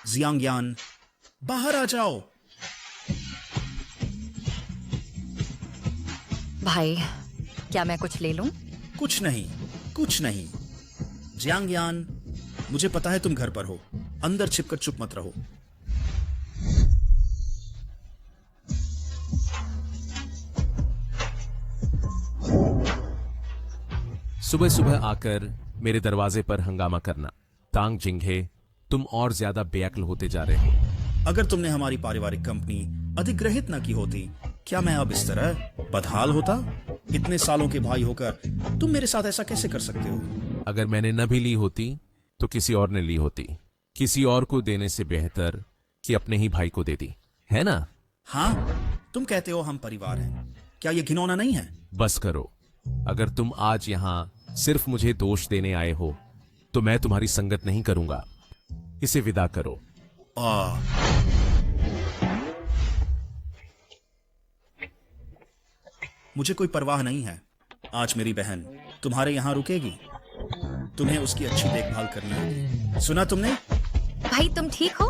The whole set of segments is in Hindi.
जियांगयान, बाहर आ जाओ। भाई, क्या मैं कुछ ले लूं? कुछ नहीं, कुछ नहीं। जियांगयान, मुझे पता है तुम घर पर हो। अंदर छिपकर चुप मत रहो। सुबह सुबह आकर मेरे दरवाजे पर हंगामा करना। तांग जिंघे, तुम और ज्यादा बेअक्ल होते जा रहे हो। अगर तुमने हमारी पारिवारिक कंपनी अधिग्रहित न की होती, क्या मैं अब इस तरह बदहाल होता? इतने सालों के भाई होकर तुम मेरे साथ ऐसा कैसे कर सकते हो? अगर मैंने न भी ली होती तो किसी और ने ली होती। किसी और को देने से बेहतर कि अपने ही भाई को दे दी, है ना? हाँ, तुम कहते हो हम परिवार हैं। क्या ये घिनौना नहीं है? बस करो। अगर तुम आज यहां सिर्फ मुझे दोष देने आए हो तो मैं तुम्हारी संगत नहीं करूंगा। इसे विदा करो। मुझे कोई परवाह नहीं है। आज मेरी बहन तुम्हारे यहां रुकेगी। तुम्हें उसकी अच्छी देखभाल करनी होगी। सुना तुमने? भाई, तुम ठीक हो?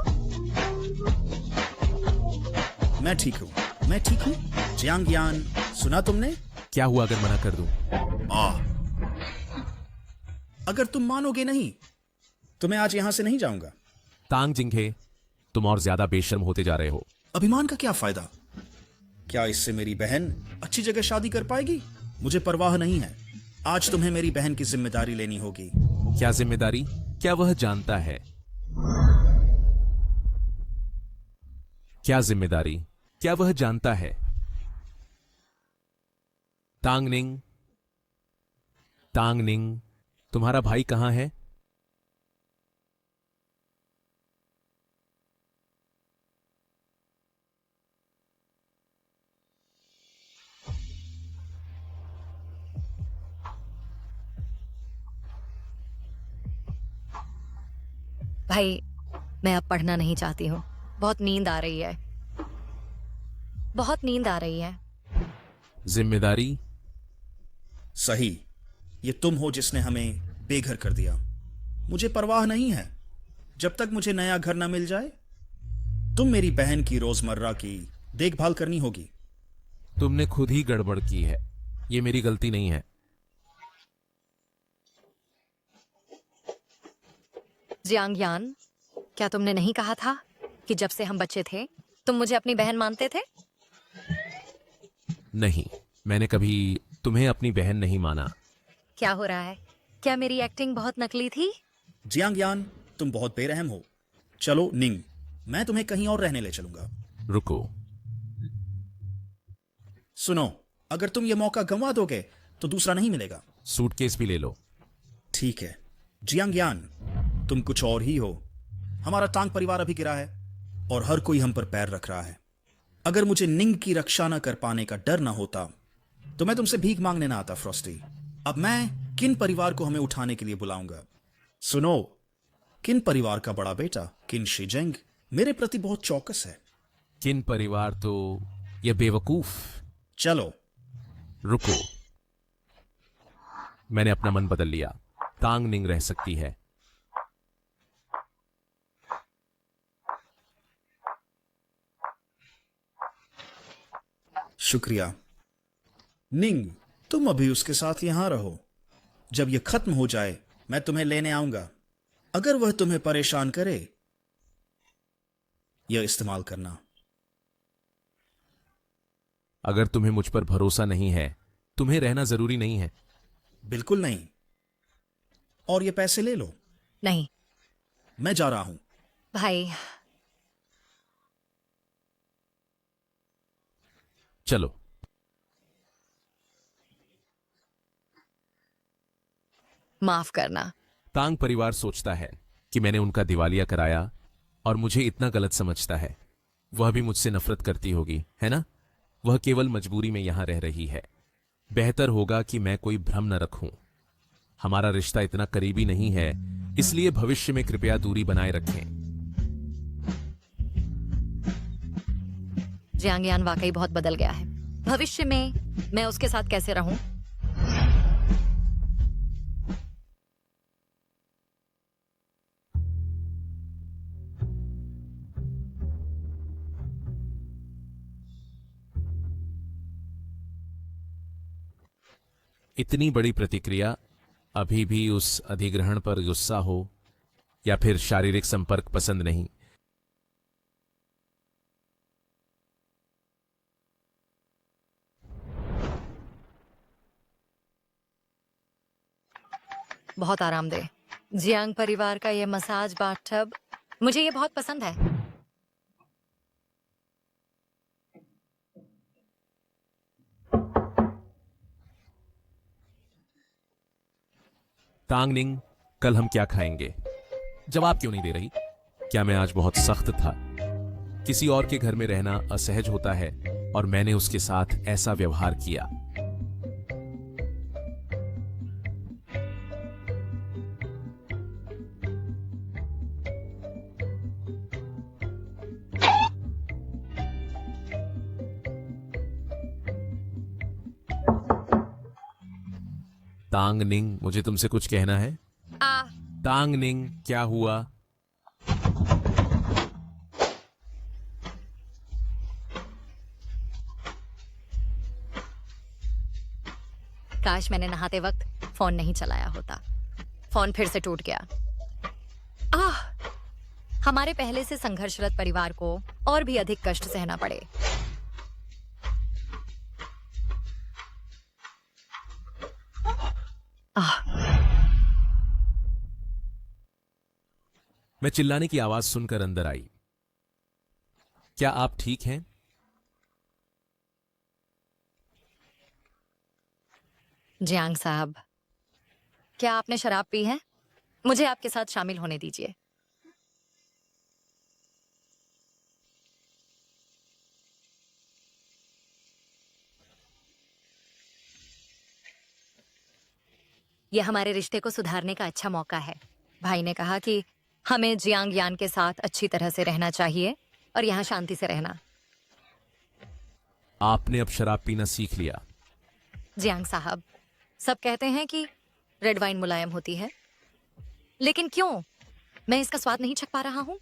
मैं ठीक हूं, मैं ठीक हूं। जियांगयान, सुना तुमने? क्या हुआ अगर मना कर दूं? अगर तुम मानोगे नहीं तो मैं आज यहां से नहीं जाऊंगा। तांग जिंघे, तुम और ज्यादा बेशर्म होते जा रहे हो। अभिमान का क्या फायदा? क्या इससे मेरी बहन अच्छी जगह शादी कर पाएगी? मुझे परवाह नहीं है। आज तुम्हें मेरी बहन की जिम्मेदारी लेनी होगी। क्या जिम्मेदारी? क्या वह जानता है? क्या जिम्मेदारी? क्या वह जानता है? तांगनिंग, तांगनिंग, तुम्हारा भाई कहां है? भाई, मैं अब पढ़ना नहीं चाहती हूँ। बहुत नींद आ रही है। बहुत नींद आ रही है। जिम्मेदारी? सही, ये तुम हो जिसने हमें बेघर कर दिया। मुझे परवाह नहीं है जब तक मुझे नया घर ना मिल जाए। तुम मेरी बहन की रोजमर्रा की देखभाल करनी होगी। तुमने खुद ही गड़बड़ की है। ये मेरी गलती नहीं है। जियांगयान, क्या तुमने नहीं कहा था कि जब से हम बच्चे थे तुम मुझे अपनी बहन मानते थे? नहीं, मैंने कभी तुम्हें अपनी बहन नहीं माना। क्या हो रहा है? क्या मेरी एक्टिंग बहुत नकली थी? जियांगयान, तुम बहुत बेरहम हो। चलो निंग, मैं तुम्हें कहीं और रहने ले चलूंगा। रुको। सुनो, अगर तुम ये मौका गंवा दोगे तो दूसरा नहीं मिलेगा। सूटकेस भी ले लो। ठीक है। जियांगयान, तुम कुछ और ही हो। हमारा तांग परिवार अभी गिरा है और हर कोई हम पर पैर रख रहा है। अगर मुझे निंग की रक्षा न कर पाने का डर ना होता तो मैं तुमसे भीख मांगने ना आता फ्रॉस्टी। अब मैं किन परिवार को हमें उठाने के लिए बुलाऊंगा? सुनो, किन परिवार का बड़ा बेटा किन शिजेंग मेरे प्रति बहुत चौकस है। किन परिवार तो यह बेवकूफ। चलो। रुको, मैंने अपना मन बदल लिया। तांग निंग रह सकती है। शुक्रिया। निंग, तुम अभी उसके साथ यहां रहो। जब यह खत्म हो जाए मैं तुम्हें लेने आऊंगा। अगर वह तुम्हें परेशान करे, यह इस्तेमाल करना। अगर तुम्हें मुझ पर भरोसा नहीं है, तुम्हें रहना जरूरी नहीं है। बिल्कुल नहीं। और ये पैसे ले लो। नहीं। मैं जा रहा हूं। भाई, चलो। माफ करना। तांग परिवार सोचता है कि मैंने उनका दिवालिया कराया और मुझे इतना गलत समझता है। वह भी मुझसे नफरत करती होगी, है ना? वह केवल मजबूरी में यहां रह रही है। बेहतर होगा कि मैं कोई भ्रम न रखूं। हमारा रिश्ता इतना करीबी नहीं है, इसलिए भविष्य में कृपया दूरी बनाए रखें। जियांगयान वाकई बहुत बदल गया है। भविष्य में मैं उसके साथ कैसे रहूं? इतनी बड़ी प्रतिक्रिया, अभी भी उस अधिग्रहण पर गुस्सा हो या फिर शारीरिक संपर्क पसंद नहीं। बहुत आरामदेह। जियांग परिवार का ये मसाज बाथटब, मुझे ये बहुत पसंद है। तांगनिंग, कल हम क्या खाएंगे? जवाब क्यों नहीं दे रही? क्या मैं आज बहुत सख्त था? किसी और के घर में रहना असहज होता है और मैंने उसके साथ ऐसा व्यवहार किया। तांगनिंग, मुझे तुमसे कुछ कहना है। तांगनिंग, क्या हुआ? काश मैंने नहाते वक्त फोन नहीं चलाया होता। फोन फिर से टूट गया। आह, हमारे पहले से संघर्षरत परिवार को और भी अधिक कष्ट सहना पड़े। मैं चिल्लाने की आवाज सुनकर अंदर आई। क्या आप ठीक हैं? जियांग साहब, क्या आपने शराब पी है? मुझे आपके साथ शामिल होने दीजिए। यह हमारे रिश्ते को सुधारने का अच्छा मौका है। भाई ने कहा कि हमें जियांग यान के साथ अच्छी तरह से रहना चाहिए और यहाँ शांति से रहना। आपने अब शराब पीना सीख लिया। जियांग साहब, सब कहते हैं कि रेड वाइन मुलायम होती है, लेकिन क्यों मैं इसका स्वाद नहीं चख पा रहा हूं?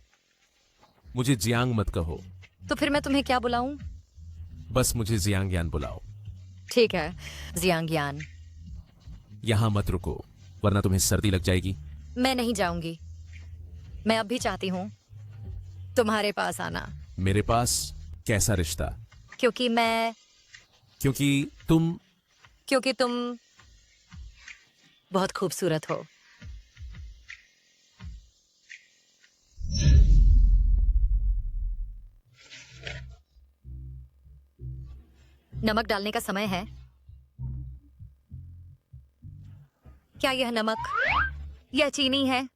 मुझे जियांग मत कहो। तो फिर मैं तुम्हें क्या बुलाऊं? बस मुझे जियांग यान बुलाओ। ठीक है, जियांग यान। यहां मत रुको, वरना तुम्हें सर्दी लग जाएगी। मैं नहीं जाऊंगी। मैं अब भी चाहती हूँ तुम्हारे पास आना। मेरे पास? कैसा रिश्ता? क्योंकि तुम बहुत खूबसूरत हो। नमक डालने का समय है। क्या यह नमक या चीनी है?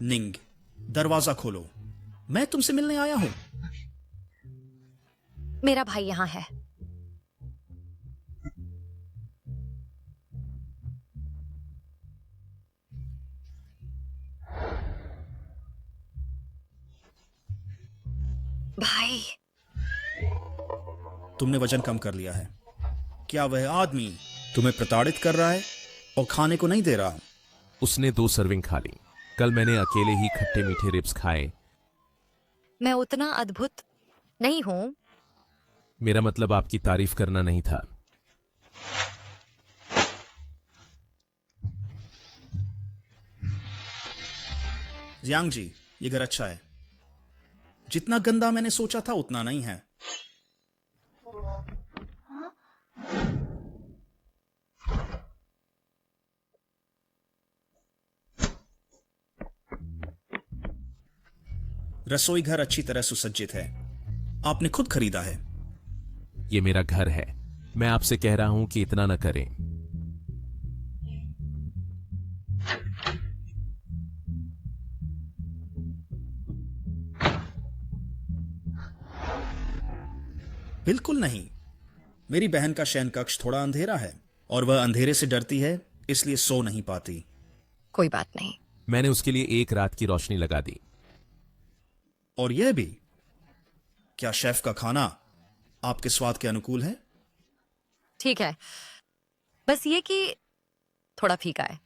निंग, दरवाजा खोलो। मैं तुमसे मिलने आया हूं। मेरा भाई यहां है। भाई, तुमने वजन कम कर लिया है। क्या वह आदमी तुम्हें प्रताड़ित कर रहा है और खाने को नहीं दे रहा? उसने 2 सर्विंग खा ली। कल मैंने अकेले ही खट्टे मीठे रिब्स खाए। मैं उतना अद्भुत नहीं हूं। मेरा मतलब आपकी तारीफ करना नहीं था। जियांग जी, ये घर अच्छा है। जितना गंदा मैंने सोचा था उतना नहीं है। रसोई घर अच्छी तरह सुसज्जित है। आपने खुद खरीदा है। ये मेरा घर है। मैं आपसे कह रहा हूं कि इतना न करें। बिल्कुल नहीं। मेरी बहन का शयन कक्ष थोड़ा अंधेरा है और वह अंधेरे से डरती है, इसलिए सो नहीं पाती। कोई बात नहीं। मैंने उसके लिए 1 रात की रोशनी लगा दी। और यह भी। क्या शेफ का खाना आपके स्वाद के अनुकूल है? ठीक है, बस ये कि थोड़ा फीका है।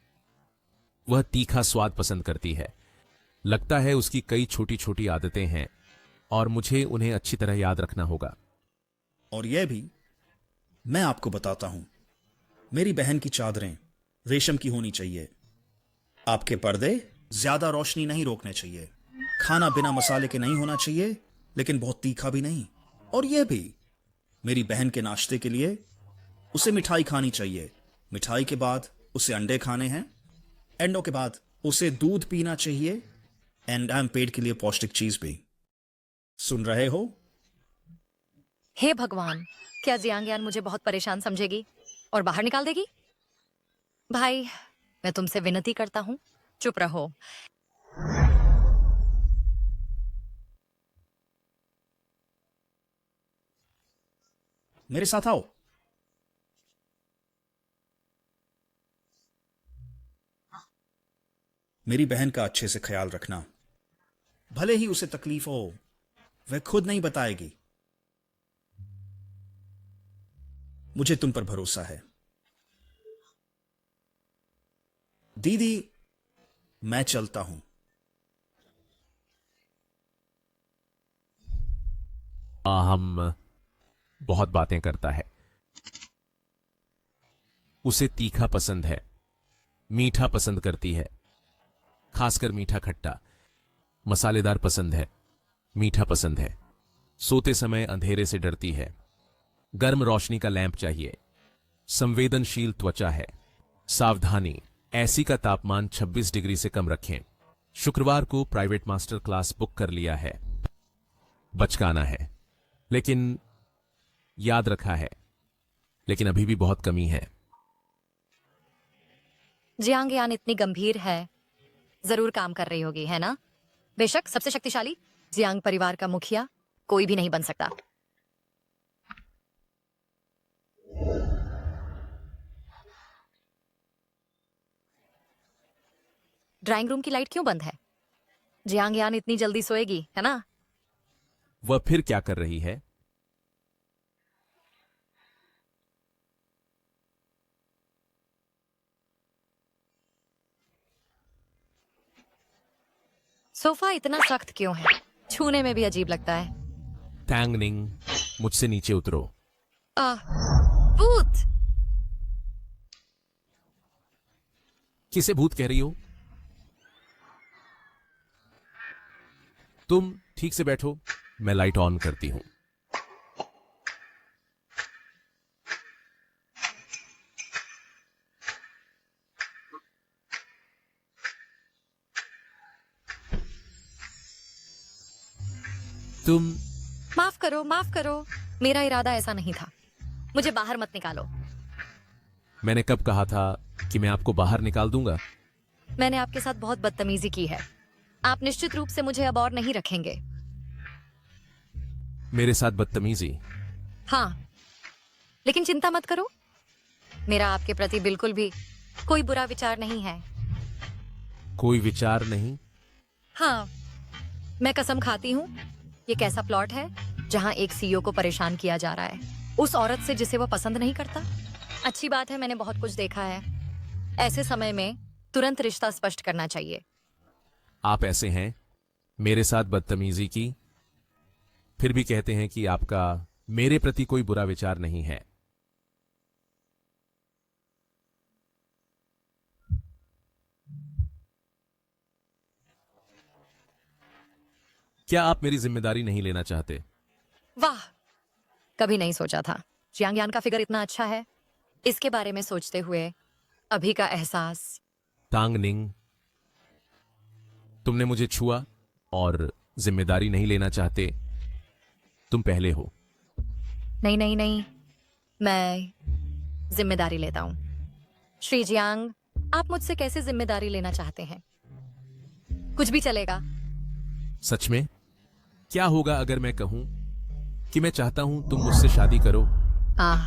वह तीखा स्वाद पसंद करती है। लगता है उसकी कई छोटी छोटी आदतें हैं और मुझे उन्हें अच्छी तरह याद रखना होगा। और यह भी मैं आपको बताता हूं, मेरी बहन की चादरें रेशम की होनी चाहिए। आपके पर्दे ज्यादा रोशनी नहीं रोकने चाहिए। खाना बिना मसाले के नहीं होना चाहिए, लेकिन बहुत तीखा भी नहीं। और यह भी, मेरी बहन के नाश्ते के लिए उसे मिठाई खानी चाहिए। मिठाई के बाद उसे अंडे खाने हैं। अंडों के बाद उसे दूध पीना चाहिए। एंड पेट के लिए पौष्टिक चीज भी। सुन रहे हो? हे भगवान, क्या जियांग यान मुझे बहुत परेशान समझेगी और बाहर निकाल देगी? भाई, मैं तुमसे विनती करता हूं, चुप रहो। मेरे साथ आओ। मेरी बहन का अच्छे से ख्याल रखना। भले ही उसे तकलीफ हो, वह खुद नहीं बताएगी। मुझे तुम पर भरोसा है। दीदी, मैं चलता हूं। हम बहुत बातें करता है। उसे तीखा पसंद है, मीठा पसंद करती है, खासकर मीठा खट्टा। मसालेदार पसंद है, मीठा पसंद है। सोते समय अंधेरे से डरती है। गर्म रोशनी का लैंप चाहिए। संवेदनशील त्वचा है। सावधानी, एसी का तापमान 26 डिग्री से कम रखें। शुक्रवार को प्राइवेट मास्टर क्लास बुक कर लिया है। बचकाना है, लेकिन याद रखा है, लेकिन अभी भी बहुत कमी है। जियांग यान इतनी गंभीर है, जरूर काम कर रही होगी, है ना? बेशक सबसे शक्तिशाली जियांग परिवार का मुखिया कोई भी नहीं बन सकता। ड्राइंग रूम की लाइट क्यों बंद है? जियांग यान इतनी जल्दी सोएगी, है ना? वह फिर क्या कर रही है? सोफा इतना सख्त क्यों है? छूने में भी अजीब लगता है। टैंग निंग, मुझसे नीचे उतरो। भूत! किसे भूत कह रही हो? तुम ठीक से बैठो, मैं लाइट ऑन करती हूं। तुम माफ करो, माफ करो। मेरा इरादा ऐसा नहीं था। मुझे बाहर मत निकालो। मैंने कब कहा था कि मैं आपको बाहर निकाल दूंगा? मैंने आपके साथ बहुत बदतमीजी की है। आप निश्चित रूप से मुझे अब और नहीं रखेंगे। मेरे साथ बदतमीजी? हाँ, लेकिन चिंता मत करो, मेरा आपके प्रति बिल्कुल भी कोई बुरा विचार नहीं है। कोई विचार नहीं? हाँ, मैं कसम खाती हूँ, ये कैसा प्लॉट है जहाँ एक सीईओ को परेशान किया जा रहा है, उस औरत से जिसे वो पसंद नहीं करता। अच्छी बात है, मैंने बहुत कुछ देखा है। ऐसे समय में तुरंत रिश्ता स्पष्ट करना चाहिए। आप ऐसे हैं, मेरे साथ बदतमीजी की, फिर भी कहते हैं कि आपका मेरे प्रति कोई बुरा विचार नहीं है। क्या आप मेरी जिम्मेदारी नहीं लेना चाहते? वाह, कभी नहीं सोचा था जियांग यान का फिगर इतना अच्छा है। इसके बारे में सोचते हुए अभी का एहसास। टांग निंग, तुमने मुझे छुआ और जिम्मेदारी नहीं लेना चाहते। तुम पहले हो। नहीं नहीं नहीं, मैं जिम्मेदारी लेता हूं। श्री जियांग, आप मुझसे कैसे जिम्मेदारी लेना चाहते हैं? कुछ भी चलेगा। सच में? क्या होगा अगर मैं कहूं कि मैं चाहता हूं तुम मुझसे शादी करो? आह,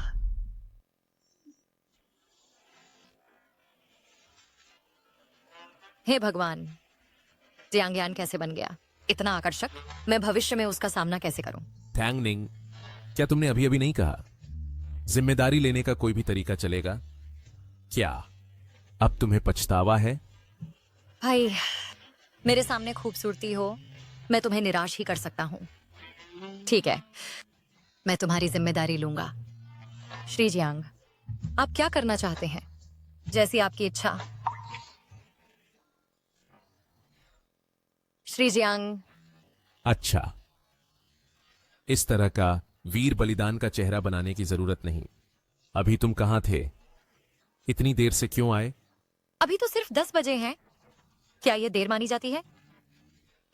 हे भगवान, जियांग यान कैसे बन गया इतना आकर्षक? मैं भविष्य में उसका सामना कैसे करूं? टैंग निंग, क्या तुमने अभी अभी नहीं कहा जिम्मेदारी लेने का कोई भी तरीका चलेगा? क्या अब तुम्हें पछतावा है? भाई, मेरे सामने खूबसूरती हो, मैं तुम्हें निराश ही कर सकता हूं। ठीक है, मैं तुम्हारी जिम्मेदारी लूंगा। श्री जियांग, आप क्या करना चाहते हैं? जैसी आपकी इच्छा। श्री जियांग, अच्छा, इस तरह का वीर बलिदान का चेहरा बनाने की जरूरत नहीं। अभी तुम कहाँ थे? इतनी देर से क्यों आए? अभी तो सिर्फ 10 बजे हैं। क्या ये देर मानी जाती है?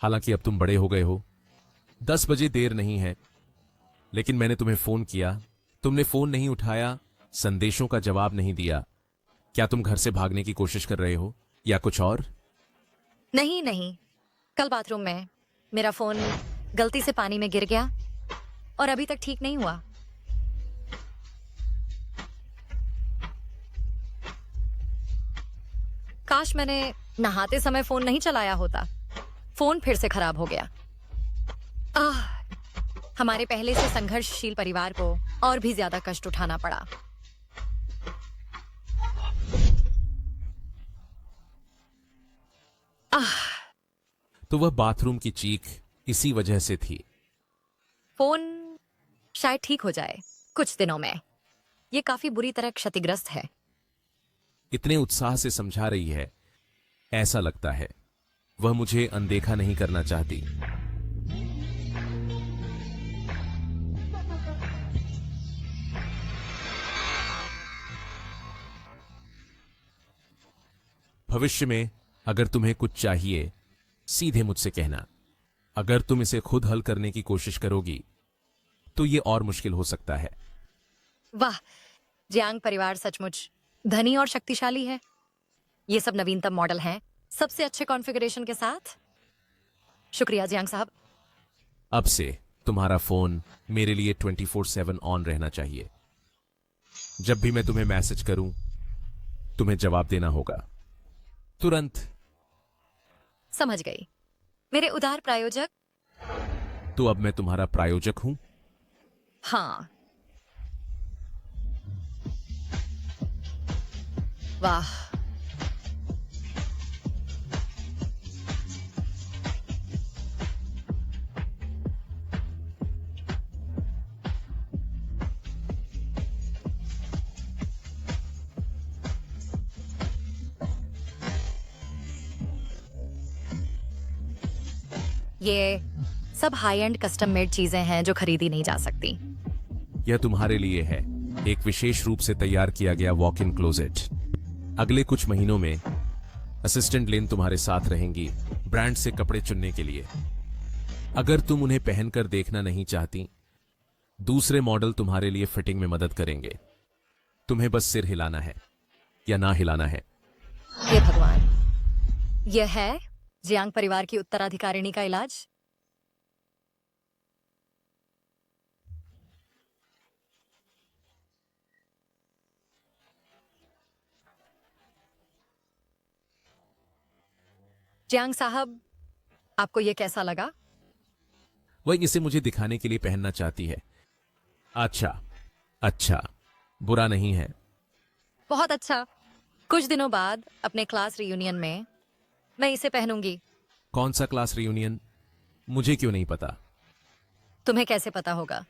हालांकि अब तुम बड़े हो गए हो, 10 बजे देर नहीं है। लेकिन मैंने तुम्हें फोन किया, तुमने फोन नहीं उठाया, संदेशों का जवाब नहीं दिया। क्या तुम घर से भागने की कोशिश कर रहे हो या कुछ और? नहीं नहीं, कल बाथरूम में मेरा फोन गलती से पानी में गिर गया और अभी तक ठीक नहीं हुआ। काश मैंने नहाते समय फोन नहीं चलाया होता। फोन फिर से खराब हो गया। हमारे पहले से संघर्षशील परिवार को और भी ज्यादा कष्ट उठाना पड़ा। तो वह बाथरूम की चीख इसी वजह से थी। फोन शायद ठीक हो जाए कुछ दिनों में। ये काफी बुरी तरह क्षतिग्रस्त है। इतने उत्साह से समझा रही है, ऐसा लगता है वह मुझे अनदेखा नहीं करना चाहती। भविष्य में अगर तुम्हें कुछ चाहिए, सीधे मुझसे कहना। अगर तुम इसे खुद हल करने की कोशिश करोगी तो ये और मुश्किल हो सकता है। वाह, जियांग परिवार सचमुच धनी और शक्तिशाली है। ये सब नवीनतम मॉडल हैं, सबसे अच्छे कॉन्फ़िगरेशन के साथ। शुक्रिया जियांग साहब। अब से तुम्हारा फोन मेरे लिए 24/7 ऑन रहना चाहिए। जब भी मैं तुम्हें मैसेज करूं, तुम्हें जवाब देना होगा तुरंत। समझ गई मेरे उदार प्रायोजक। तो अब मैं तुम्हारा प्रायोजक हूं। हाँ, वाह, ये सब हाई एंड कस्टम मेड चीजें हैं जो खरीदी नहीं जा सकती। यह तुम्हारे लिए है, एक विशेष रूप से तैयार किया गया वॉक इन क्लोजेट। अगले कुछ महीनों में असिस्टेंट लेन तुम्हारे साथ रहेंगी ब्रांड से कपड़े चुनने के लिए। अगर तुम उन्हें पहनकर देखना नहीं चाहती, दूसरे मॉडल तुम्हारे लिए फिटिंग में मदद करेंगे। तुम्हें बस सिर हिलाना है या ना हिलाना है। हे भगवान, यह है जियांग परिवार की उत्तराधिकारिणी का इलाज। जियांग साहब, आपको यह कैसा लगा? वह इसे मुझे दिखाने के लिए पहनना चाहती है। अच्छा अच्छा, बुरा नहीं है। बहुत अच्छा। कुछ दिनों बाद अपने क्लास रियूनियन में मैं इसे पहनूंगी। कौन सा क्लास रियूनियन? मुझे क्यों नहीं पता? तुम्हें कैसे पता होगा?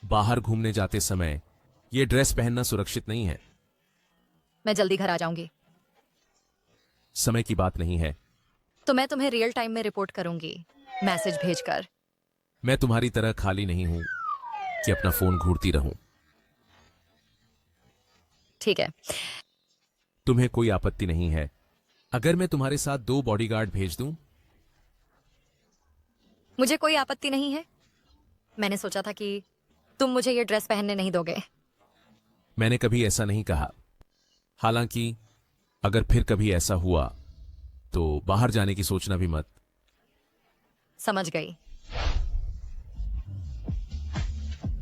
बाहर घूमने जाते समय यह ड्रेस पहनना सुरक्षित नहीं है। मैं जल्दी घर आ जाऊंगी। समय की बात नहीं है। तो मैं तुम्हें रियल टाइम में रिपोर्ट करूंगी, मैसेज भेजकर। मैं तुम्हारी तरह खाली नहीं हूं कि अपना फोन घूरती रहूं। ठीक है। तुम्हें कोई आपत्ति नहीं है अगर मैं तुम्हारे साथ 2 बॉडीगार्ड भेज दूं? मुझे कोई आपत्ति नहीं है। मैंने सोचा था कि तुम मुझे ये ड्रेस पहनने नहीं दोगे। मैंने कभी ऐसा नहीं कहा। हालांकि अगर फिर कभी ऐसा हुआ तो बाहर जाने की सोचना भी मत। समझ गई।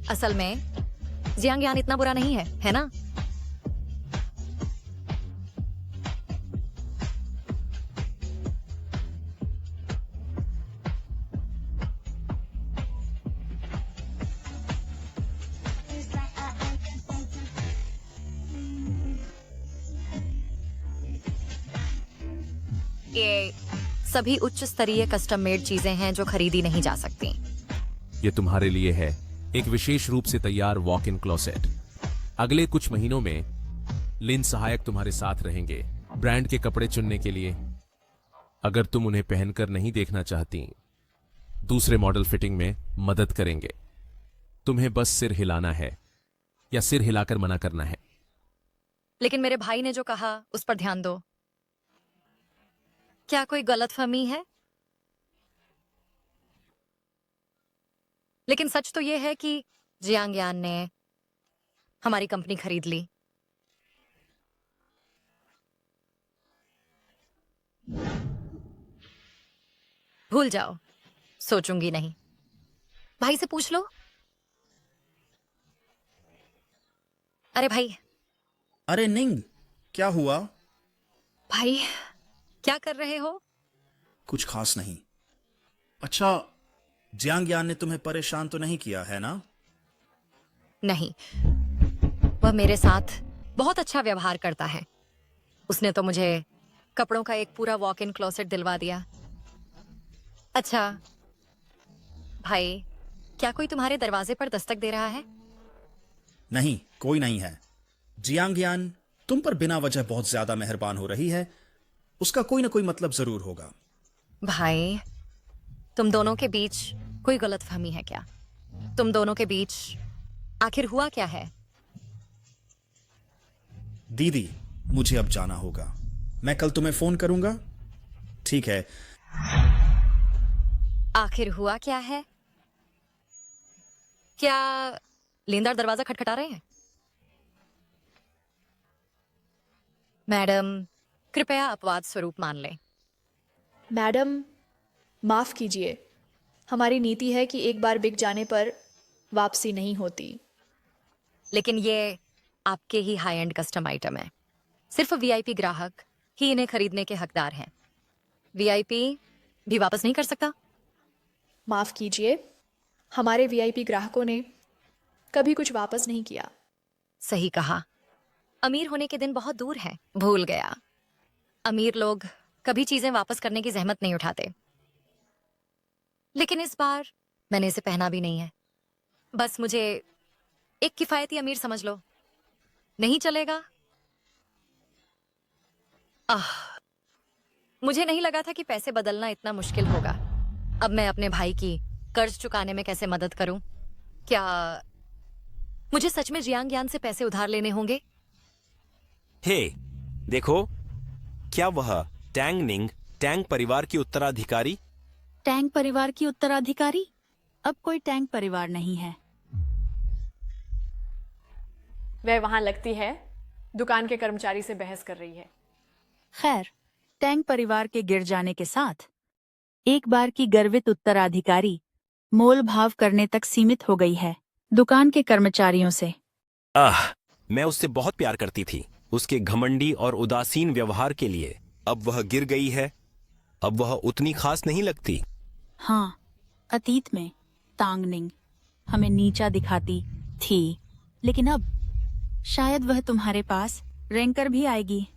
असल में जियांग यान इतना बुरा नहीं है ना? ये सभी उच्च स्तरीय कस्टम मेड चीजें हैं जो खरीदी नहीं जा सकती। ये तुम्हारे लिए है, एक विशेष रूप से तैयार वॉक इन क्लोसेट। अगले कुछ महीनों में लिन सहायक तुम्हारे साथ रहेंगे ब्रांड के कपड़े चुनने के लिए। अगर तुम उन्हें पहनकर नहीं देखना चाहती, दूसरे मॉडल फिटिंग में मदद करेंगे। तुम्हें बस सिर हिलाना है या सिर हिलाकर मना करना है। लेकिन मेरे भाई ने जो कहा उस पर ध्यान दो। क्या कोई गलतफहमी है? लेकिन सच तो यह है कि जियांग यान ने हमारी कंपनी खरीद ली। भूल जाओ, सोचूंगी नहीं। भाई से पूछ लो। अरे भाई। अरे निंग, क्या हुआ? भाई, क्या कर रहे हो? कुछ खास नहीं। अच्छा, जियांग यान ने तुम्हें परेशान तो नहीं किया है ना? नहीं, वह मेरे साथ बहुत अच्छा व्यवहार करता है। उसने तो मुझे कपड़ों का एक पूरा वॉक इन क्लोसेट दिलवा दिया। अच्छा भाई, क्या कोई तुम्हारे दरवाजे पर दस्तक दे रहा है? नहीं, कोई नहीं है। जियांग यान तुम पर बिना वजह बहुत ज्यादा मेहरबान हो रही है। उसका कोई ना कोई मतलब जरूर होगा। भाई, तुम दोनों के बीच कोई गलतफहमी है क्या? तुम दोनों के बीच आखिर हुआ क्या है? दीदी, मुझे अब जाना होगा। मैं कल तुम्हें फोन करूंगा, ठीक है? आखिर हुआ क्या है? क्या लेनदार दरवाजा खटखटा रहे हैं? मैडम, कृपया अपवाद स्वरूप मान लें। मैडम, माफ़ कीजिए। हमारी नीति है कि एक बार बिक जाने पर वापसी नहीं होती। लेकिन ये आपके ही हाई एंड कस्टम आइटम है। सिर्फ वीआईपी ग्राहक ही इन्हें खरीदने के हकदार हैं। वीआईपी भी वापस नहीं कर सकता। माफ़ कीजिए, हमारे वीआईपी ग्राहकों ने कभी कुछ वापस नहीं किया। सही कहा। अमीर होने के दिन बहुत दूर हैं। भूल गया। अमीर लोग कभी चीजें वापस करने की जहमत नहीं उठाते। लेकिन इस बार मैंने इसे पहना भी नहीं है। बस मुझे एक किफायती अमीर समझ लो। नहीं चलेगा? मुझे नहीं लगा था कि पैसे बदलना इतना मुश्किल होगा। अब मैं अपने भाई की कर्ज चुकाने में कैसे मदद करूं? क्या मुझे सच में जियांग यान से पैसे उधार लेने होंगे? हे, देखो, क्या वह टैंग निंग टैंग परिवार की उत्तराधिकारी? टैंग परिवार की उत्तराधिकारी? अब कोई टैंग परिवार नहीं है। वह वहाँ लगती है दुकान के कर्मचारी से बहस कर रही है। खैर, टैंग परिवार के गिर जाने के साथ एक बार की गर्वित उत्तराधिकारी मोल भाव करने तक सीमित हो गई है दुकान के कर्मचारियों से। मैं उससे बहुत प्यार करती थी। उसके घमंडी और उदासीन व्यवहार के लिए अब वह गिर गई है। अब वह उतनी खास नहीं लगती। हाँ, अतीत में तांगनिंग हमें नीचा दिखाती थी, लेकिन अब शायद वह तुम्हारे पास रेंकर भी आएगी।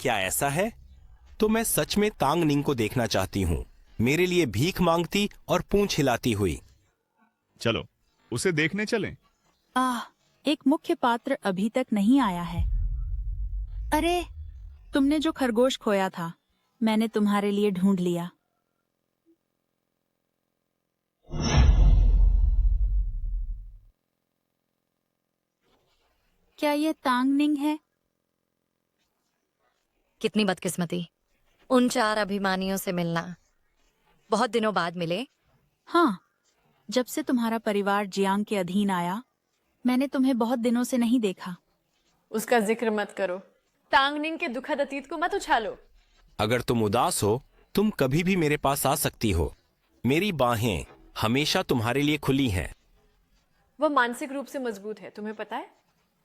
क्या ऐसा है? तो मैं सच में तांग निंग को देखना चाहती हूँ, मेरे लिए भीख मांगती और पूंछ हिलाती हुई। चलो उसे देखने चलें। एक मुख्य पात्र अभी तक नहीं आया है। अरे, तुमने जो खरगोश खोया था, मैंने तुम्हारे लिए ढूंढ लिया। क्या ये तांगनिंग है? कितनी बदकिस्मती। उन 4 अभिमानियों से मिलना। बहुत दिनों बाद मिले। हाँ, जब से तुम्हारा परिवार जियांग के अधीन आया, मैंने तुम्हें बहुत दिनों से नहीं देखा। उसका जिक्र मत करो। तांगनिंग के दुखद अतीत को मत उछालो। अगर तुम उदास हो, तुम कभी भी मेरे पास आ सकती हो। मेरी बाहें हमेशा तुम्हारे लिए खुली हैं। वह मानसिक रूप से मजबूत है, तुम्हें पता है?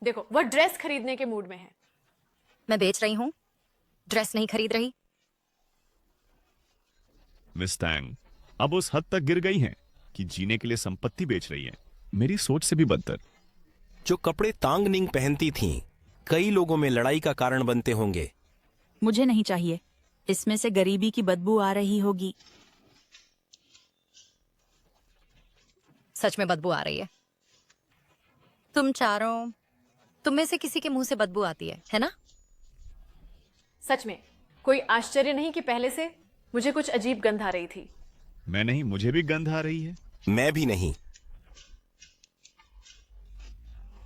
देखो, वह ड्रेस खरीदने के मूड में है। मैं बेच रही हूँ, ड्रेस नहीं खरीद रही। मिस टैंग अब उस हद तक गिर गई हैं कि जीने के लिए संपत्ति बेच रही हैं। मेरी सोच से भी बदतर। जो कपड़े तांग निंग पहनती थीं, कई लोगों में लड़ाई का कारण बनते होंगे। मुझे नहीं चाहिए। इसमें से गरीबी की बदबू आ रही होगी। सच में बदबू आ रही है। तुम में से किसी के मुंह से बदबू आती है ना? सच में कोई आश्चर्य नहीं कि पहले से मुझे कुछ अजीब गंध आ रही थी। मैं नहीं, मुझे भी गंध आ रही है। मैं भी नहीं।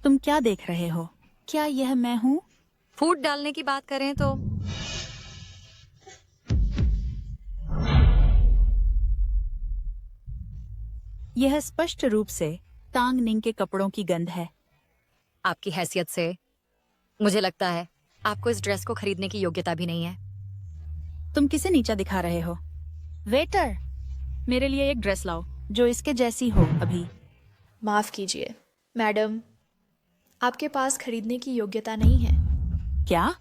तुम क्या देख रहे हो? क्या यह मैं हूँ? फूड डालने की बात करें तो यह स्पष्ट रूप से तांग निंग के कपड़ों की गंध है। आपकी हैसियत से मुझे लगता है आपको इस ड्रेस को खरीदने की योग्यता भी नहीं है। तुम किसे नीचा दिखा रहे हो? वेटर, मेरे लिए एक ड्रेस लाओ जो इसके जैसी हो अभी। माफ कीजिए मैडम, आपके पास खरीदने की योग्यता नहीं है। क्या?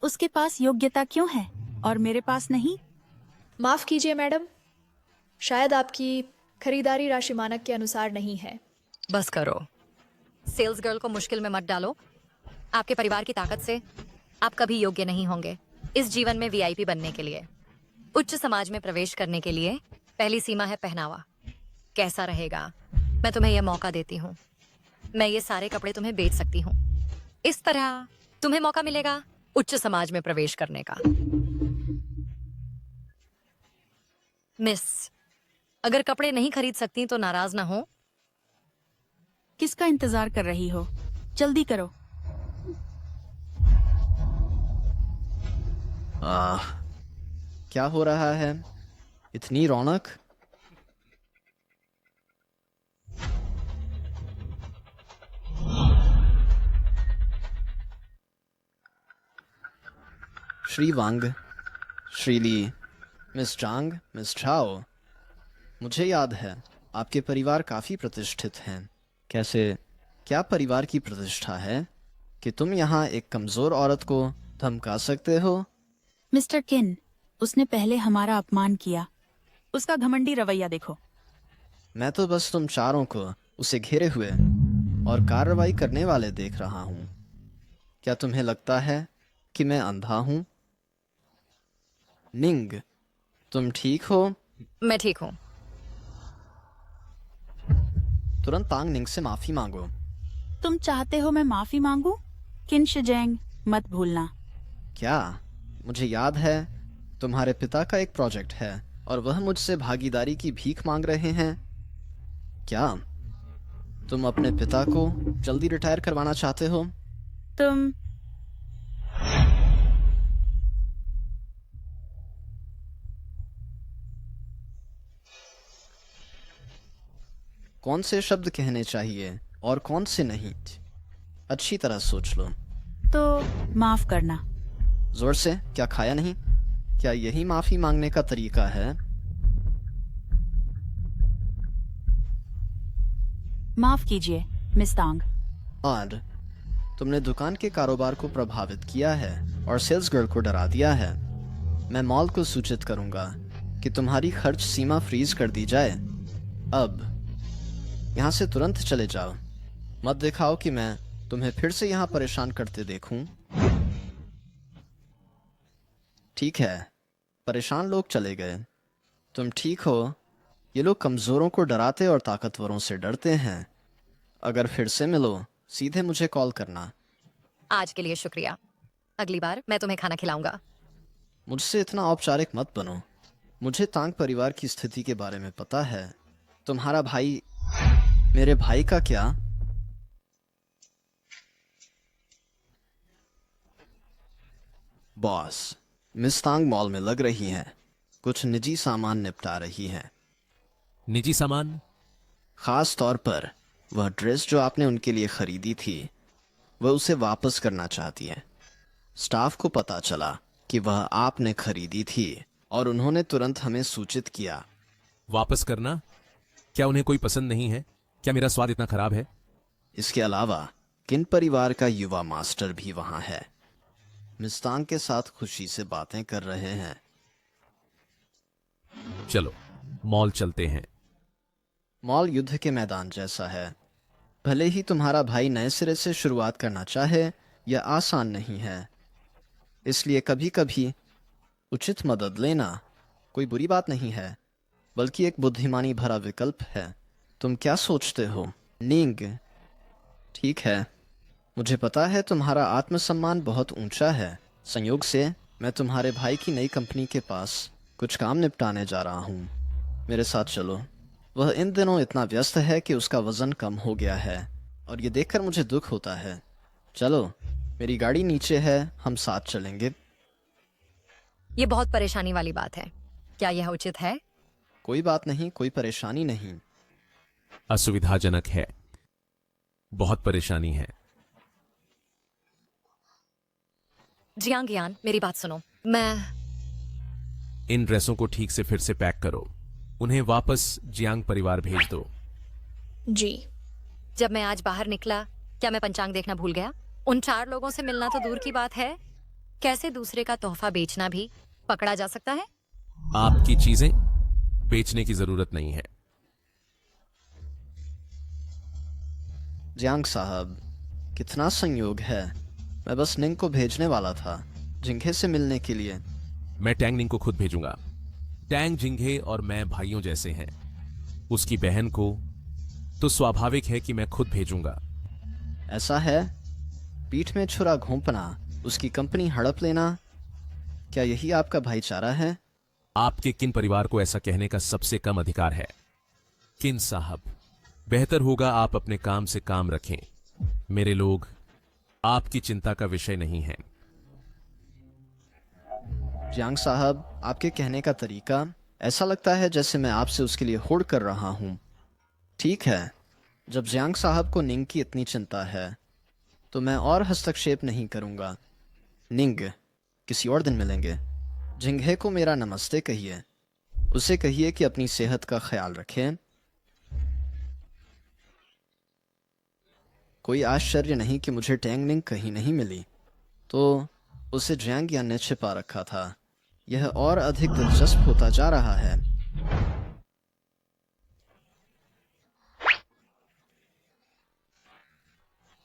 उसके पास योग्यता क्यों है और मेरे पास नहीं? माफ कीजिए मैडम, शायद आपकी खरीदारी राशि मानक के अनुसार नहीं है। बस करो। सेल्स गर्ल को मुश्किल में मत डालो। आपके परिवार की ताकत से आप कभी योग्य नहीं होंगे इस जीवन में वीआईपी बनने के लिए। उच्च समाज में प्रवेश करने के लिए पहली सीमा है पहनावा। कैसा रहेगा? मैं तुम्हें यह मौका देती हूँ। मैं ये सारे कपड़े तुम्हें बेच सकती हूँ। इस तरह तुम्हें मौका मिलेगा उच्च समाज में प्रवेश करने का। मिस, अगर कपड़े नहीं खरीद सकती तो नाराज ना हो। किसका इंतजार कर रही हो? जल्दी करो। क्या हो रहा है? इतनी रौनक। श्री वांग, श्रीली, मिस चांग, मिस चाओ, मुझे याद है आपके परिवार काफी प्रतिष्ठित हैं। कैसे, क्या परिवार की प्रतिष्ठा है कि तुम यहाँ एक कमजोर औरत को धमका सकते हो? मिस्टर किन, उसने पहले हमारा अपमान किया। उसका घमंडी रवैया देखो। मैं तो बस तुम चारों को उसे घेरे हुए और कार्रवाई करने वाले देख रहा हूँ। क्या तुम्हें लगता है कि मैं अंधा हूँ? निंग, तुम ठीक हो? मैं ठीक हूँ। तुरंत तांग निंग से माफी मांगो। तुम चाहते हो मैं माफी मांगू? किन शिजेंग, मत भूलना। क्या? मुझे याद है तुम्हारे पिता का एक प्रोजेक्ट है और वह मुझसे भागीदारी की भीख मांग रहे हैं। क्या तुम अपने पिता को जल्दी रिटायर करवाना चाहते हो? तुम कौन से शब्द कहने चाहिए और कौन से नहीं, अच्छी तरह सोच लो। तो माफ करना। जोर से, क्या खाया नहीं? क्या यही माफी मांगने का तरीका है? माफ कीजिए मिस तांग। और तुमने दुकान के कारोबार को प्रभावित किया है और सेल्स गर्ल को डरा दिया है। मैं मॉल को सूचित करूंगा कि तुम्हारी खर्च सीमा फ्रीज कर दी जाए। अब यहाँ से तुरंत चले जाओ। मत दिखाओ कि मैं तुम्हें फिर से यहाँ परेशान करते देखूं। ठीक है, परेशान लोग चले गए। तुम ठीक हो? ये लोग कमजोरों को डराते और ताकतवरों से डरते हैं। अगर फिर से मिलो, सीधे मुझे कॉल करना। आज के लिए शुक्रिया। अगली बार मैं तुम्हें खाना खिलाऊंगा। मुझसे इतना औपचारिक मत बनो। मुझे तांग परिवार की स्थिति के बारे में पता है। तुम्हारा भाई, मेरे भाई का क्या? बॉस, मिस तांग मॉल में लग रही हैं। कुछ निजी सामान निपटा रही हैं। निजी सामान? खास तौर पर वह ड्रेस जो आपने उनके लिए खरीदी थी, वह उसे वापस करना चाहती है। स्टाफ को पता चला कि वह आपने खरीदी थी और उन्होंने तुरंत हमें सूचित किया। वापस करना? क्या उन्हें कोई पसंद नहीं है? क्या मेरा स्वाद इतना खराब है? इसके अलावा किन परिवार का युवा मास्टर भी वहां है। मिस्तांग के साथ खुशी से बातें कर रहे हैं। चलो मॉल चलते हैं। मॉल युद्ध के मैदान जैसा है। भले ही तुम्हारा भाई नए सिरे से शुरुआत करना चाहे, यह आसान नहीं है। इसलिए कभी कभी उचित मदद लेना कोई बुरी बात नहीं है, बल्कि एक बुद्धिमानी भरा विकल्प है। तुम क्या सोचते हो? निंग, ठीक है, मुझे पता है तुम्हारा आत्मसम्मान बहुत ऊंचा है। संयोग से मैं तुम्हारे भाई की नई कंपनी के पास कुछ काम निपटाने जा रहा हूँ। मेरे साथ चलो। वह इन दिनों इतना व्यस्त है कि उसका वजन कम हो गया है और ये देखकर मुझे दुख होता है। चलो, मेरी गाड़ी नीचे है, हम साथ चलेंगे। ये बहुत परेशानी वाली बात है। क्या यह उचित है? कोई बात नहीं, कोई परेशानी नहीं। असुविधाजनक है, बहुत परेशानी है। जियांग यान, मेरी बात सुनो। मैं इन ड्रेसों को ठीक से फिर से पैक करो, उन्हें वापस जियांग परिवार भेज दो। जी। जब मैं आज बाहर निकला, क्या मैं पंचांग देखना भूल गया? उन 4 लोगों से मिलना तो दूर की बात है, कैसे दूसरे का तोहफा बेचना भी पकड़ा जा सकता है? आपकी चीजें बेचने की जरूरत नहीं है। जियांग साहब, कितना संयोग है। मैं बस निंग को भेजने वाला था, जिंघे से मिलने के लिए। मैं टैंग निंग को खुद भेजूंगा। टैंग जिंघे और मैं भाइयों जैसे हैं। उसकी बहन को तो स्वाभाविक है कि मैं खुद भेजूंगा। ऐसा है? पीठ में छुरा घोंपना, उसकी कंपनी हड़प लेना, क्या यही आपका भाईचारा है? आपके किन परिवार को ऐसा कहने का सबसे कम अधिकार है? किन साहब, बेहतर होगा आप अपने काम से काम रखें। मेरे लोग आपकी चिंता का विषय नहीं हैं। जियांग साहब, आपके कहने का तरीका ऐसा लगता है जैसे मैं आपसे उसके लिए होड़ कर रहा हूँ। ठीक है, जब जियांग साहब को निंग की इतनी चिंता है तो मैं और हस्तक्षेप नहीं करूँगा। निंग, किसी और दिन मिलेंगे। जिंघे को मेरा नमस्ते कहिए। उसे कहिए कि अपनी सेहत का ख्याल रखे। कोई आश्चर्य नहीं कि मुझे टैंग निंग कहीं नहीं मिली, तो उसे जियांग यान ने छिपा रखा था। यह और अधिक दिलचस्प होता जा रहा है।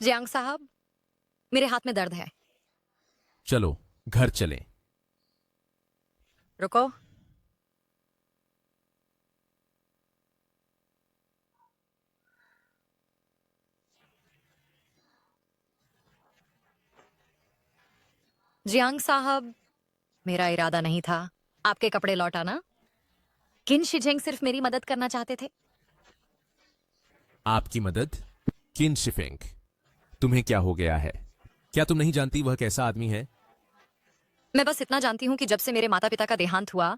जियांग साहब, मेरे हाथ में दर्द है। चलो घर चलें। रुको। जियांग साहब, मेरा इरादा नहीं था आपके कपड़े लौटाना। किन शिजेंग सिर्फ मेरी मदद करना चाहते थे। आपकी मदद? किन शिफेंग, तुम्हें क्या हो गया है? क्या तुम नहीं जानती वह कैसा आदमी है? मैं बस इतना जानती हूं कि जब से मेरे माता पिता का देहांत हुआ,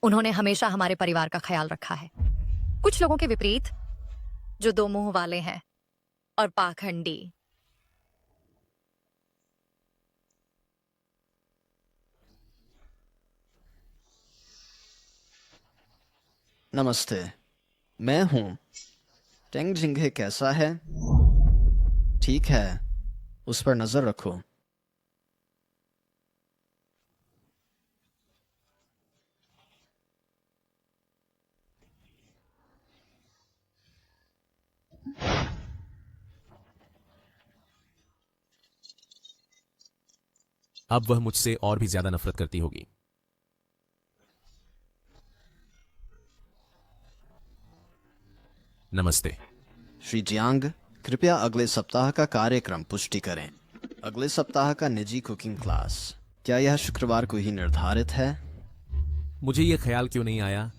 उन्होंने हमेशा हमारे परिवार का ख्याल रखा है। कुछ लोगों के विपरीत, जो 2 मुंह वाले हैं और पाखंडी। नमस्ते, मैं हूँ। टैंग जिंघे कैसा है? ठीक है, उस पर नजर रखो। अब वह मुझसे और भी ज्यादा नफरत करती होगी। नमस्ते। श्री जियांग, कृपया अगले सप्ताह का कार्यक्रम पुष्टि करें। अगले सप्ताह का निजी कुकिंग क्लास, क्या यह शुक्रवार को ही निर्धारित है? मुझे यह ख्याल क्यों नहीं आया?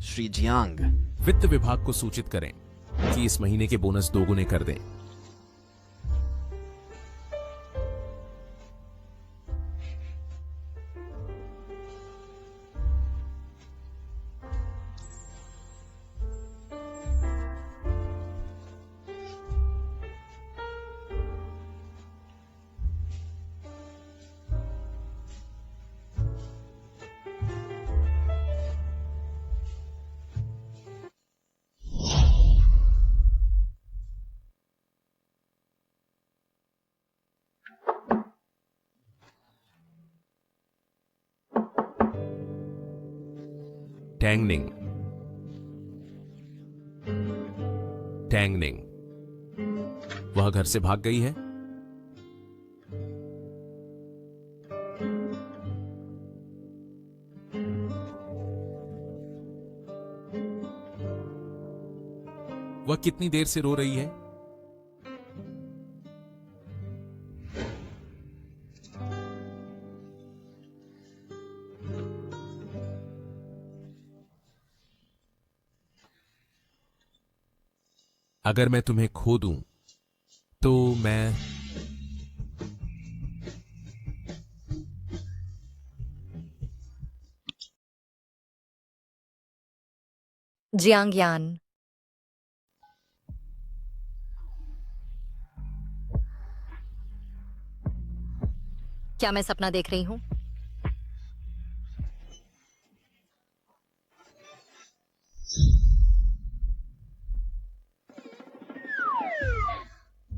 श्री जियांग, वित्त विभाग को सूचित करें कि इस महीने के बोनस 2 गुने कर दें। टैंगनिंग, टैंगनिंग, वह घर से भाग गई है। वह कितनी देर से रो रही है? अगर मैं तुम्हें खो दूं तो मैं जियांग यान, क्या मैं सपना देख रही हूं?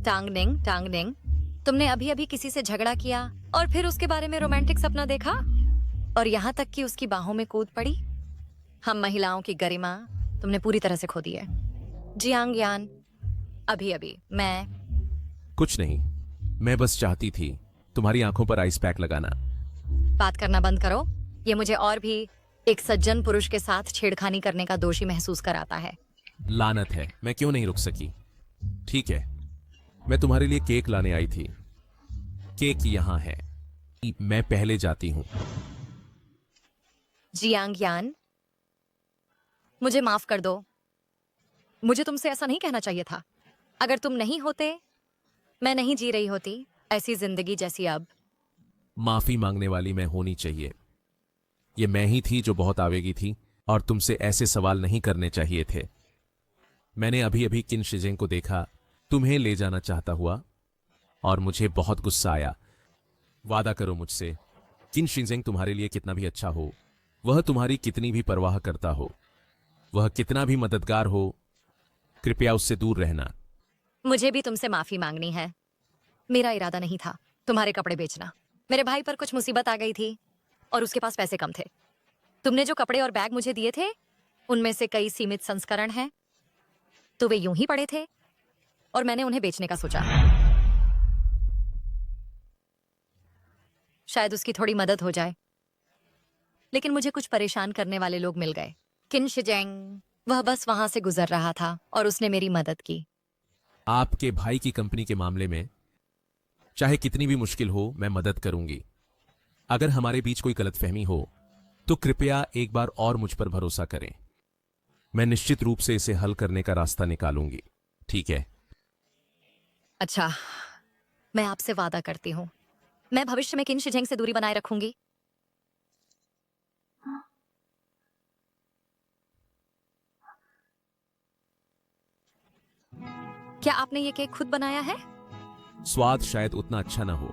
टांग निंग, तुमने अभी अभी किसी से झगड़ा किया और फिर उसके बारे में रोमांटिक सपना देखा और यहां तक कि उसकी बाहों में कूद पड़ी। हम महिलाओं की गरिमा तुमने पूरी तरह से खो दी है। जियांग यान, अभी अभी मैं कुछ नहीं, मैं बस चाहती थी तुम्हारी आंखों पर आइस पैक लगाना। बात करना बंद करो। ये मुझे और भी एक सज्जन पुरुष के साथ छेड़खानी करने का दोषी महसूस कराता है। लानत है, मैं क्यों नहीं रुक सकी। ठीक है, मैं तुम्हारे लिए केक लाने आई थी। केक यहां है, मैं पहले जाती हूं। जियांग यान, मुझे माफ कर दो। मुझे तुमसे ऐसा नहीं कहना चाहिए था। अगर तुम नहीं होते, मैं नहीं जी रही होती ऐसी जिंदगी जैसी अब। माफी मांगने वाली मैं होनी चाहिए। ये मैं ही थी जो बहुत आवेगी थी और तुमसे ऐसे सवाल नहीं करने चाहिए थे। मैंने अभी अभी किन शिजेंग को देखा तुम्हें ले जाना चाहता हुआ और मुझे बहुत गुस्सा आया। वादा करो मुझसे, किन शिजेंग तुम्हारे लिए कितना भी अच्छा हो, वह तुम्हारी कितनी भी परवाह करता हो, वह कितना भी मददगार हो, कृपया उससे दूर रहना। मुझे भी तुमसे माफी मांगनी है। मेरा इरादा नहीं था तुम्हारे कपड़े बेचना। मेरे भाई पर कुछ मुसीबत आ गई थी और उसके पास पैसे कम थे। तुमने जो कपड़े और बैग मुझे दिए थे उनमें से कई सीमित संस्करण हैं, तो वे यूं ही पड़े थे और मैंने उन्हें बेचने का सोचा। शायद उसकी थोड़ी मदद हो जाए, लेकिन मुझे कुछ परेशान करने वाले लोग मिल गए। किन शिजेंग, वह बस वहां से गुजर रहा था और उसने मेरी मदद की। आपके भाई की कंपनी के मामले में चाहे कितनी भी मुश्किल हो, मैं मदद करूंगी। अगर हमारे बीच कोई गलतफहमी हो तो कृपया एक बार और मुझ पर भरोसा करें। मैं निश्चित रूप से इसे हल करने का रास्ता निकालूंगी, ठीक है? अच्छा, मैं आपसे वादा करती हूँ, मैं भविष्य में किन शिजेंग से दूरी बनाए रखूंगी। क्या आपने ये केक खुद बनाया है? स्वाद शायद उतना अच्छा ना हो।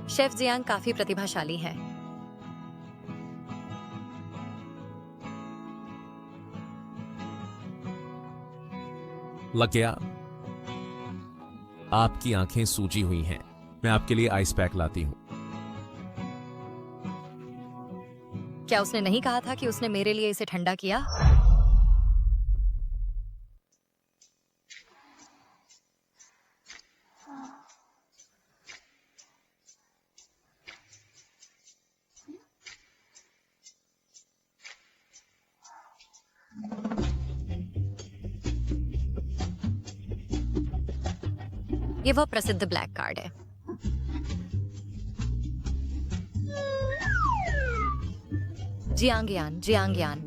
शेफ जियांग काफी प्रतिभाशाली है। लग गया। आपकी आंखें सूजी हुई हैं। मैं आपके लिए आइस पैक लाती हूं। क्या उसने नहीं कहा था कि उसने मेरे लिए इसे ठंडा किया? ये वह प्रसिद्ध ब्लैक कार्ड है। जियांग यान,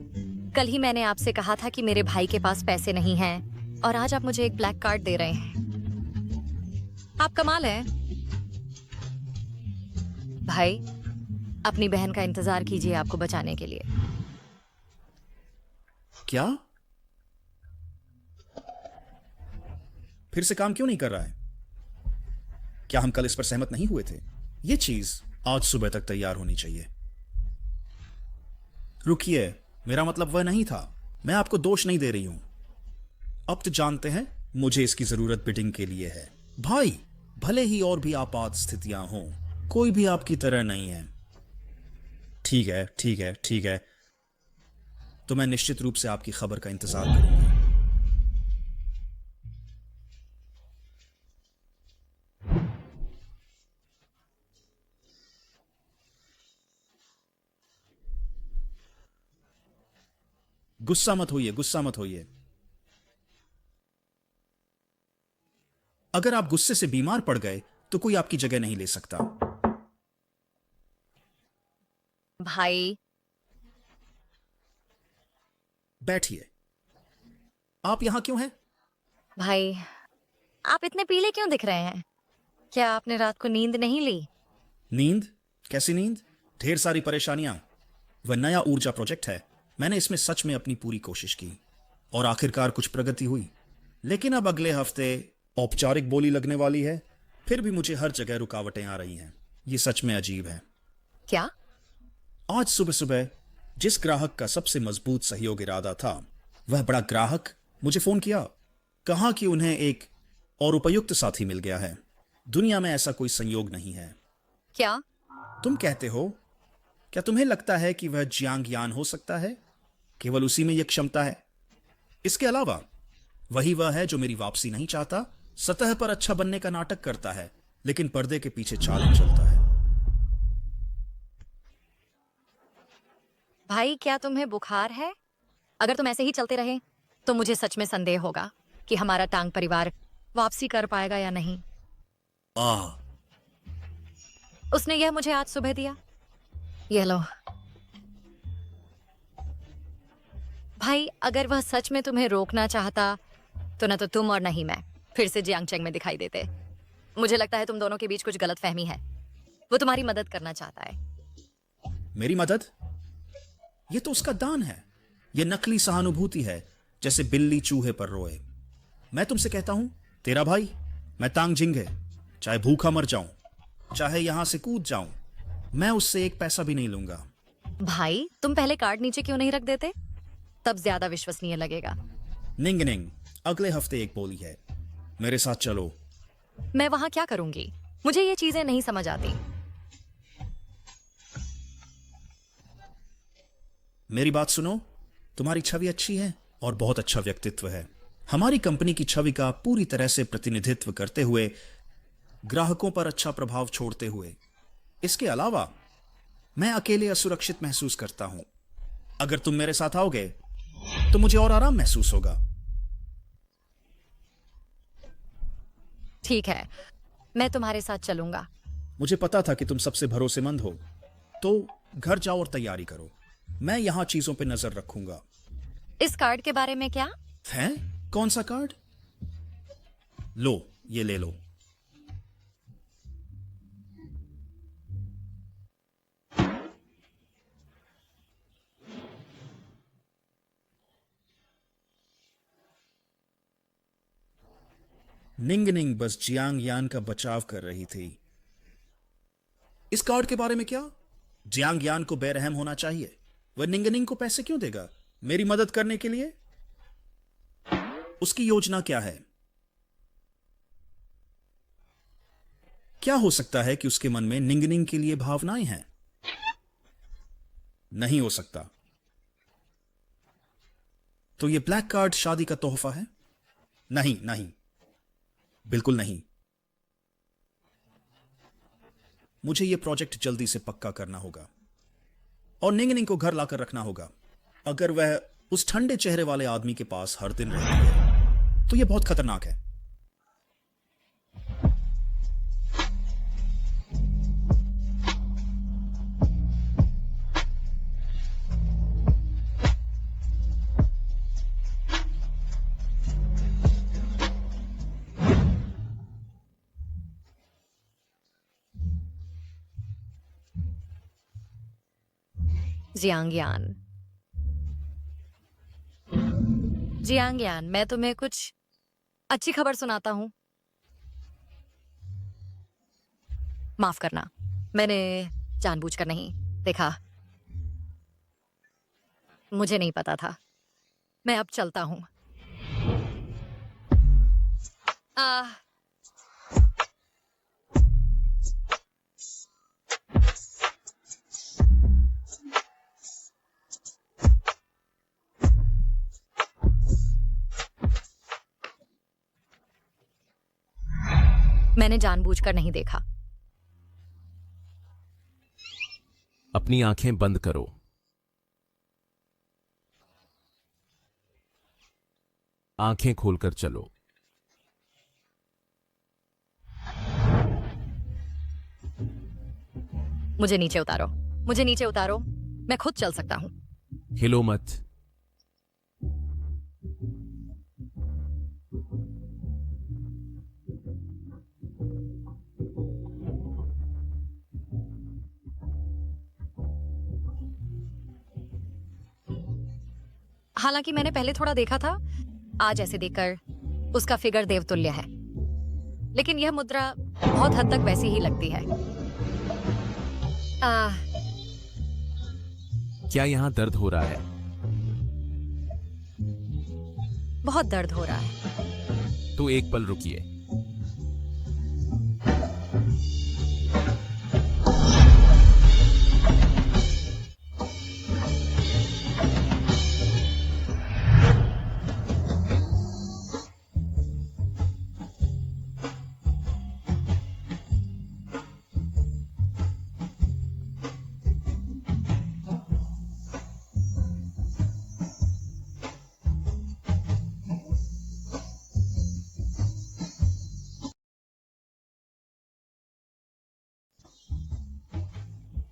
कल ही मैंने आपसे कहा था कि मेरे भाई के पास पैसे नहीं हैं और आज आप मुझे एक ब्लैक कार्ड दे रहे हैं। आप कमाल है। भाई, अपनी बहन का इंतजार कीजिए आपको बचाने के लिए। क्या? फिर से काम क्यों नहीं कर रहा है? क्या हम कल इस पर सहमत नहीं हुए थे? यह चीज आज सुबह तक तैयार होनी चाहिए। रुकिए, मेरा मतलब वह नहीं था। मैं आपको दोष नहीं दे रही हूं। अब तो जानते हैं मुझे इसकी जरूरत बिडिंग के लिए है। भाई, भले ही और भी आपात स्थितियां हों, कोई भी आपकी तरह नहीं है। ठीक है। तो मैं निश्चित रूप से आपकी खबर का इंतजार करूंगी। गुस्सा मत होइए, गुस्सा मत होइए। अगर आप गुस्से से बीमार पड़ गए तो कोई आपकी जगह नहीं ले सकता। भाई बैठिए। आप यहां क्यों हैं? भाई, आप इतने पीले क्यों दिख रहे हैं? क्या आपने रात को नींद नहीं ली? नींद? कैसी नींद? ढेर सारी परेशानियां। वह नया ऊर्जा प्रोजेक्ट है। मैंने इसमें सच में अपनी पूरी कोशिश की और आखिरकार कुछ प्रगति हुई। लेकिन अब अगले हफ्ते औपचारिक बोली लगने वाली है। फिर भी मुझे हर जगह रुकावटें आ रही हैं। ये सच में अजीब है। क्या? आज सुबह सुबह जिस ग्राहक का सबसे मजबूत सहयोग इरादा था, वह बड़ा ग्राहक मुझे फोन किया। कहा कि उन्हें एक और उपयुक्त साथी मिल गया है। दुनिया में ऐसा कोई संयोग नहीं है। क्या? तुम कहते हो? क्या तुम्हें लगता है कि वह जियांग यान हो सकता है? केवल उसी में यह क्षमता है। इसके अलावा वही वह है जो मेरी वापसी नहीं चाहता। सतह पर अच्छा बनने का नाटक करता है, लेकिन पर्दे के पीछे चालें चलता है। भाई, क्या तुम्हें बुखार है? अगर तुम ऐसे ही चलते रहे तो मुझे सच में संदेह होगा कि हमारा टांग परिवार वापसी कर पाएगा या नहीं। उसने यह मुझे आज सुबह दिया। ये लो। भाई, अगर वह सच में तुम्हें रोकना चाहता तो न तो तुम और न ही मैं फिर से जियांगचेंग में दिखाई देते। मुझे लगता है तुम दोनों के बीच कुछ गलतफहमी है। वो तुम्हारी मदद करना चाहता है। मेरी मदद? यह तो उसका दान है। यह नकली सहानुभूति है, जैसे बिल्ली चूहे पर रोए। मैं तुमसे कहता हूं, तेरा भाई, मैं तांग जिंगे, चाहे भूखा मर जाऊं, चाहे यहां से कूद जाऊं, मैं उससे एक पैसा भी नहीं लूंगा। भाई, तुम पहले कार्ड नीचे क्यों नहीं रख देते? तब ज्यादा विश्वसनीय लगेगा। निंग निंग, अगले हफ्ते एक बोली है। मेरे साथ चलो। मैं वहां क्या करूंगी? मुझे ये चीजें नहीं समझ आती। मेरी बात सुनो। तुम्हारी छवि अच्छी है और बहुत अच्छा व्यक्तित्व है। हमारी कंपनी की छवि का पूरी तरह से प्रतिनिधित्व करते हुए, ग्राहकों पर अच्छा प्रभाव छोड़ते हुए। इसके अलावा मैं अकेले असुरक्षित महसूस करता हूं। अगर तुम मेरे साथ आओगे तो मुझे और आराम महसूस होगा। ठीक है, मैं तुम्हारे साथ चलूंगा। मुझे पता था कि तुम सबसे भरोसेमंद हो। तो घर जाओ और तैयारी करो। मैं यहां चीजों पे नजर रखूंगा। इस कार्ड के बारे में क्या? है? कौन सा कार्ड? लो, ये ले लो। निंग निंग बस जियांग यान का बचाव कर रही थी। इस कार्ड के बारे में क्या? जियांग यान को बेरहम होना चाहिए। वह निंग निंग को पैसे क्यों देगा? मेरी मदद करने के लिए? उसकी योजना क्या है? क्या हो सकता है कि उसके मन में निंग निंग के लिए भावनाएं हैं? नहीं हो सकता। तो यह ब्लैक कार्ड शादी का तोहफा है? नहीं नहीं, बिल्कुल नहीं। मुझे यह प्रोजेक्ट जल्दी से पक्का करना होगा और निंग निंग को घर लाकर रखना होगा। अगर वह उस ठंडे चेहरे वाले आदमी के पास हर दिन रहती है तो यह बहुत खतरनाक है। जियांगयान, जियांगयान, मैं तुम्हें कुछ अच्छी खबर सुनाता हूं। माफ करना, मैंने जानबूझकर नहीं देखा। मुझे नहीं पता था। मैं अब चलता हूं। मैंने जानबूझकर नहीं देखा। अपनी आंखें बंद करो। आंखें खोलकर चलो। मुझे नीचे उतारो, मुझे नीचे उतारो, मैं खुद चल सकता हूं। हिलो मत। हालांकि मैंने पहले थोड़ा देखा था, आज ऐसे देखकर उसका फिगर देवतुल्य है, लेकिन यह मुद्रा बहुत हद तक वैसी ही लगती है। क्या यहां दर्द हो रहा है? बहुत दर्द हो रहा है। तो एक पल रुकिए।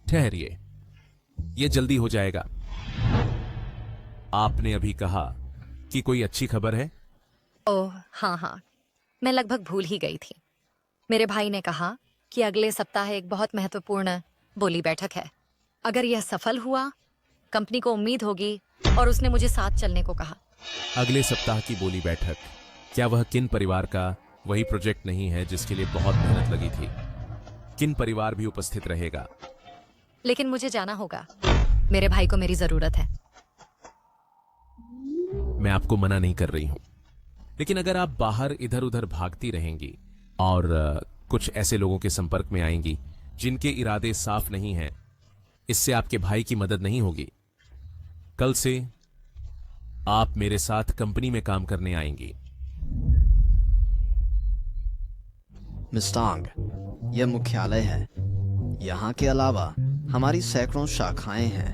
ठहरिए, यह जल्दी हो जाएगा। आपने अभी कहा कि कोई अच्छी खबर है। ओह हाँ हाँ, मैं लगभग भूल ही गई थी। मेरे भाई ने कहा कि अगले सप्ताह एक बहुत महत्वपूर्ण बोली बैठक है। अगर यह सफल हुआ, कंपनी को उम्मीद होगी और उसने मुझे साथ चलने को कहा। अगले सप्ताह की बोली बैठक, क्या वह किन परिवार का वही प्रोजेक्ट नहीं है जिसके लिए बहुत मेहनत लगी थी? किन परिवार भी उपस्थित रहेगा? लेकिन मुझे जाना होगा, मेरे भाई को मेरी जरूरत है। मैं आपको मना नहीं कर रही हूं, लेकिन अगर आप बाहर इधर उधर भागती रहेंगी और कुछ ऐसे लोगों के संपर्क में आएंगी जिनके इरादे साफ नहीं हैं, इससे आपके भाई की मदद नहीं होगी। कल से आप मेरे साथ कंपनी में काम करने आएंगी। मिस्टांग, यह मुख्यालय है। यहाँ के अलावा हमारी सैकड़ों शाखाएं हैं।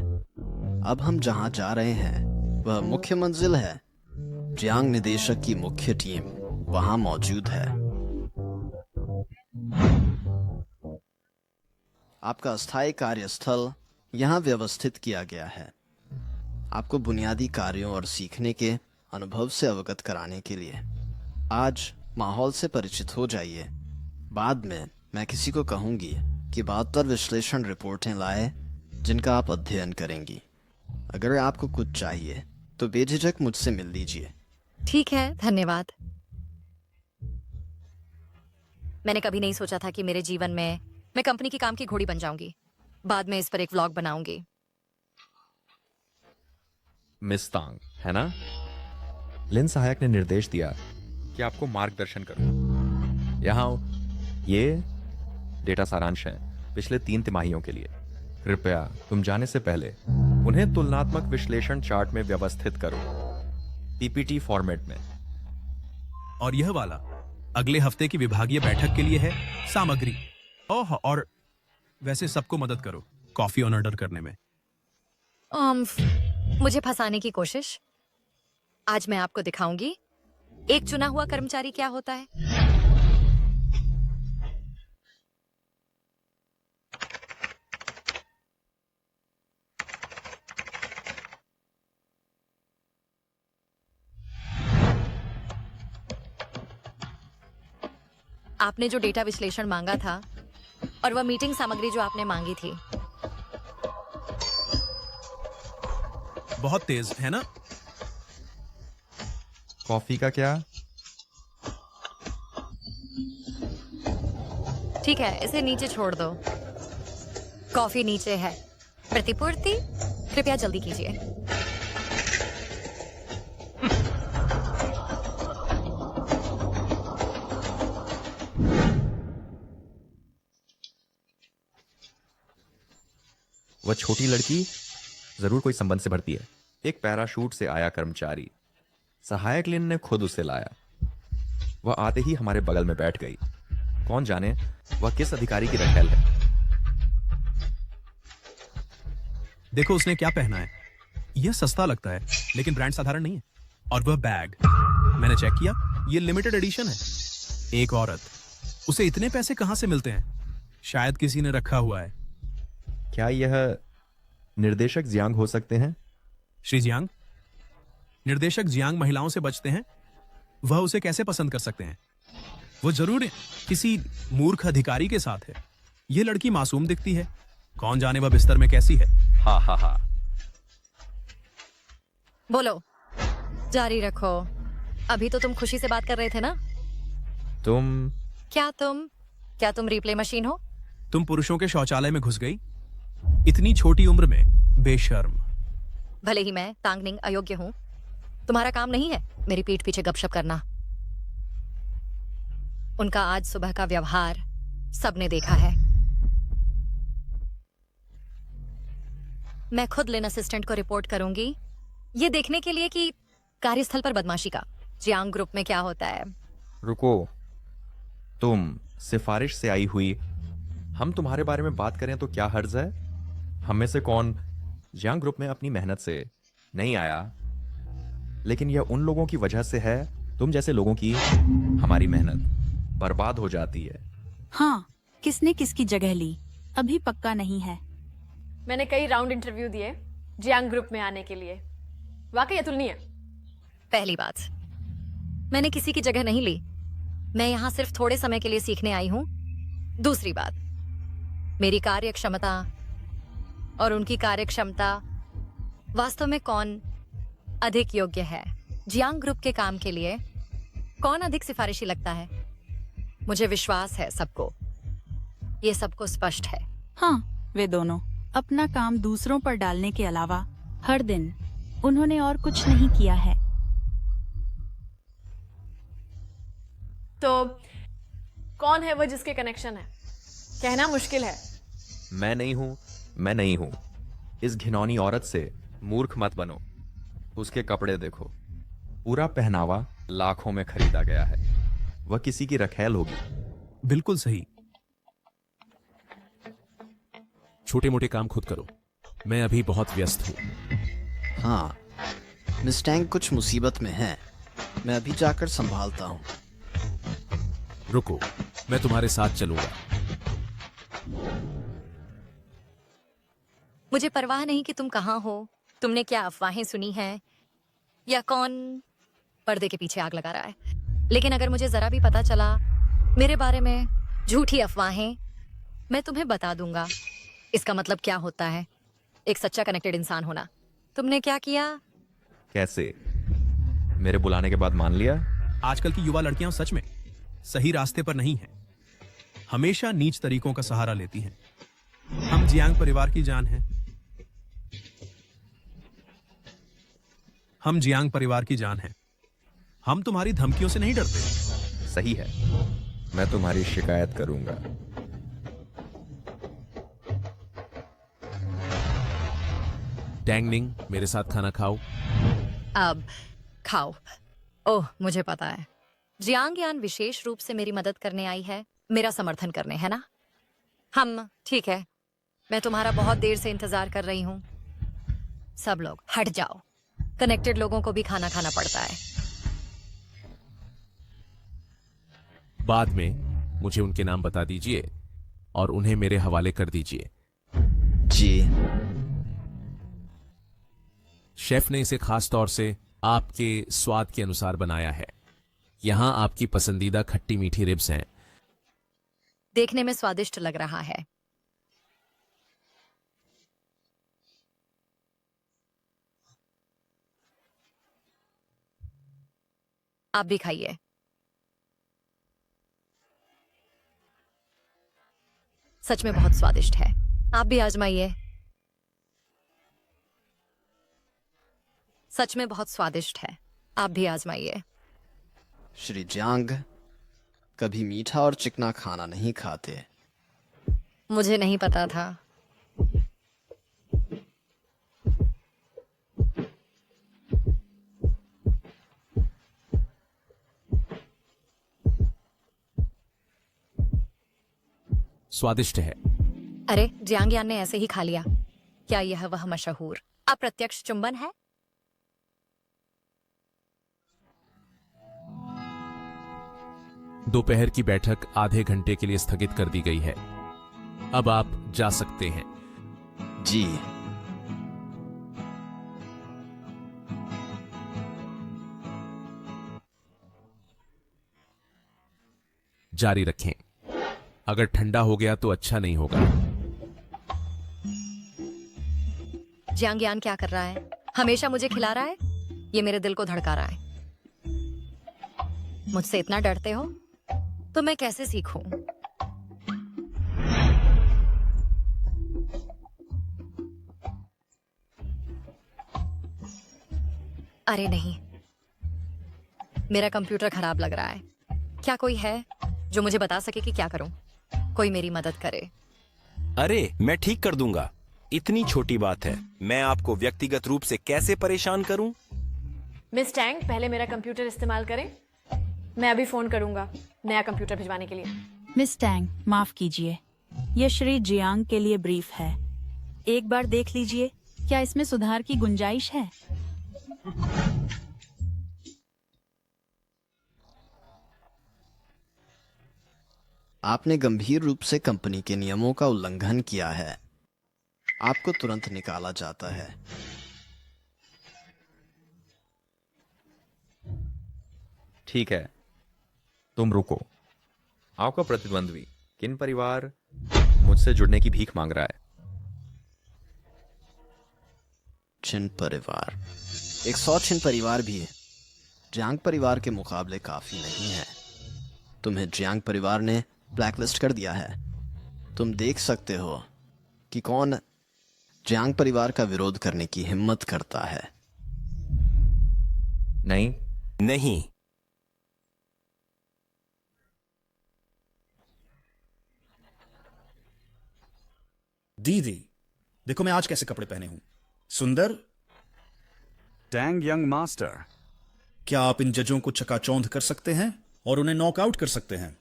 अब हम जहाँ जा रहे हैं वह मुख्य मंजिल है। जियांग निदेशक की मुख्य टीम वहाँ मौजूद है। आपका अस्थायी कार्यस्थल यहाँ व्यवस्थित किया गया है, आपको बुनियादी कार्यों और सीखने के अनुभव से अवगत कराने के लिए। आज माहौल से परिचित हो जाइए। बाद में मैं किसी को कहूंगी कि 72 विश्लेषण रिपोर्टें लाए जिनका आप अध्ययन करेंगी। अगर आपको कुछ चाहिए तो बेझिझक मुझसे मिल लीजिए। ठीक है, धन्यवाद। मैंने कभी नहीं सोचा था कि मेरे जीवन में मैं कंपनी की काम की घोड़ी बन जाऊंगी। बाद में इस पर एक व्लॉग बनाऊंगी। मिस तांग, है ना? लिन सहायक ने निर्देश दिया कि आपको मार्गदर्शन करूं। यहाँ आओ। ये डेटा सारांश है पिछले 3 तिमाहियों के लिए। कृपया तुम जाने से पहले उन्हें तुलनात्मक विश्लेषण चार्ट में व्यवस्थित करो, पीपीटी फॉर्मेट में। और यह वाला अगले हफ्ते की विभागीय बैठक के लिए है सामग्री। ओह, और वैसे सबको मदद करो कॉफी ऑर्डर करने में। मुझे फंसाने की कोशिश। आज मैं आपको दिखाऊंगी एक चुना हुआ कर्मचारी क्या होता है। आपने जो डेटा विश्लेषण मांगा था और वह मीटिंग सामग्री जो आपने मांगी थी। बहुत तेज है ना? कॉफी का क्या? ठीक है, इसे नीचे छोड़ दो। कॉफी नीचे है। प्रतिपूर्ति कृपया जल्दी कीजिए। वह छोटी लड़की जरूर कोई संबंध से भरती है। एक पैराशूट से आया कर्मचारी, सहायक लिन ने खुद उसे लाया। वह आते ही हमारे बगल में बैठ गई। कौन जाने वह किस अधिकारी की रखेल है। देखो उसने क्या पहना है। यह सस्ता लगता है लेकिन ब्रांड साधारण नहीं है। और वह बैग, मैंने चेक किया, ये लिमिटेड एडिशन है। एक औरत, उसे इतने पैसे कहां से मिलते हैं? शायद किसी ने रखा हुआ है। क्या यह निर्देशक जियांग हो सकते हैं? श्री जियांग? निर्देशक जियांग महिलाओं से बचते हैं। वह उसे कैसे पसंद कर सकते हैं? वो जरूर किसी मूर्ख अधिकारी के साथ है। ये लड़की मासूम दिखती है, कौन जाने वह बिस्तर में कैसी है। हा हा हा। बोलो, जारी रखो। अभी तो तुम खुशी से बात कर रहे थे ना? तुम क्या तुम रिप्ले मशीन हो? तुम पुरुषों के शौचालय में घुस गई इतनी छोटी उम्र में, बेशर्म। भले ही मैं तांगनिंग अयोग्य हूं, तुम्हारा काम नहीं है मेरी पीठ पीछे गपशप करना। उनका आज सुबह का व्यवहार सबने देखा है। मैं खुद लिन असिस्टेंट को रिपोर्ट करूंगी, ये देखने के लिए कि कार्यस्थल पर बदमाशी का जियांग ग्रुप में क्या होता है। रुको, तुम सिफारिश से आई हुई, हम तुम्हारे बारे में बात करें तो क्या हर्ज है? हम में से कौन जियांग ग्रुप में अपनी मेहनत से नहीं आया, लेकिन यह उन लोगों की वजह से है, तुम जैसे लोगों की हमारी मेहनत बर्बाद हो जाती है। हाँ, किसने किसकी जगह ली अभी पक्का नहीं है। मैंने कई राउंड इंटरव्यू दिए जियांग ग्रुप में आने के लिए, वाकई अतुलनीय। पहली बात, मैंने किसी की जगह नहीं ली, मैं यहां सिर्फ थोड़े समय के लिए सीखने आई हूं। दूसरी बात, मेरी कार्य क्षमता और उनकी कार्य क्षमता, वास्तव में कौन अधिक योग्य है जियांग ग्रुप के काम के लिए? कौन अधिक सिफारिशी लगता है? मुझे विश्वास है सबको, ये सबको स्पष्ट है। हाँ, वे दोनों अपना काम दूसरों पर डालने के अलावा हर दिन उन्होंने और कुछ नहीं किया है। तो कौन है वो जिसके कनेक्शन है? कहना मुश्किल है। मैं नहीं हूं। इस घिनौनी औरत से मूर्ख मत बनो। उसके कपड़े देखो, पूरा पहनावा लाखों में खरीदा गया है। वह किसी की रखैल होगी। बिल्कुल सही। छोटे मोटे काम खुद करो, मैं अभी बहुत व्यस्त हूं। हाँ, मिस टैंग कुछ मुसीबत में है, मैं अभी जाकर संभालता हूँ। रुको, मैं तुम्हारे साथ चलूंगा। मुझे परवाह नहीं कि तुम कहाँ हो, तुमने क्या अफवाहें सुनी हैं या कौन पर्दे के पीछे आग लगा रहा है। लेकिन अगर मुझे जरा भी पता चला मेरे बारे में झूठी अफवाहें, मैं तुम्हें बता दूंगा। इसका मतलब क्या होता है एक सच्चा कनेक्टेड इंसान होना। तुमने क्या किया? कैसे? मेरे बुलाने के बाद मान लिया? आजकल की युवा लड़कियां सच में सही रास्ते पर नहीं हैं, हमेशा नीच तरीकों का सहारा लेती हैं। हम जियांग परिवार की जान हैं। हम जियांग परिवार की जान हैं। हम तुम्हारी धमकियों से नहीं डरते। सही है, मैं तुम्हारी शिकायत करूंगा। टैंगनिंग, मेरे साथ खाना खाओ। अब खाओ। ओह, मुझे पता है जियांग यान विशेष रूप से मेरी मदद करने आई है, मेरा समर्थन करने, है ना? हम ठीक है, मैं तुम्हारा बहुत देर से इंतजार कर रही हूं। सब लोग हट जाओ, कनेक्टेड लोगों को भी खाना खाना पड़ता है। बाद में मुझे उनके नाम बता दीजिए और उन्हें मेरे हवाले कर दीजिए। जी। शेफ ने इसे खास तौर से आपके स्वाद के अनुसार बनाया है। यहां आपकी पसंदीदा खट्टी मीठी रिब्स हैं। देखने में स्वादिष्ट लग रहा है। आप भी खाइए। सच में बहुत स्वादिष्ट है, आप भी आजमाइए। सच में बहुत स्वादिष्ट है, आप भी आजमाइए। श्री जियांग कभी मीठा और चिकना खाना नहीं खाते। मुझे नहीं पता था। स्वादिष्ट है। अरे, जियांग यान ने ऐसे ही खा लिया। क्या यह वह मशहूर अप्रत्यक्ष चुंबन है? दोपहर की बैठक आधे घंटे के लिए स्थगित कर दी गई है। अब आप जा सकते हैं। जी। जारी रखें। अगर ठंडा हो गया तो अच्छा नहीं होगा। जियांग यान क्या कर रहा है? हमेशा मुझे खिला रहा है। ये मेरे दिल को धड़का रहा है। मुझसे इतना डरते हो तो मैं कैसे सीखूं? अरे नहीं, मेरा कंप्यूटर खराब लग रहा है। क्या कोई है जो मुझे बता सके कि क्या करूं? कोई मेरी मदद करे। अरे मैं ठीक कर दूंगा, इतनी छोटी बात है। मैं आपको व्यक्तिगत रूप से कैसे परेशान करूं? मिस टैंग, पहले मेरा कंप्यूटर इस्तेमाल करें। मैं अभी फोन करूंगा नया कंप्यूटर भिजवाने के लिए। मिस टैंग, माफ कीजिए, यह श्री जियांग के लिए ब्रीफ है। एक बार देख लीजिए, क्या इसमें सुधार की गुंजाइश है? आपने गंभीर रूप से कंपनी के नियमों का उल्लंघन किया है। आपको तुरंत निकाला जाता है। ठीक है, तुम रुको। आपका प्रतिद्वंद्वी किन परिवार मुझसे जुड़ने की भीख मांग रहा है? छिन परिवार। 100 छिन परिवार भी जियांग परिवार के मुकाबले काफी नहीं है। तुम्हें जियांग परिवार ने ब्लैकलिस्ट कर दिया है। तुम देख सकते हो कि कौन जियांग परिवार का विरोध करने की हिम्मत करता है। नहीं। नहीं। दीदी, देखो मैं आज कैसे कपड़े पहने हूं। सुंदर। टैंग यंग मास्टर, क्या आप इन जजों को चकाचौंध कर सकते हैं और उन्हें नॉकआउट कर सकते हैं?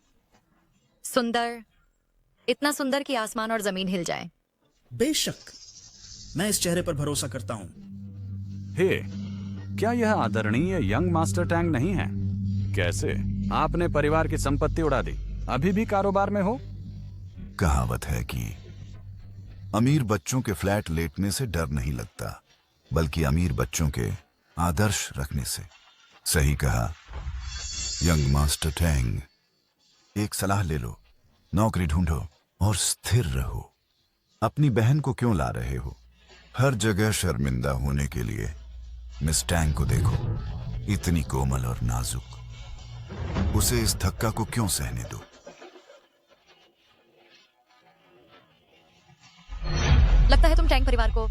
सुंदर, इतना सुंदर कि आसमान और जमीन हिल जाए। बेशक, मैं इस चेहरे पर भरोसा करता हूं। हे, क्या यह आदरणीय यंग मास्टर टैंग नहीं है? कैसे आपने परिवार की संपत्ति उड़ा दी? अभी भी कारोबार में हो? कहावत है कि अमीर बच्चों के फ्लैट लेटने से डर नहीं लगता, बल्कि अमीर बच्चों के आदर्श रखने से। सही कहा। यंग मास्टर टैंग, एक सलाह ले लो, नौकरी ढूंढो और स्थिर रहो। अपनी बहन को क्यों ला रहे हो? हर जगह शर्मिंदा होने के लिए मिस टैंग को देखो, इतनी कोमल और नाजुक। उसे इस धक्का को क्यों सहने दो? लगता है तुम टैंग परिवार को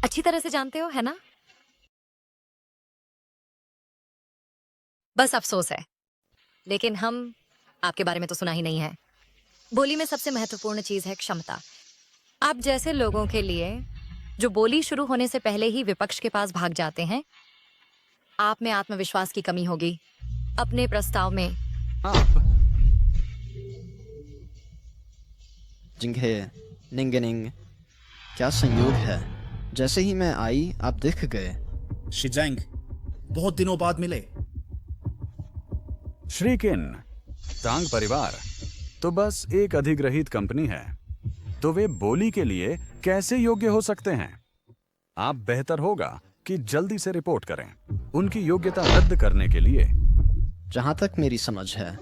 अच्छी तरह से जानते हो, है ना? बस अफसोस है, लेकिन हम आपके बारे में तो सुना ही नहीं है। बोली में सबसे महत्वपूर्ण चीज है क्षमता। आप जैसे लोगों के लिए जो बोली शुरू होने से पहले ही विपक्ष के पास भाग जाते हैं, आप में आत्मविश्वास की कमी होगी अपने प्रस्ताव में। जिंगहे, निंगनिंग, क्या संयोग है। जैसे ही मैं आई आप दिख गए। शिजैंग, बहुत दिनों बाद मिले। श्रीकिन, टांग परिवार तो बस एक अधिग्रहित कंपनी है, तो वे बोली के लिए कैसे योग्य हो सकते हैं? आप बेहतर होगा कि जल्दी से रिपोर्ट करें उनकी योग्यता रद्द करने के लिए। जहां तक मेरी समझ है,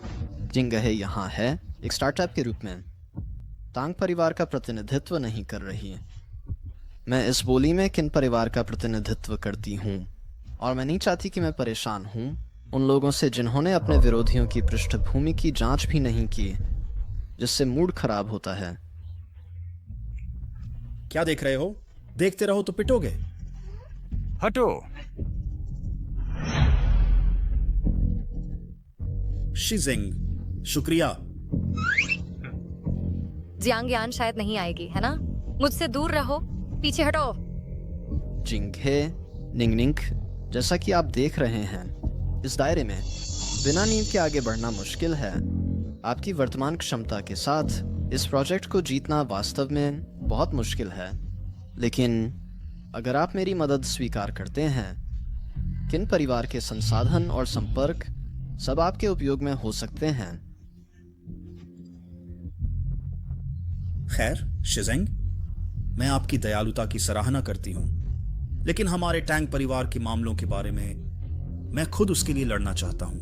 जिंगहे यहाँ है एक स्टार्टअप के रूप में। तांग परिवार का प्रतिनिधित्व नहीं कर रही। मैं इस बोली में किन परिवार का प्रतिनिधित्व करती हूँ, और मैं नहीं चाहती कि मैं परेशान हूँ उन लोगों से जिन्होंने अपने विरोधियों की पृष्ठभूमि की जांच भी नहीं की, जिससे मूड खराब होता है। क्या देख रहे हो? देखते रहो तो पिटोगे। हटो। शिजिंग, शुक्रिया। जियांग यान शायद नहीं आएगी, है ना? मुझसे दूर रहो, पीछे हटो। जिंगहे, निंगनिंग, जैसा कि आप देख रहे हैं, इस दायरे में बिना नींद के आगे बढ़ना मुश्किल है। आपकी वर्तमान क्षमता के साथ इस प्रोजेक्ट को जीतना वास्तव में बहुत मुश्किल है। लेकिन अगर आप मेरी मदद स्वीकार करते हैं, किन परिवार के संसाधन और संपर्क सब आपके उपयोग में हो सकते हैं। खैर शिजेंग, मैं आपकी दयालुता की सराहना करती हूं, लेकिन हमारे टैंग परिवार के मामलों के बारे में मैं खुद उसके लिए लड़ना चाहता हूं।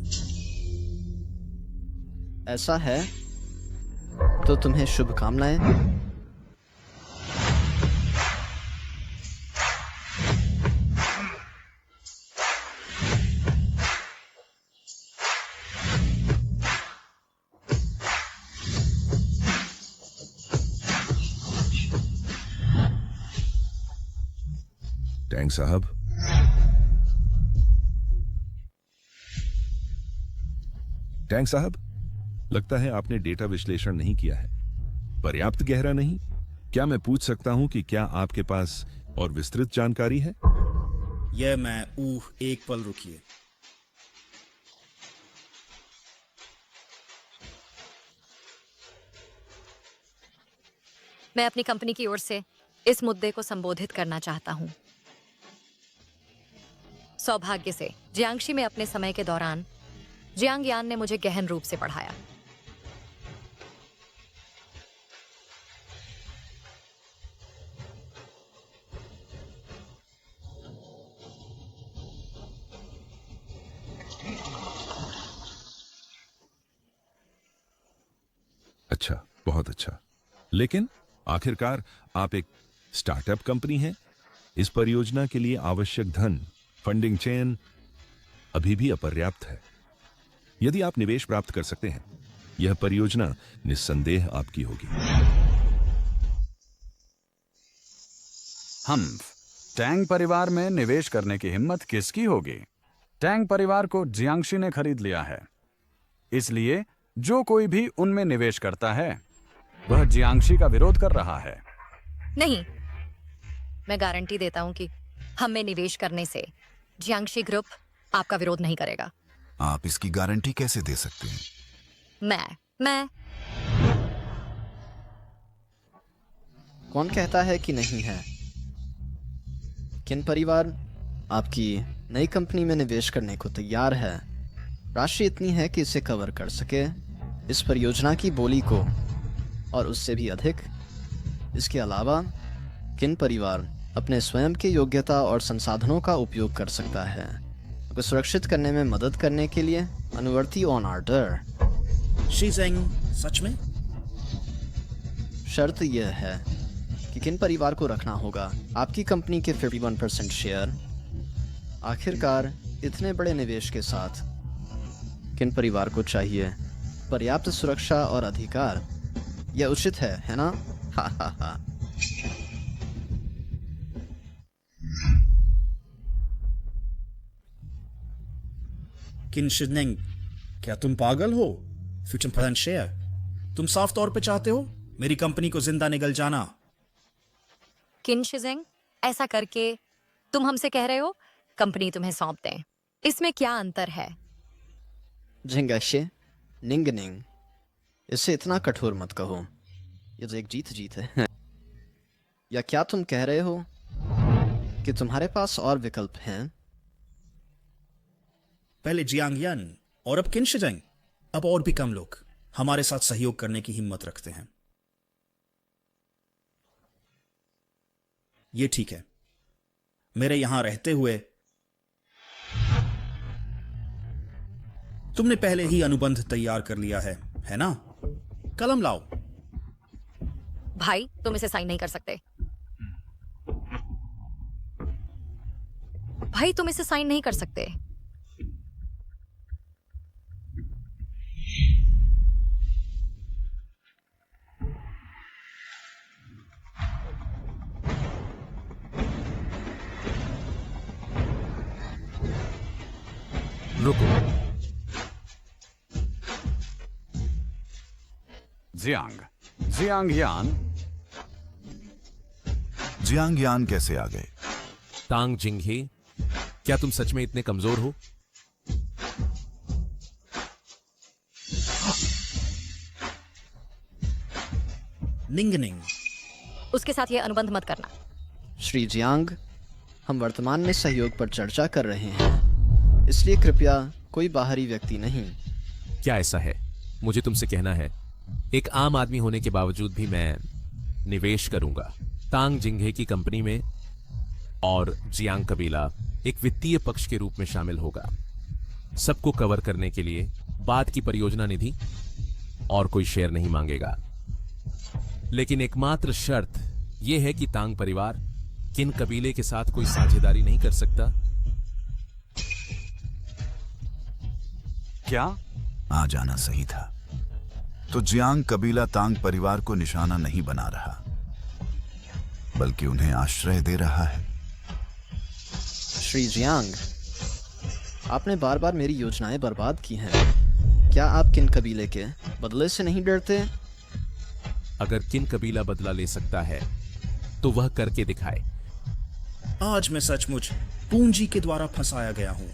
ऐसा है तो तुम्हें शुभकामनाएं। टैंग साहब, टैंग साहब, लगता है आपने डेटा विश्लेषण नहीं किया है, पर्याप्त गहरा नहीं। क्या मैं पूछ सकता हूं कि क्या आपके पास और विस्तृत जानकारी है? यह मैं एक पल रुकिए। मैं अपनी कंपनी की ओर से इस मुद्दे को संबोधित करना चाहता हूं। सौभाग्य से जियांगशी में अपने समय के दौरान जियांग यान ने मुझे गहन रूप से पढ़ाया। अच्छा, बहुत अच्छा। लेकिन आखिरकार आप एक स्टार्टअप कंपनी हैं। इस परियोजना के लिए आवश्यक धन, फंडिंग चेन अभी भी अपर्याप्त है। यदि आप निवेश प्राप्त कर सकते हैं, यह परियोजना निस्संदेह आपकी होगी। हम टैंग परिवार में निवेश करने की हिम्मत किसकी होगी? टैंग परिवार को जियांगशी ने खरीद लिया है, इसलिए जो कोई भी उनमें निवेश करता है वह जियांगशी का विरोध कर रहा है। नहीं, मैं गारंटी देता हूं कि हम में निवेश करने से जियांगशी ग्रुप आपका विरोध नहीं करेगा। आप इसकी गारंटी कैसे दे सकते हैं? मैं कौन कहता है कि नहीं है? किन परिवार आपकी नई कंपनी में निवेश करने को तैयार है? राशि इतनी है कि इसे कवर कर सके इस परियोजना की बोली को, और उससे भी अधिक। इसके अलावा किन परिवार अपने स्वयं की योग्यता और संसाधनों का उपयोग कर सकता है को सुरक्षित करने में मदद करने के लिए अनुवर्ती ऑन ऑर्डर। शिजेंग, सच में? शर्त यह है कि किन परिवार को रखना होगा आपकी कंपनी के 51% शेयर। आखिरकार इतने बड़े निवेश के साथ किन परिवार को चाहिए पर्याप्त सुरक्षा और अधिकार? यह उचित है ना? हा हा हा। किन शिजेंग, क्या तुम पागल हो? 50% शेयर? तुम साफ तौर पे चाहते हो मेरी कंपनी को जिंदा निगल जाना? किन शिजेंग, ऐसा करके तुम हमसे कह रहे हो कंपनी तुम्हें सौंप दें। इसमें क्या अंतर है? झिंगाशे, निंगनिंग, इसे इतना कठोर मत कहो। ये तो एक जीत जीत है। या क्या तुम कह रहे हो कि तुम्हारे पास और विकल्प हैं? पहले जियांग यान और अब किन शिजेंग, अब और भी कम लोग हमारे साथ सहयोग करने की हिम्मत रखते हैं। ये ठीक है, मेरे यहां रहते हुए तुमने पहले ही अनुबंध तैयार कर लिया है ना? कलम लाओ। भाई, तुम इसे साइन नहीं कर सकते। भाई, तुम इसे साइन नहीं कर सकते। रुको। जियांग यान कैसे आ गए? तांग जिंगहे, क्या तुम सच में इतने कमजोर हो? निंगनिंग, उसके साथ यह अनुबंध मत करना। श्री जियांग, हम वर्तमान में सहयोग पर चर्चा कर रहे हैं, इसलिए कृपया कोई बाहरी व्यक्ति नहीं। क्या ऐसा है? मुझे तुमसे कहना है, एक आम आदमी होने के बावजूद भी मैं निवेश करूंगा तांग जिंघे की कंपनी में, और जियांग कबीला एक वित्तीय पक्ष के रूप में शामिल होगा। सबको कवर करने के लिए बाद की परियोजना निधि और कोई शेयर नहीं मांगेगा। लेकिन एकमात्र शर्त यह है कि तांग परिवार किन कबीले के साथ कोई साझेदारी नहीं कर सकता। क्या? आ जाना सही था। तो जियांग कबीला तांग परिवार को निशाना नहीं बना रहा, बल्कि उन्हें आश्रय दे रहा है। श्री जियांग, आपने बार बार मेरी योजनाएं बर्बाद की हैं। क्या आप किन कबीले के बदले से नहीं डरते? अगर किन कबीला बदला ले सकता है तो वह करके दिखाए। आज मैं सचमुच पूंजी के द्वारा फंसाया गया हूं।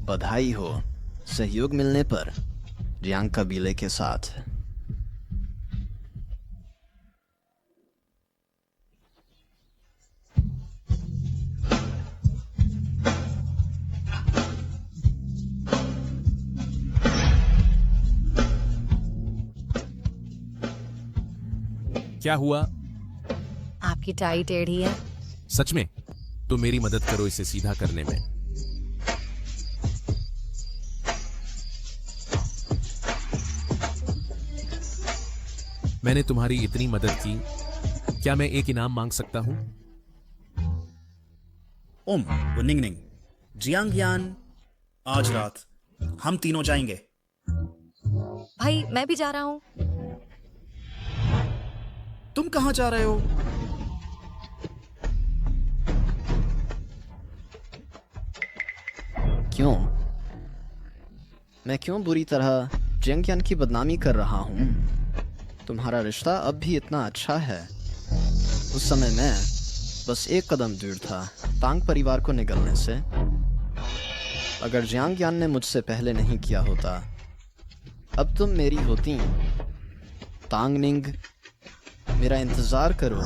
बधाई हो सहयोग मिलने पर जियांग कबीले के साथ। क्या हुआ? आपकी टाई टेढ़ी है। सच में? तो मेरी मदद करो इसे सीधा करने में। मैंने तुम्हारी इतनी मदद की, क्या मैं एक इनाम मांग सकता हूं? वो निंगनिंग, जियांग यान, आज रात हम तीनों जाएंगे। भाई मैं भी जा रहा हूं। तुम कहां जा रहे हो? क्यों? मैं क्यों बुरी तरह जियांग की बदनामी कर रहा हूं? तुम्हारा रिश्ता अब भी इतना अच्छा है। उस समय मैं बस एक कदम दूर था तांग परिवार को निगलने से। अगर जियांग यान ने मुझसे पहले नहीं किया होता, अब तुम मेरी होती। तांग निंग, मेरा इंतजार करो।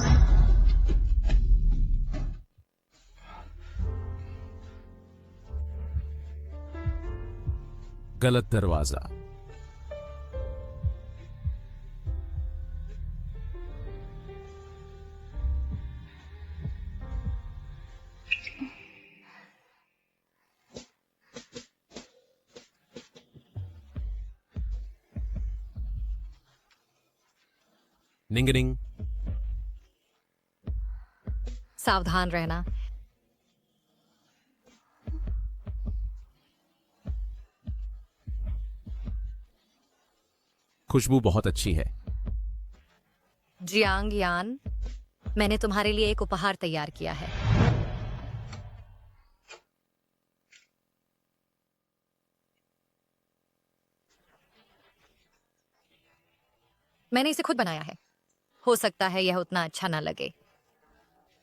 गलत दरवाजा। निंगनिंग, सावधान रहना। खुशबू बहुत अच्छी है। जियांग यान, मैंने तुम्हारे लिए एक उपहार तैयार किया है। मैंने इसे खुद बनाया है। हो सकता है यह उतना अच्छा ना लगे,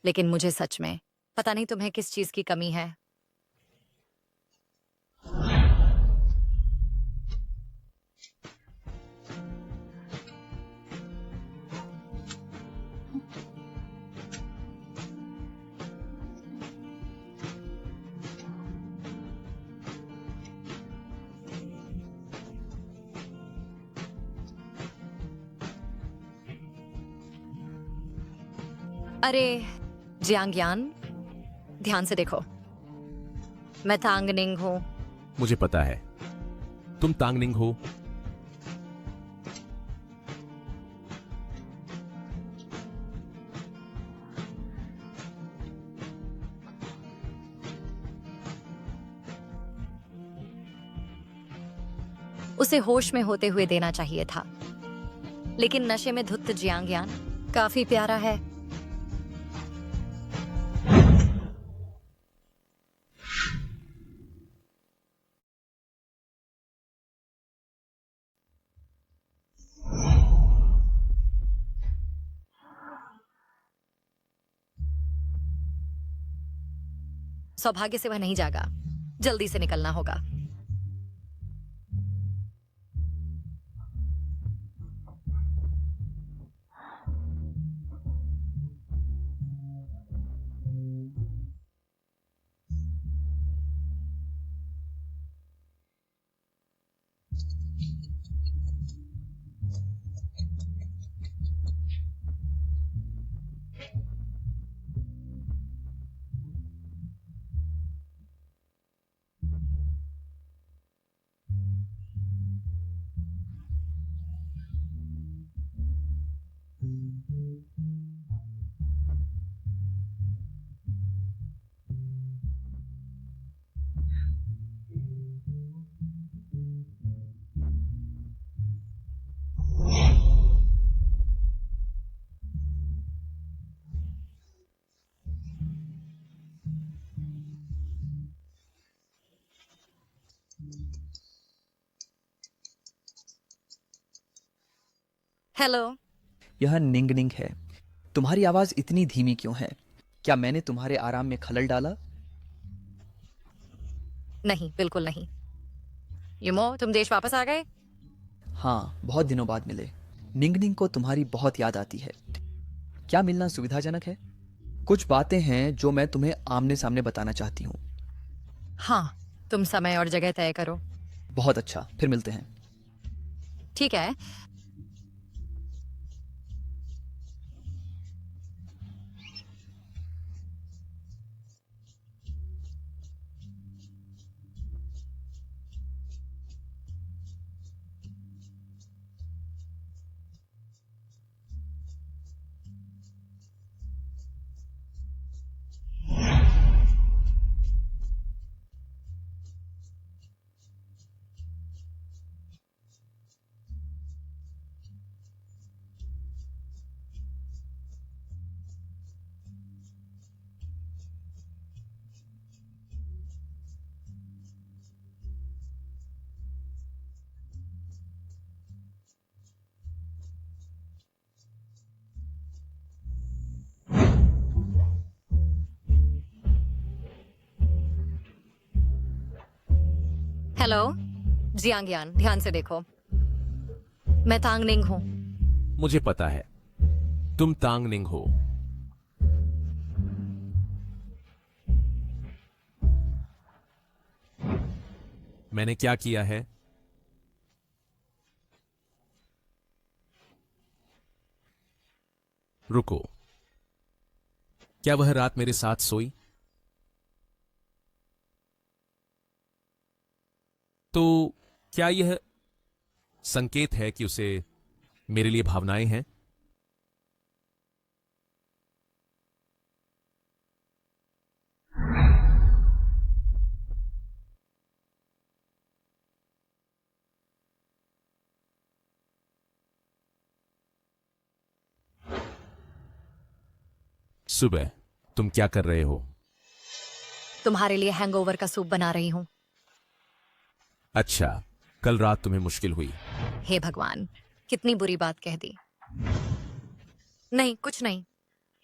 लेकिन मुझे सच में पता नहीं तुम्हें किस चीज की कमी है। अरे जियांग यान, ध्यान से देखो। मैं तांग निंग हूं। मुझे पता है तुम तांगनिंग हो। उसे होश में होते हुए देना चाहिए था, लेकिन नशे में धुत जियांग यान काफी प्यारा है। सौभाग्य से वह नहीं जागा। जल्दी से निकलना होगा। हेलो। यह निंग निंग है। तुम्हारी आवाज इतनी धीमी क्यों है? क्या मैंने तुम्हारे आराम में खलल डाला? नहीं, बिल्कुल नहीं। युमो, तुम देश वापस आ गए? हाँ, बहुत दिनों बाद मिले। निंग निंग को तुम्हारी बहुत याद आती है। क्या मिलना सुविधाजनक है? कुछ बातें हैं जो मैं तुम्हें आमने सामने बताना चाहती हूँ। हाँ, तुम समय और जगह तय करो। बहुत अच्छा, फिर मिलते हैं। ठीक है। हेलो जियांगयान, ध्यान से देखो। मैं तांग निंग हूं। मुझे पता है तुम तांग निंग हो। मैंने क्या किया है? रुको, क्या वह रात मेरे साथ सोई? तो क्या यह संकेत है कि उसे मेरे लिए भावनाएं हैं? सुबह तुम क्या कर रहे हो? तुम्हारे लिए हैंगओवर का सूप बना रही हूं। अच्छा, कल रात तुम्हें मुश्किल हुई। हे भगवान, कितनी बुरी बात कह दी। नहीं, कुछ नहीं।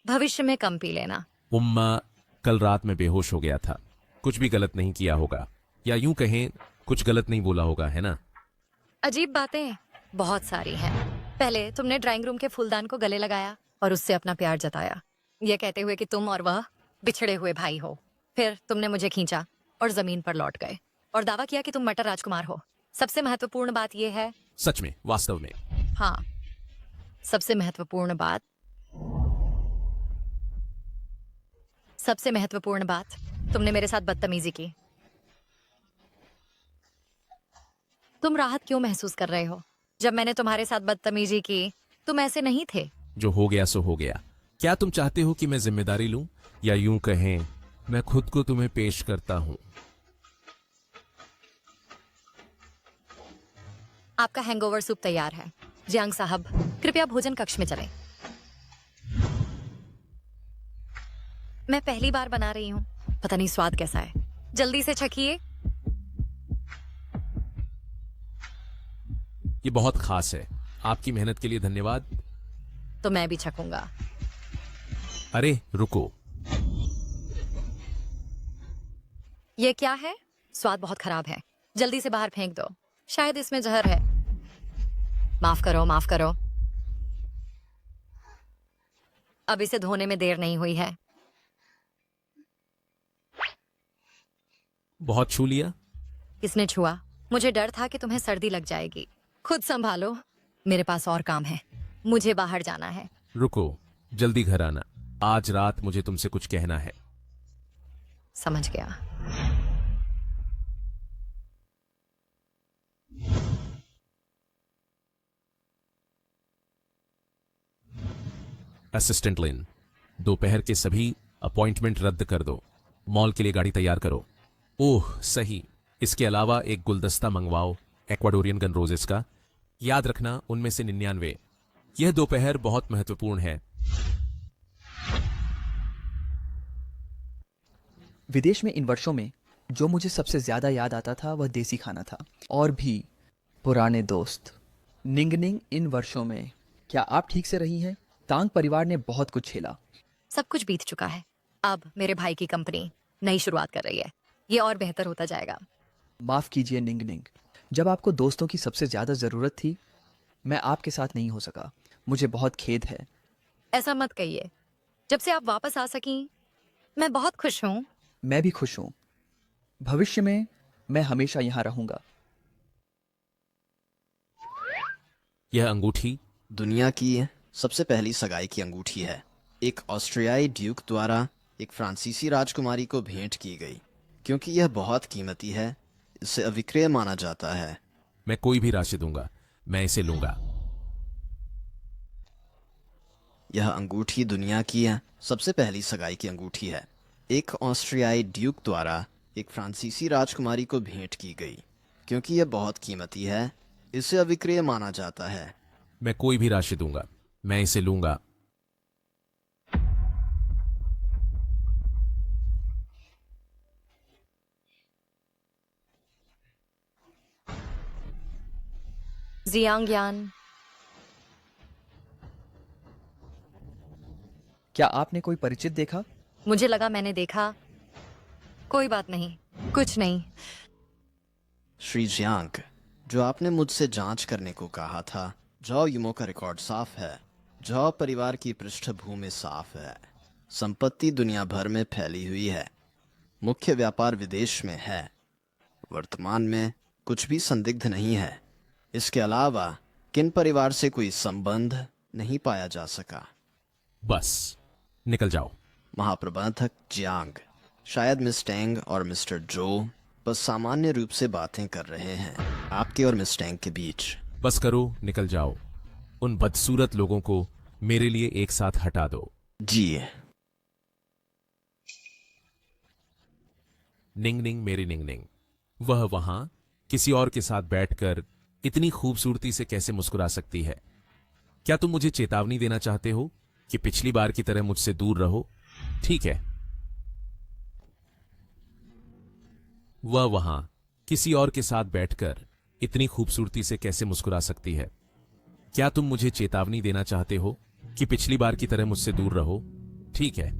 भविष्य में कम पी लेना। उम्मा, कल रात में बेहोश हो गया था। कुछ भी गलत नहीं किया होगा, या यूं कहें कुछ गलत नहीं बोला होगा, है ना? अजीब बातें बहुत सारी हैं। पहले तुमने ड्राइंग रूम के फूलदान को गले लगाया और उससे अपना प्यार जताया, यह कहते हुए कि तुम और वह बिछड़े हुए भाई हो। फिर तुमने मुझे खींचा और जमीन पर लौट गए और दावा किया कि तुम मटर राजकुमार हो। सबसे महत्वपूर्ण बात यह है, सच में, वास्तव में? हाँ, सबसे महत्वपूर्ण बात, तुमने मेरे साथ बदतमीजी की। तुम राहत क्यों महसूस कर रहे हो? जब मैंने तुम्हारे साथ बदतमीजी की, तुम ऐसे नहीं थे। जो हो गया सो हो गया। क्या तुम चाहते हो कि मैं जिम्मेदारी लूं, या यूं कहें मैं खुद को तुम्हें पेश करता हूं? आपका हैंगओवर सूप तैयार है। जियांग साहब, कृपया भोजन कक्ष में चलें। मैं पहली बार बना रही हूं, पता नहीं स्वाद कैसा है। जल्दी से चखिए। ये बहुत खास है। आपकी मेहनत के लिए धन्यवाद। तो मैं भी चखूंगा। अरे रुको, ये क्या है? स्वाद बहुत खराब है। जल्दी से बाहर फेंक दो। शायद इसमें जहर है। माफ करो, माफ करो। अब इसे धोने में देर नहीं हुई है। बहुत छू लिया। किसने छुआ? मुझे डर था कि तुम्हें सर्दी लग जाएगी। खुद संभालो, मेरे पास और काम है। मुझे बाहर जाना है। रुको, जल्दी घर आना। आज रात मुझे तुमसे कुछ कहना है। समझ गया। असिस्टेंट लिन, दोपहर के सभी अपॉइंटमेंट रद्द कर दो। मॉल के लिए गाड़ी तैयार करो। ओह सही, इसके अलावा एक गुलदस्ता मंगवाओ एक्वाडोरियन गन रोजेस का। याद रखना, उनमें से 99। यह दोपहर बहुत महत्वपूर्ण है। विदेश में इन वर्षों में जो मुझे सबसे ज्यादा याद आता था वह देसी खाना था, और भी पुराने दोस्त। निंग निंग इन वर्षों में क्या आप ठीक से रही हैं? तांग परिवार ने बहुत कुछ झेला। सब कुछ बीत चुका है। अब मेरे भाई की कंपनी नई शुरुआत कर रही है। ये और बेहतर होता जाएगा। माफ कीजिए निंग निंग, जब आपको दोस्तों की सबसे ज्यादा जरूरत थी, मैं आपके साथ नहीं हो सका। मुझे बहुत खेद है। ऐसा मत कहिए। जब से आप वापस आ सकी, मैं बहुत खुश हूँ। मैं भी खुश हूँ। भविष्य में मैं हमेशा यहाँ रहूंगा। यह अंगूठी दुनिया की सबसे पहली सगाई की अंगूठी है। एक ऑस्ट्रियाई ड्यूक द्वारा एक फ्रांसीसी राजकुमारी को भेंट की गई। क्योंकि यह बहुत कीमती है, इसे अविक्रय माना जाता है। मैं कोई भी राशि दूंगा, मैं इसे लूंगा। यह अंगूठी दुनिया की सबसे पहली सगाई की अंगूठी है। एक ऑस्ट्रियाई ड्यूक द्वारा एक फ्रांसीसी राजकुमारी को भेंट की गई। क्योंकि यह बहुत कीमती है, इसे अविक्रय माना जाता है। मैं कोई भी राशि दूंगा, मैं इसे लूंगा। जियांग यान, क्या आपने कोई परिचित देखा? मुझे लगा मैंने देखा। कोई बात नहीं, कुछ नहीं। श्री जियांग, जो आपने मुझसे जांच करने को कहा था, जाओ युमो का रिकॉर्ड साफ है। जाओ परिवार की पृष्ठभूमि साफ है। संपत्ति दुनिया भर में फैली हुई है। मुख्य व्यापार विदेश में है। वर्तमान में कुछ भी संदिग्ध नहीं है। इसके अलावा किन परिवार से कोई संबंध नहीं पाया जा सका। बस निकल जाओ। महाप्रबंधक जियांग, शायद मिस टेंग और मिस्टर जो बस सामान्य रूप से बातें कर रहे हैं आपके और मिस टेंग के बीच। बस करो, निकल जाओ। उन बदसूरत लोगों को मेरे लिए एक साथ हटा दो। जी। निंग निंग, मेरी निंग निंग, वह वहां किसी और के साथ बैठकर इतनी खूबसूरती से कैसे मुस्कुरा सकती है? क्या तुम मुझे चेतावनी देना चाहते हो कि पिछली बार की तरह मुझसे दूर रहो? ठीक है। वह वहां किसी और के साथ बैठकर इतनी खूबसूरती से कैसे मुस्कुरा सकती है? क्या तुम मुझे चेतावनी देना चाहते हो कि पिछली बार की तरह मुझसे दूर रहो? ठीक है।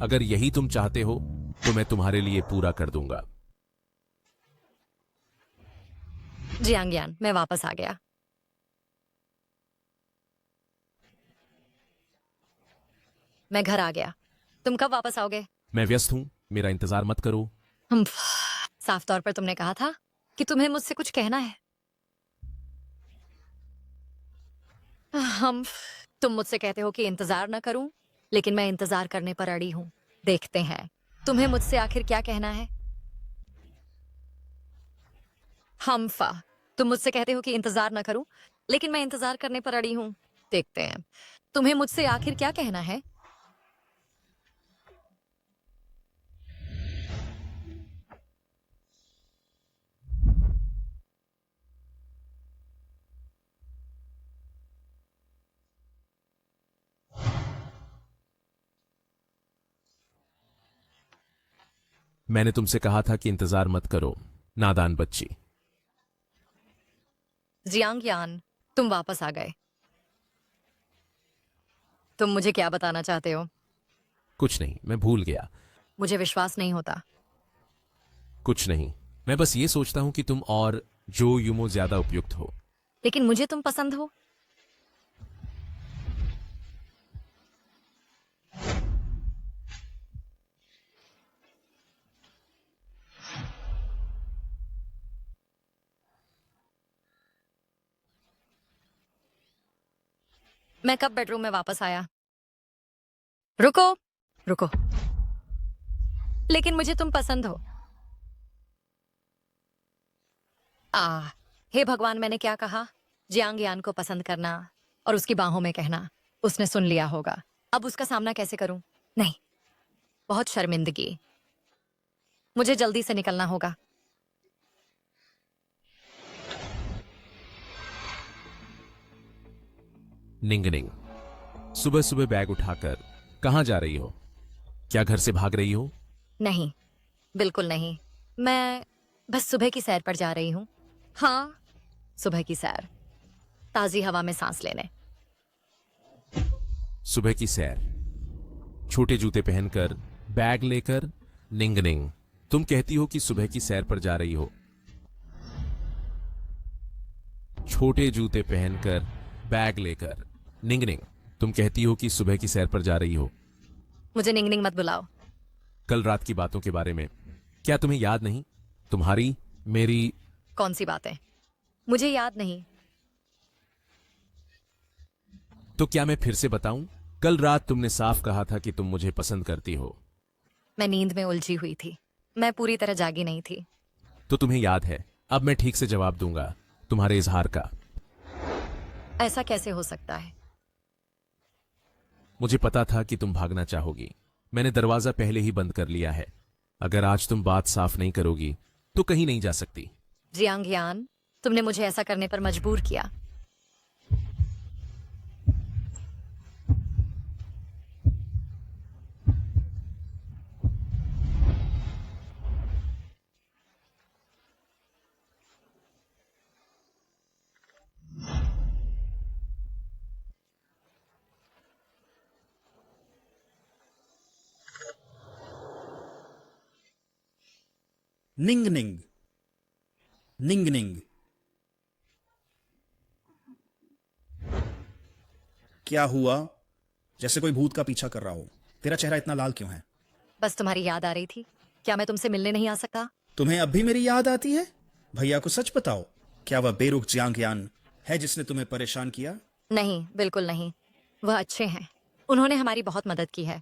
अगर यही तुम चाहते हो तो मैं तुम्हारे लिए पूरा कर दूंगा। जियांग यान, मैं वापस आ गया। मैं घर आ गया। तुम कब वापस आओगे? मैं व्यस्त हूं, मेरा इंतजार मत करो। साफ तौर पर तुमने कहा था कि तुम्हें मुझसे कुछ कहना है। तुम मुझसे कहते हो कि इंतजार ना करूं, लेकिन मैं इंतजार करने पर अड़ी हूं। देखते हैं तुम्हें मुझसे आखिर क्या कहना है। हमफा, तुम मुझसे कहते हो कि इंतजार ना करूं, लेकिन मैं इंतजार करने पर अड़ी हूं। देखते हैं तुम्हें मुझसे आखिर क्या कहना है। मैंने तुमसे कहा था कि इंतजार मत करो, नादान बच्ची। जियांग यान, तुम वापस आ गए। तुम मुझे क्या बताना चाहते हो? कुछ नहीं, मैं भूल गया। मुझे विश्वास नहीं होता। कुछ नहीं, मैं बस ये सोचता हूं कि तुम और जो यूमो ज्यादा उपयुक्त हो। लेकिन मुझे तुम पसंद हो। मैं कब बेडरूम में वापस आया? रुको रुको, लेकिन मुझे तुम पसंद हो। हे भगवान, मैंने क्या कहा? जियांग यान को पसंद करना और उसकी बाहों में कहना। उसने सुन लिया होगा। अब उसका सामना कैसे करूं? नहीं, बहुत शर्मिंदगी। मुझे जल्दी से निकलना होगा। निंगनिंग, सुबह सुबह बैग उठाकर कहां जा रही हो? क्या घर से भाग रही हो? नहीं, बिल्कुल नहीं। मैं बस सुबह की सैर पर जा रही हूँ। हाँ, सुबह की सैर, ताजी हवा में सांस लेने। सुबह की सैर, छोटे जूते पहनकर, बैग लेकर। निंगनिंग, तुम कहती हो कि सुबह की सैर पर जा रही हो। छोटे जूते पहनकर, बैग लेकर। निंगनिंग, तुम कहती हो कि सुबह की सैर पर जा रही हो। मुझे निंगनिंग मत बुलाओ। कल रात की बातों के बारे में क्या तुम्हें याद नहीं? तुम्हारी, मेरी। कौन सी बातें? मुझे याद नहीं। तो क्या मैं फिर से बताऊं? कल रात तुमने साफ कहा था कि तुम मुझे पसंद करती हो। मैं नींद में उलझी हुई थी, मैं पूरी तरह जागी नहीं थी। तो तुम्हें याद है। अब मैं ठीक से जवाब दूंगा तुम्हारे इजहार का। ऐसा कैसे हो सकता है? मुझे पता था कि तुम भागना चाहोगी। मैंने दरवाजा पहले ही बंद कर लिया है। अगर आज तुम बात साफ नहीं करोगी तो कहीं नहीं जा सकती। जियांग यान, तुमने मुझे ऐसा करने पर मजबूर किया। निंगनिंग, निंगनिंग, क्या हुआ? जैसे कोई भूत का पीछा कर रहा हो। तेरा चेहरा इतना लाल क्यों है? बस तुम्हारी याद आ रही थी। क्या मैं तुमसे मिलने नहीं आ सकता? तुम्हें अब भी मेरी याद आती है? भैया को सच बताओ, क्या वह बेरुख जियांग यान है जिसने तुम्हें परेशान किया? नहीं, बिल्कुल नहीं। वह अच्छे हैं, उन्होंने हमारी बहुत मदद की है।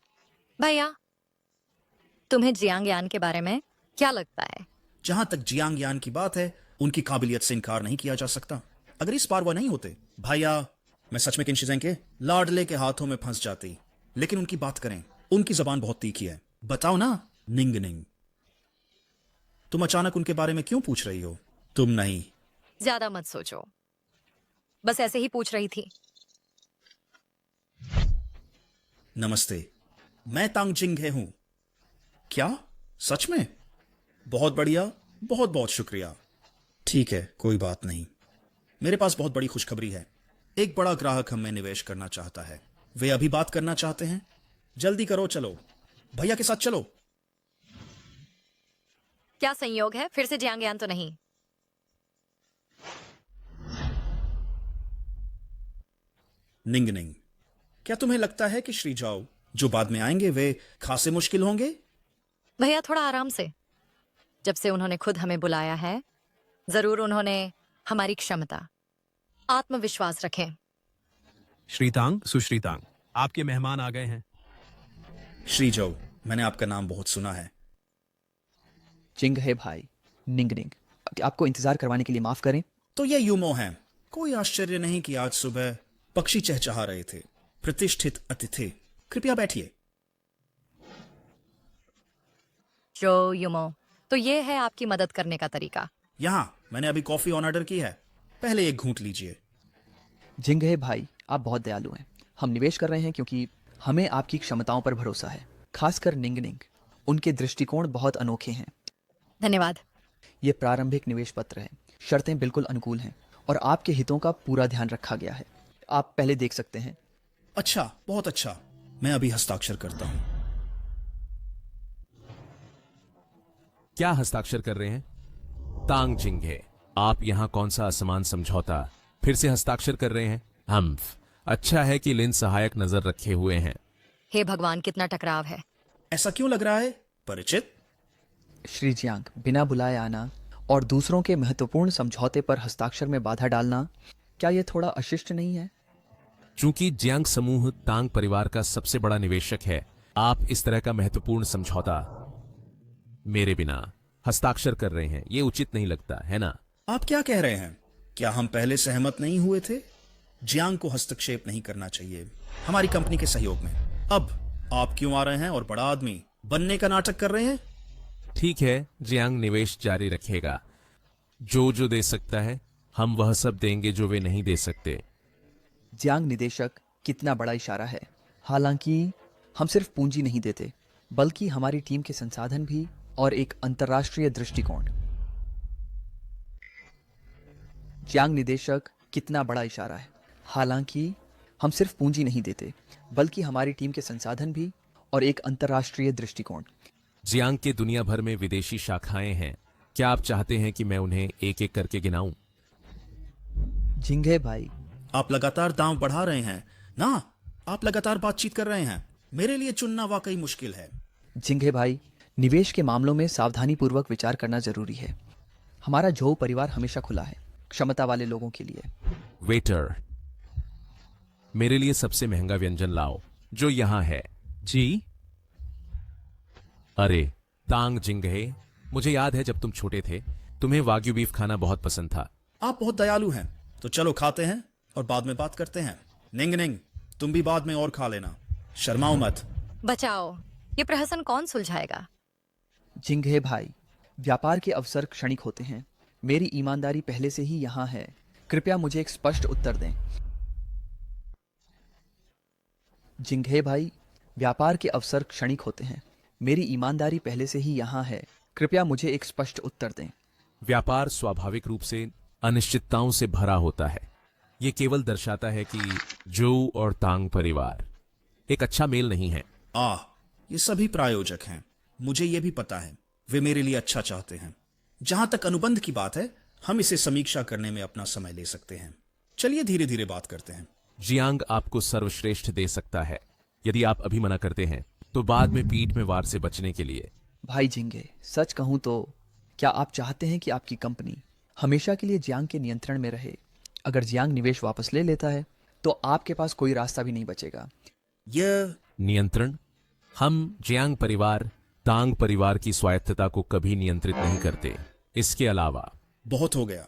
भैया, तुम्हें जियांग यान के बारे में क्या लगता है? जहां तक जियांग यान की बात है, उनकी काबिलियत से इनकार नहीं किया जा सकता। अगर इस बार वह नहीं होते, भैया, मैं सच में किंशिजें के लाडले के हाथों में फंस जाती। लेकिन उनकी बात करें, उनकी जबान बहुत तीखी है। बताओ ना, निंगनिंग, तुम अचानक उनके बारे में क्यों पूछ रही हो? तुम नहीं। ज्यादा मत सोचो, बस ऐसे ही पूछ रही थी। नमस्ते, मैं तांग जिंगहे हूं। क्या? सच में? बहुत बढ़िया, बहुत बहुत शुक्रिया। ठीक है, कोई बात नहीं। मेरे पास बहुत बड़ी खुशखबरी है। एक बड़ा ग्राहक हमें निवेश करना चाहता है। वे अभी बात करना चाहते हैं। जल्दी करो, चलो भैया के साथ चलो। क्या संयोग है? फिर से जियांग यान तो नहीं? निंगनिंग, क्या तुम्हें लगता है कि श्री जाओ जो बाद में आएंगे वे खासे मुश्किल होंगे? भैया, थोड़ा आराम से। जब से उन्होंने खुद हमें बुलाया है, जरूर उन्होंने हमारी क्षमता, आत्मविश्वास रखें। श्रीतांग, सुश्रीतांग, आपके मेहमान आ गए हैं। श्री जाओ, मैंने आपका नाम बहुत सुना है। जिंग है भाई, निंगनिंग, आपको इंतजार करवाने के लिए माफ करें। तो ये यूमो है। कोई आश्चर्य नहीं कि आज सुबह पक्षी चहचहा रहे थे। प्रतिष्ठित अतिथि, कृपया बैठिए। जो युमो, तो ये है आपकी मदद करने का तरीका? यहां मैंने अभी कॉफी ऑर्डर की है, पहले एक घूंट लीजिए। जिंग है भाई, आप बहुत दयालु हैं। हम निवेश कर रहे हैं क्योंकि हमें आपकी क्षमताओं पर भरोसा है, खासकर निंगनिंग। उनके दृष्टिकोण बहुत अनोखे हैं। धन्यवाद। ये प्रारंभिक निवेश पत्र है, शर्तें बिल्कुल अनुकूल हैं और आपके हितों का पूरा ध्यान रखा गया है। आप पहले देख सकते हैं। अच्छा, बहुत अच्छा। मैं अभी हस्ताक्षर करता हूं। क्या हस्ताक्षर कर रहे हैं? तांग जिंगहे, आप यहां कौन सा असमान समझौता फिर से हस्ताक्षर कर रहे हैं? हम्फ, अच्छा है कि लिन सहायक नजर रखे हुए हैं। हे भगवान, कितना टकराव है। ऐसा क्यों लग रहा है? परिचित? श्री जियांग, बिना बुलाए आना और दूसरों के महत्वपूर्ण समझौते पर हस्ताक्षर में बाधा डालना, क्या यह थोड़ा अशिष्ट नहीं है? चूंकि जियांग समूह तांग परिवार का सबसे बड़ा निवेशक है, आप इस तरह का महत्वपूर्ण समझौता मेरे बिना हस्ताक्षर कर रहे हैं, ये उचित नहीं लगता, है ना? आप क्या कह रहे हैं? क्या हम पहले सहमत नहीं हुए थे? जियांग को हस्तक्षेप नहीं करना चाहिए हमारी कंपनी के सहयोग में। अब आप क्यों आ रहे हैं और बड़ा आदमी बनने का नाटक कर रहे हैं? ठीक है, जियांग निवेश जारी रखेगा। जो जो दे सकता है हम वह सब देंगे जो वे नहीं दे सकते। जियांग निदेशक, कितना बड़ा इशारा है। हालांकि हम सिर्फ पूंजी नहीं देते, बल्कि हमारी टीम के संसाधन भी और एक अंतर्राष्ट्रीय दृष्टिकोण। जियांग निदेशक, कितना बड़ा इशारा है। हालांकि हम सिर्फ पूंजी नहीं देते, बल्कि हमारी टीम के संसाधन भी और एक अंतर्राष्ट्रीय दृष्टिकोण। जियांग के दुनिया भर में विदेशी शाखाएं हैं। क्या आप चाहते हैं कि मैं उन्हें एक एक करके गिनाऊं? जिंगे भाई, आप लगातार दांव बढ़ा रहे हैं ना, आप लगातार बातचीत कर रहे हैं। मेरे लिए चुनना वाकई मुश्किल है। जिंगे भाई, निवेश के मामलों में सावधानी पूर्वक विचार करना जरूरी है। हमारा झोउ परिवार हमेशा खुला है, क्षमता वाले लोगों के लिए। वेटर, मेरे लिए सबसे महंगा व्यंजन लाओ जो यहां है। जी। अरे तांग जिंगहे, मुझे याद है जब तुम छोटे थे तुम्हें वाग्यू बीफ खाना बहुत पसंद था। आप बहुत दयालु हैं, तो चलो खाते हैं और बाद में बात करते हैं। निंग निंग, तुम भी बाद में और खा लेना, शर्माओ मत। बचाओ, ये प्रहसन कौन सुलझाएगा? जिंगे भाई, व्यापार के अवसर क्षणिक होते हैं। मेरी ईमानदारी पहले से ही यहाँ है। कृपया मुझे एक स्पष्ट उत्तर दें। जिंगे भाई, व्यापार के अवसर क्षणिक होते हैं। मेरी ईमानदारी पहले से ही यहाँ है। कृपया मुझे एक स्पष्ट उत्तर दें। व्यापार स्वाभाविक रूप से अनिश्चितताओं से भरा होता है। ये केवल दर्शाता है कि जोऊ और तांग परिवार एक अच्छा मेल नहीं है। ये सभी प्रायोजक हैं, मुझे ये भी पता है वे मेरे लिए अच्छा चाहते हैं। जहां तक अनुबंध की बात है, हम इसे समीक्षा करने में अपना समय ले सकते हैं। चलिए धीरे धीरे बात करते हैं। जियांग आपको सर्वश्रेष्ठ दे सकता है। यदि आप अभी मना करते हैं तो बाद में पीठ में वार से बचने के लिए। भाई जिंगे, सच कहूं तो क्या आप चाहते हैं कि आपकी कंपनी हमेशा के लिए जियांग के नियंत्रण में रहे? अगर जियांग निवेश वापस ले लेता है तो आपके पास कोई रास्ता भी नहीं बचेगा। यह नियंत्रण? हम जियांग परिवार तांग परिवार की स्वायत्तता को कभी नियंत्रित नहीं करते। इसके अलावा बहुत हो गया,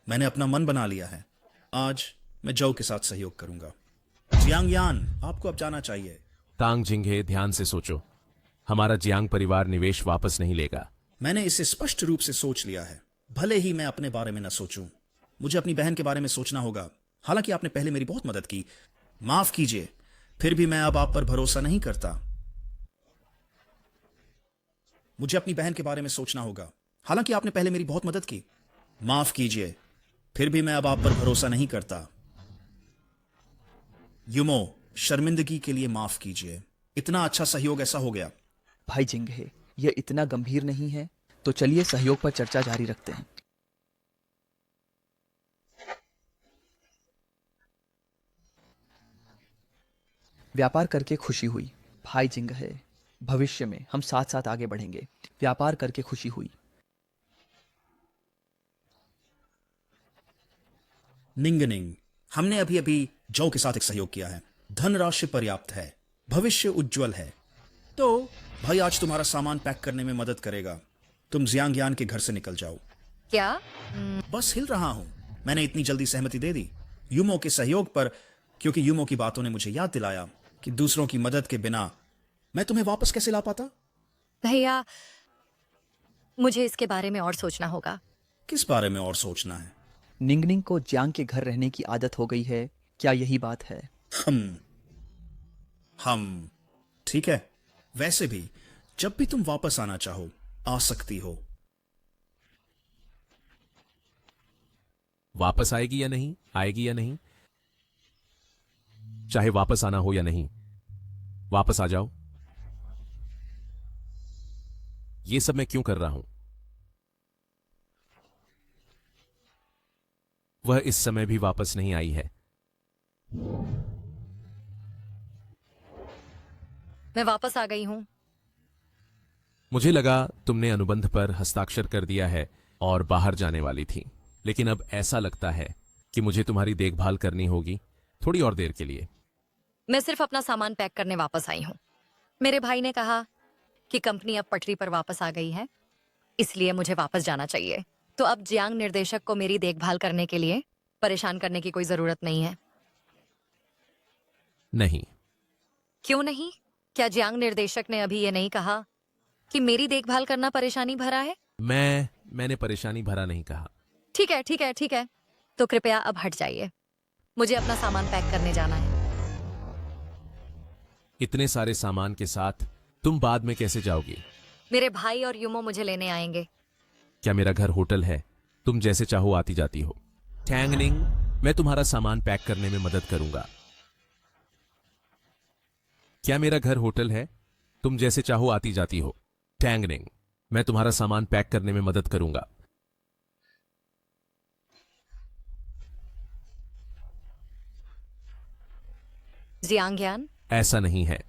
मैंने अपना मन बना लिया है। आज मैं जोऊ के साथ सहयोग करूंगा। जियांग यान, आपको अब जाना चाहिए। तांग जिंगे, ध्यान से सोचो। हमारा जियांग परिवार निवेश वापस नहीं लेगा। मैंने इसे स्पष्ट रूप से सोच लिया है। भले ही मैं अपने बारे में न सोचूं, मुझे अपनी बहन के बारे में सोचना होगा। हालांकि आपने पहले मेरी बहुत मदद की, माफ कीजिए, फिर भी मैं अब आप पर भरोसा नहीं करता। मुझे अपनी बहन के बारे में सोचना होगा। हालांकि आपने पहले मेरी बहुत मदद की, माफ कीजिए, फिर भी मैं अब आप पर भरोसा नहीं करता। युमो, शर्मिंदगी के लिए माफ कीजिए। इतना अच्छा सहयोग ऐसा हो गया। भाई जिंगे, यह इतना गंभीर नहीं है, तो चलिए सहयोग पर चर्चा जारी रखते हैं। व्यापार करके खुशी हुई। भाई जिंगे, भविष्य में हम साथ साथ आगे बढ़ेंगे। व्यापार करके खुशी हुई। निंगनिंग, हमने अभी अभी जोऊ के साथ एक सहयोग किया है। धनराशि पर्याप्त है, भविष्य उज्जवल है। तो भाई आज तुम्हारा सामान पैक करने में मदद करेगा। तुम जियांग यान के घर से निकल जाओ। क्या? बस हिल रहा हूं, मैंने इतनी जल्दी सहमति दे दी युमो के सहयोग पर, क्योंकि युमो की बातों ने मुझे याद दिलाया कि दूसरों की मदद के बिना मैं तुम्हें वापस कैसे ला पाता। भैया, मुझे इसके बारे में और सोचना होगा। किस बारे में और सोचना है? निंगनिंग को जियांग के घर रहने की आदत हो गई है, क्या यही बात है? हम ठीक है। वैसे भी जब भी तुम वापस आना चाहो आ सकती हो। वापस आएगी या नहीं, आएगी या नहीं, चाहे वापस आना हो या नहीं, वापस आ जाओ। ये सब मैं क्यों कर रहा हूं? वह इस समय भी वापस नहीं आई है। मैं वापस आ गई हूं। मुझे लगा तुमने अनुबंध पर हस्ताक्षर कर दिया है और बाहर जाने वाली थी, लेकिन अब ऐसा लगता है कि मुझे तुम्हारी देखभाल करनी होगी थोड़ी और देर के लिए। मैं सिर्फ अपना सामान पैक करने वापस आई हूं। मेरे भाई ने कहा कि कंपनी अब पटरी पर वापस आ गई है, इसलिए मुझे वापस जाना चाहिए। तो अब जियांग निर्देशक को मेरी देखभाल करने के लिए परेशान करने की कोई जरूरत नहीं है। नहीं। क्यों नहीं? क्या जियांग निर्देशक ने अभी ये नहीं कहा कि मेरी देखभाल करना परेशानी भरा है? मैंने परेशानी भरा नहीं कहा। ठीक है ठीक है ठीक है, तो कृपया अब हट जाइए। मुझे अपना सामान पैक करने जाना है। इतने सारे सामान के साथ तुम बाद में कैसे जाओगी? मेरे भाई और युमो मुझे लेने आएंगे। क्या मेरा घर होटल है? तुम जैसे चाहो आती जाती हो। टैंगनिंग, मैं तुम्हारा सामान पैक करने में मदद करूंगा। क्या मेरा घर होटल है? तुम जैसे चाहो आती जाती हो। टैंगनिंग, मैं तुम्हारा सामान पैक करने में मदद करूंगा। जियांग्यान, ऐसा नहीं है।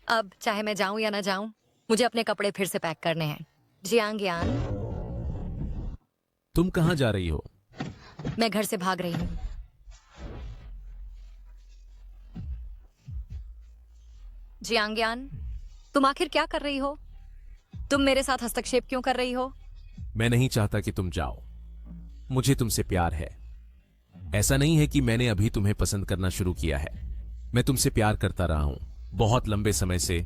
अब चाहे मैं जाऊं या ना जाऊं, मुझे अपने कपड़े फिर से पैक करने हैं। जियांग्यान, तुम कहां जा रही हो? मैं घर से भाग रही हूं। जियांग्यान, तुम आखिर क्या कर रही हो? तुम मेरे साथ हस्तक्षेप क्यों कर रही हो? मैं नहीं चाहता कि तुम जाओ। मुझे तुमसे प्यार है। ऐसा नहीं है कि मैंने अभी तुम्हें पसंद करना शुरू किया है। मैं तुमसे प्यार करता रहा हूं बहुत लंबे समय से,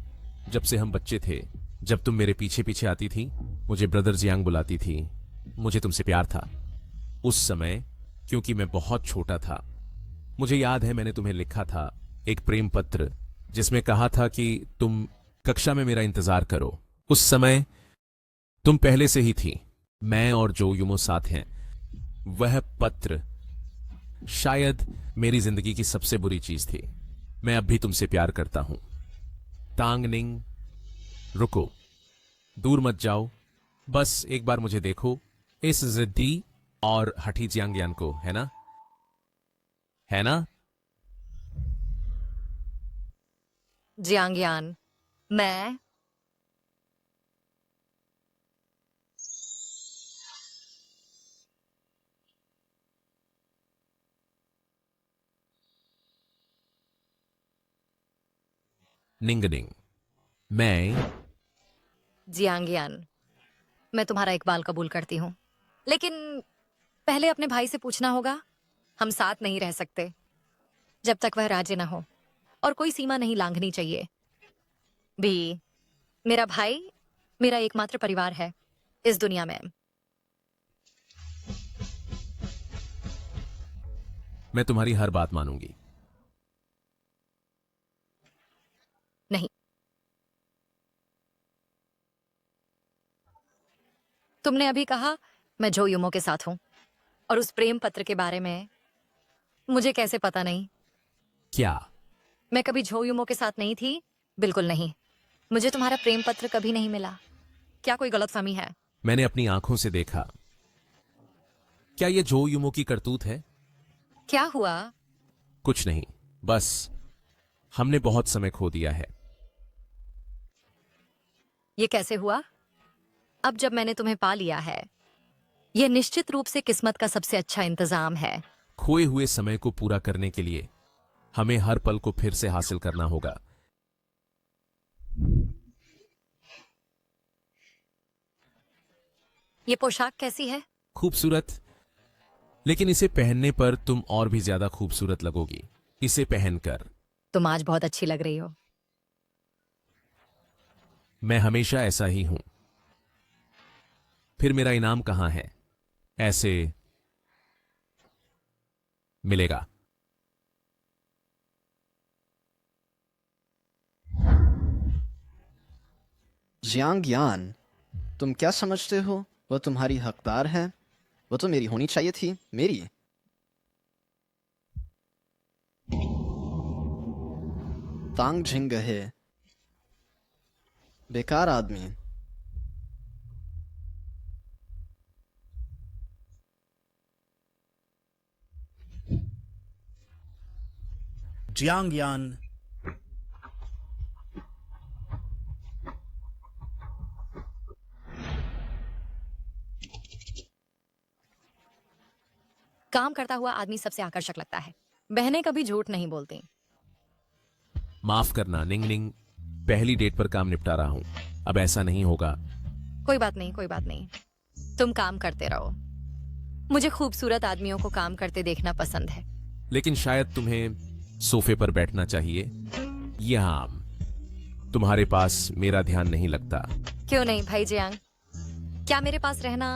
जब से हम बच्चे थे। जब तुम मेरे पीछे पीछे आती थी, मुझे ब्रदर जियांग बुलाती थी। मुझे तुमसे प्यार था उस समय, क्योंकि मैं बहुत छोटा था। मुझे याद है मैंने तुम्हें लिखा था एक प्रेम पत्र, जिसमें कहा था कि तुम कक्षा में मेरा इंतजार करो। उस समय तुम पहले से ही थी। मैं और जो युमो साथ हैं। वह पत्र शायद मेरी जिंदगी की सबसे बुरी चीज थी। मैं अब भी तुमसे प्यार करता हूं। तांगनिंग, रुको, दूर मत जाओ। बस एक बार मुझे देखो, इस जिद्दी और हठी जियांग्यान को, है ना? है ना? जियांग्यान, मैं निंगनिंग, मैं जियांग्यान, मैं तुम्हारा इकबाल कबूल करती हूं, लेकिन पहले अपने भाई से पूछना होगा। हम साथ नहीं रह सकते जब तक वह राजी ना हो, और कोई सीमा नहीं लांघनी चाहिए भी। मेरा भाई मेरा एकमात्र परिवार है इस दुनिया में। मैं तुम्हारी हर बात मानूंगी। नहीं, तुमने अभी कहा मैं जो युमो के साथ हूं, और उस प्रेम पत्र के बारे में मुझे कैसे पता नहीं? क्या मैं कभी झो युमो के साथ नहीं थी? बिल्कुल नहीं। मुझे तुम्हारा प्रेम पत्र कभी नहीं मिला। क्या कोई गलतफहमी है? मैंने अपनी आंखों से देखा। क्या यह जो युमो की करतूत है? क्या हुआ? कुछ नहीं, बस हमने बहुत समय खो दिया है। ये कैसे हुआ? अब जब मैंने तुम्हें पा लिया है, यह निश्चित रूप से किस्मत का सबसे अच्छा इंतजाम है। खोए हुए समय को पूरा करने के लिए हमें हर पल को फिर से हासिल करना होगा। ये पोशाक कैसी है? खूबसूरत, लेकिन इसे पहनने पर तुम और भी ज्यादा खूबसूरत लगोगी। इसे पहनकर तुम आज बहुत अच्छी लग रही हो। मैं हमेशा ऐसा ही हूं। फिर मेरा इनाम कहां है? ऐसे मिलेगा। जियांग्यान, तुम क्या समझते हो? वो तुम्हारी हकदार है। वो तो मेरी होनी चाहिए थी, मेरी। तांग झिंग है, बेकार आदमी। जियांग्यान, काम करता हुआ आदमी सबसे आकर्षक लगता है। बहनें कभी झूठ नहीं बोलती। माफ करना निंगनिंग, पहली डेट पर काम निपटा रहा हूं। अब ऐसा नहीं होगा। कोई बात नहीं, कोई बात नहीं। तुम काम करते रहो। मुझे खूबसूरत आदमियों को काम करते देखना पसंद है। लेकिन शायद तुम्हें सोफे पर बैठना चाहिए। यहां तुम्हारे पास मेरा ध्यान नहीं लगता। क्यों नहीं भाई जियांग, क्या मेरे पास रहना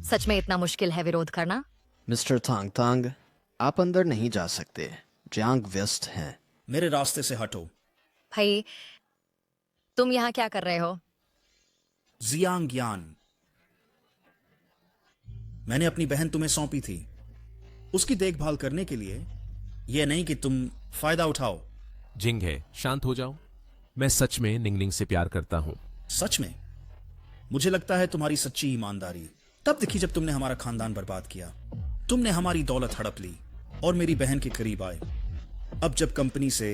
सच में इतना मुश्किल है विरोध करना? मिस्टर तांग तांग, आप अंदर नहीं जा सकते। जियांग व्यस्त हैं। मेरे रास्ते से हटो। भाई तुम यहाँ क्या कर रहे हो? जियांग यान, मैंने अपनी बहन तुम्हें सौंपी थी, उसकी देखभाल करने के लिए। यह नहीं कि तुम फायदा उठाओ। जिंग है, शांत हो जाओ। मैं सच में निंगनिंग से प्यार करता हूं। सच में? मुझे लगता है तुम्हारी सच्ची ईमानदारी तब दिखी जब तुमने हमारा खानदान बर्बाद किया। तुमने हमारी दौलत हड़प ली और मेरी बहन के करीब आए। अब जब कंपनी से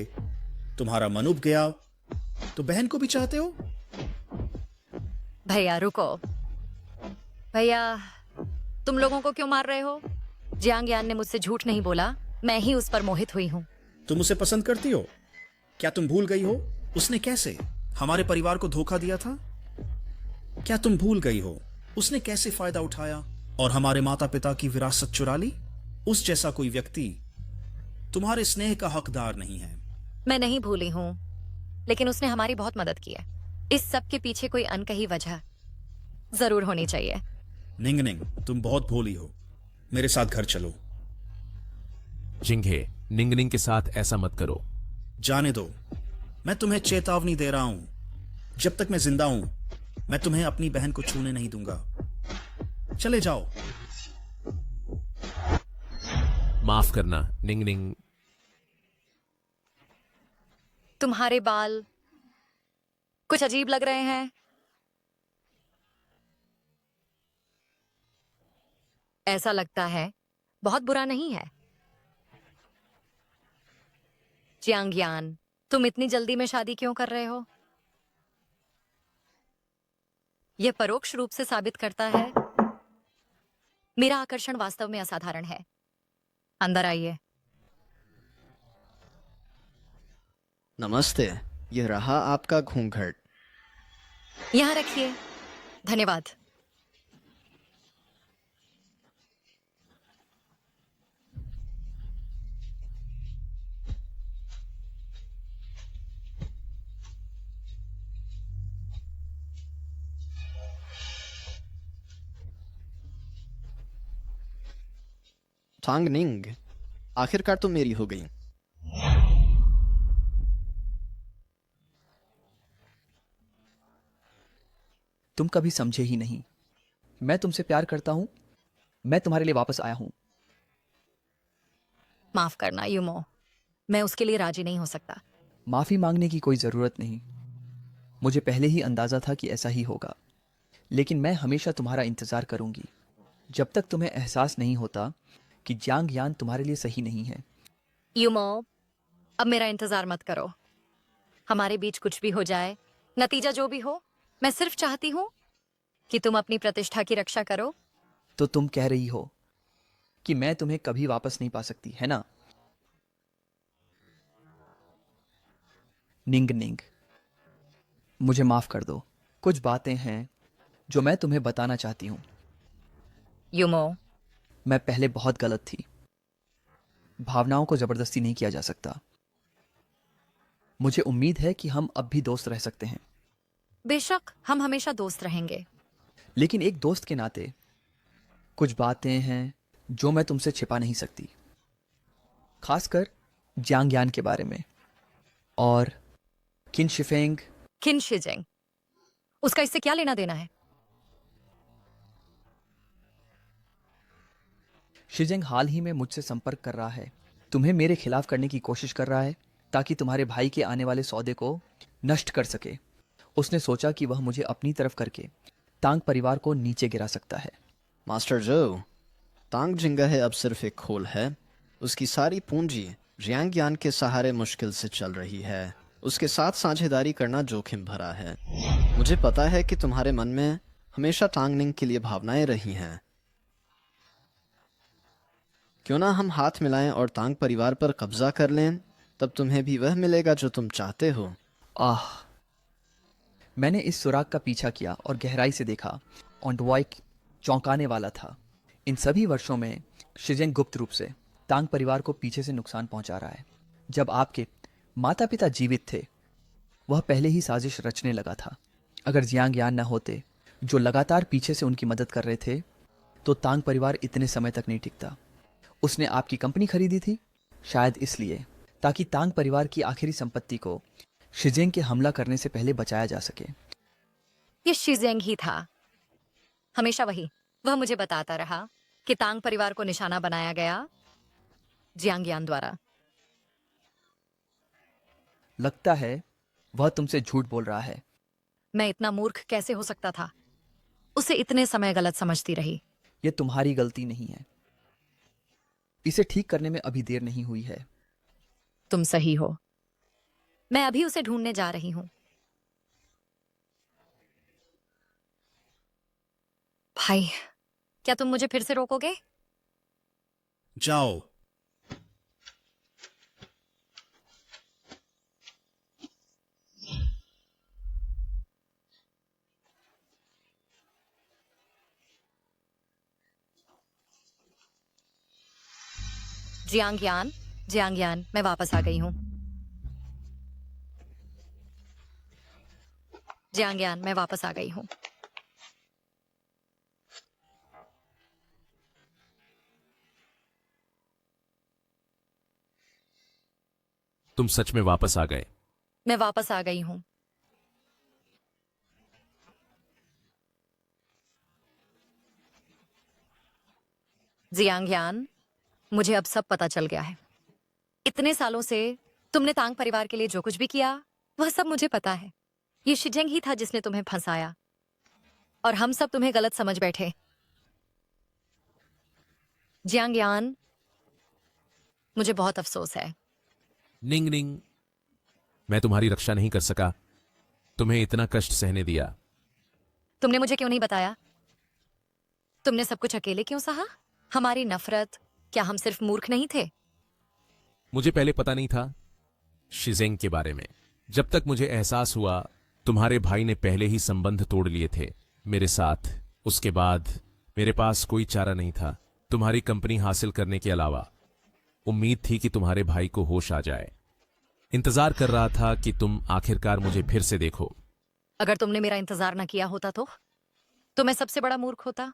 तुम्हारा मन उब गया तो बहन को भी चाहते हो? भैया रुको। भैया तुम लोगों को क्यों मार रहे हो? जियांग यान ने मुझसे झूठ नहीं बोला, मैं ही उस पर मोहित हुई हूँ। तुम उसे पसंद करती हो? क्या तुम भूल गई हो उसने कैसे हमारे परिवार को धोखा दिया था? क्या तुम भूल गई हो उसने कैसे फायदा उठाया और हमारे माता पिता की विरासत चुरा ली? उस जैसा कोई व्यक्ति तुम्हारे स्नेह का हकदार नहीं है। मैं नहीं भूली हूँ, लेकिन उसने हमारी बहुत मदद की है। इस सब के पीछे कोई अनकही वजह जरूर होनी चाहिए। निंगनिंग, तुम बहुत भोली हो। मेरे साथ घर चलो। जिंगे, निंगनिंग के साथ ऐसा मत करो। जाने दो, मैं तुम्हें चेतावनी दे रहा हूं। जब तक मैं जिंदा हूं मैं तुम्हें अपनी बहन को छूने नहीं दूंगा। चले जाओ। माफ करना निंगनिंग। तुम्हारे बाल कुछ अजीब लग रहे हैं। ऐसा लगता है बहुत बुरा नहीं है। जियांग यान, तुम इतनी जल्दी में शादी क्यों कर रहे हो? यह परोक्ष रूप से साबित करता है मेरा आकर्षण वास्तव में असाधारण है। अंदर आइए। नमस्ते, यह रहा आपका घूंघट। यहां रखिए। धन्यवाद। तांग निंग, आखिरकार तो मेरी हो गई। तुम कभी समझे ही नहीं। मैं तुमसे प्यार करता हूं। मैं तुम्हारे लिए वापस आया हूं। माफ करना युमो, मैं उसके लिए राजी नहीं हो सकता। माफी मांगने की कोई जरूरत नहीं। मुझे पहले ही अंदाजा था कि ऐसा ही होगा, लेकिन मैं हमेशा तुम्हारा इंतजार करूंगी जब तक तुम्हें एहसास नहीं होता कि जियांग यान तुम्हारे लिए सही नहीं है। युमो, अब मेरा इंतजार मत करो। हमारे बीच कुछ भी हो जाए, नतीजा जो भी हो, मैं सिर्फ चाहती हूं कि तुम अपनी प्रतिष्ठा की रक्षा करो। तो तुम कह रही हो कि मैं तुम्हें कभी वापस नहीं पा सकती, है ना? निंग निंग, मुझे माफ कर दो। कुछ बातें हैं जो मैं तुम्हें बताना चाहती हूं। युमो, मैं पहले बहुत गलत थी। भावनाओं को जबरदस्ती नहीं किया जा सकता। मुझे उम्मीद है कि हम अब भी दोस्त रह सकते हैं। बेशक हम हमेशा दोस्त रहेंगे, लेकिन एक दोस्त के नाते कुछ बातें हैं जो मैं तुमसे छिपा नहीं सकती, खासकर जियांग यान के बारे में और किन शिफेंग। किन शिजेंग, उसका इससे क्या लेना देना है? शिजेंग हाल ही में मुझसे संपर्क कर रहा है। तुम्हें मेरे खिलाफ करने की कोशिश कर रहा है ताकि तुम्हारे भाई के आने वाले सौदे को नष्ट कर सके। उसने सोचा कि वह मुझे अपनी तरफ करके तांग परिवार को नीचे गिरा सकता है। मास्टर जो, तांग जिंगा अब सिर्फ एक खोल है। उसकी सारी पूंजी जियांग यान के सहारे मुश्किल से चल रही है। उसके साथ साझेदारी करना जोखिम भरा है। मुझे पता है कि तुम्हारे मन में हमेशा तांग निंग के लिए भावनाएं रही हैं। क्यों ना हम हाथ मिलाएं और तांग परिवार पर कब्जा कर लें, तब तुम्हें भी वह मिलेगा जो तुम चाहते हो। आह, मैंने इस सुराग का पीछा किया और गहराई से देखा। ऑन्डवॉय चौंकाने वाला था। इन सभी वर्षों में शिजेंग गुप्त रूप से तांग परिवार को पीछे से नुकसान पहुंचा रहा है। जब आपके माता पिता जीवित थे, वह पहले ही साजिश रचने लगा था। अगर जियांग यान न होते जो लगातार पीछे से उनकी मदद कर रहे थे, तो तांग परिवार इतने समय तक नहीं टिकता। उसने आपकी कंपनी खरीदी थी शायद इसलिए ताकि तांग परिवार की आखिरी संपत्ति को शिजेंग के हमला करने से पहले बचाया जा सके। ये शिजेंग ही था, हमेशा वही। वह मुझे बताता रहा कि तांग परिवार को निशाना बनाया गया जियांगयान द्वारा। लगता है वह तुमसे झूठ बोल रहा है। मैं इतना मूर्ख कैसे हो सकता था? उसे इतने समय गलत समझती रही। यह तुम्हारी गलती नहीं है। इसे ठीक करने में अभी देर नहीं हुई है। तुम सही हो। मैं अभी उसे ढूंढने जा रही हूं। भाई, क्या तुम मुझे फिर से रोकोगे? जाओ। जियांगयान, जियांगयान, मैं वापस आ गई हूं। जियांगयान, मैं वापस आ गई हूं। तुम सच में वापस आ गए? मैं वापस आ गई हूं। जियांगयान, मुझे अब सब पता चल गया है। इतने सालों से तुमने तांग परिवार के लिए जो कुछ भी किया, वह सब मुझे पता है। ये शिजेंग ही था जिसने तुम्हें फंसाया और हम सब तुम्हें गलत समझ बैठे। जियांगयान, मुझे बहुत अफसोस है। निंग निंग, मैं तुम्हारी रक्षा नहीं कर सका, तुम्हें इतना कष्ट सहने दिया। तुमने मुझे क्यों नहीं बताया? तुमने सब कुछ अकेले क्यों सहा? हमारी नफरत, क्या हम सिर्फ मूर्ख नहीं थे? मुझे पहले पता नहीं था शिजेंग के बारे में। जब तक मुझे एहसास हुआ तुम्हारे भाई ने पहले ही संबंध तोड़ लिए थे मेरे साथ, उसके बाद मेरे पास कोई चारा नहीं था तुम्हारी कंपनी हासिल करने के अलावा। उम्मीद थी कि तुम्हारे भाई को होश आ जाए। इंतजार कर रहा था कि तुम आखिरकार मुझे फिर से देखो। अगर तुमने मेरा इंतजार न किया होता तो मैं सबसे बड़ा मूर्ख होता।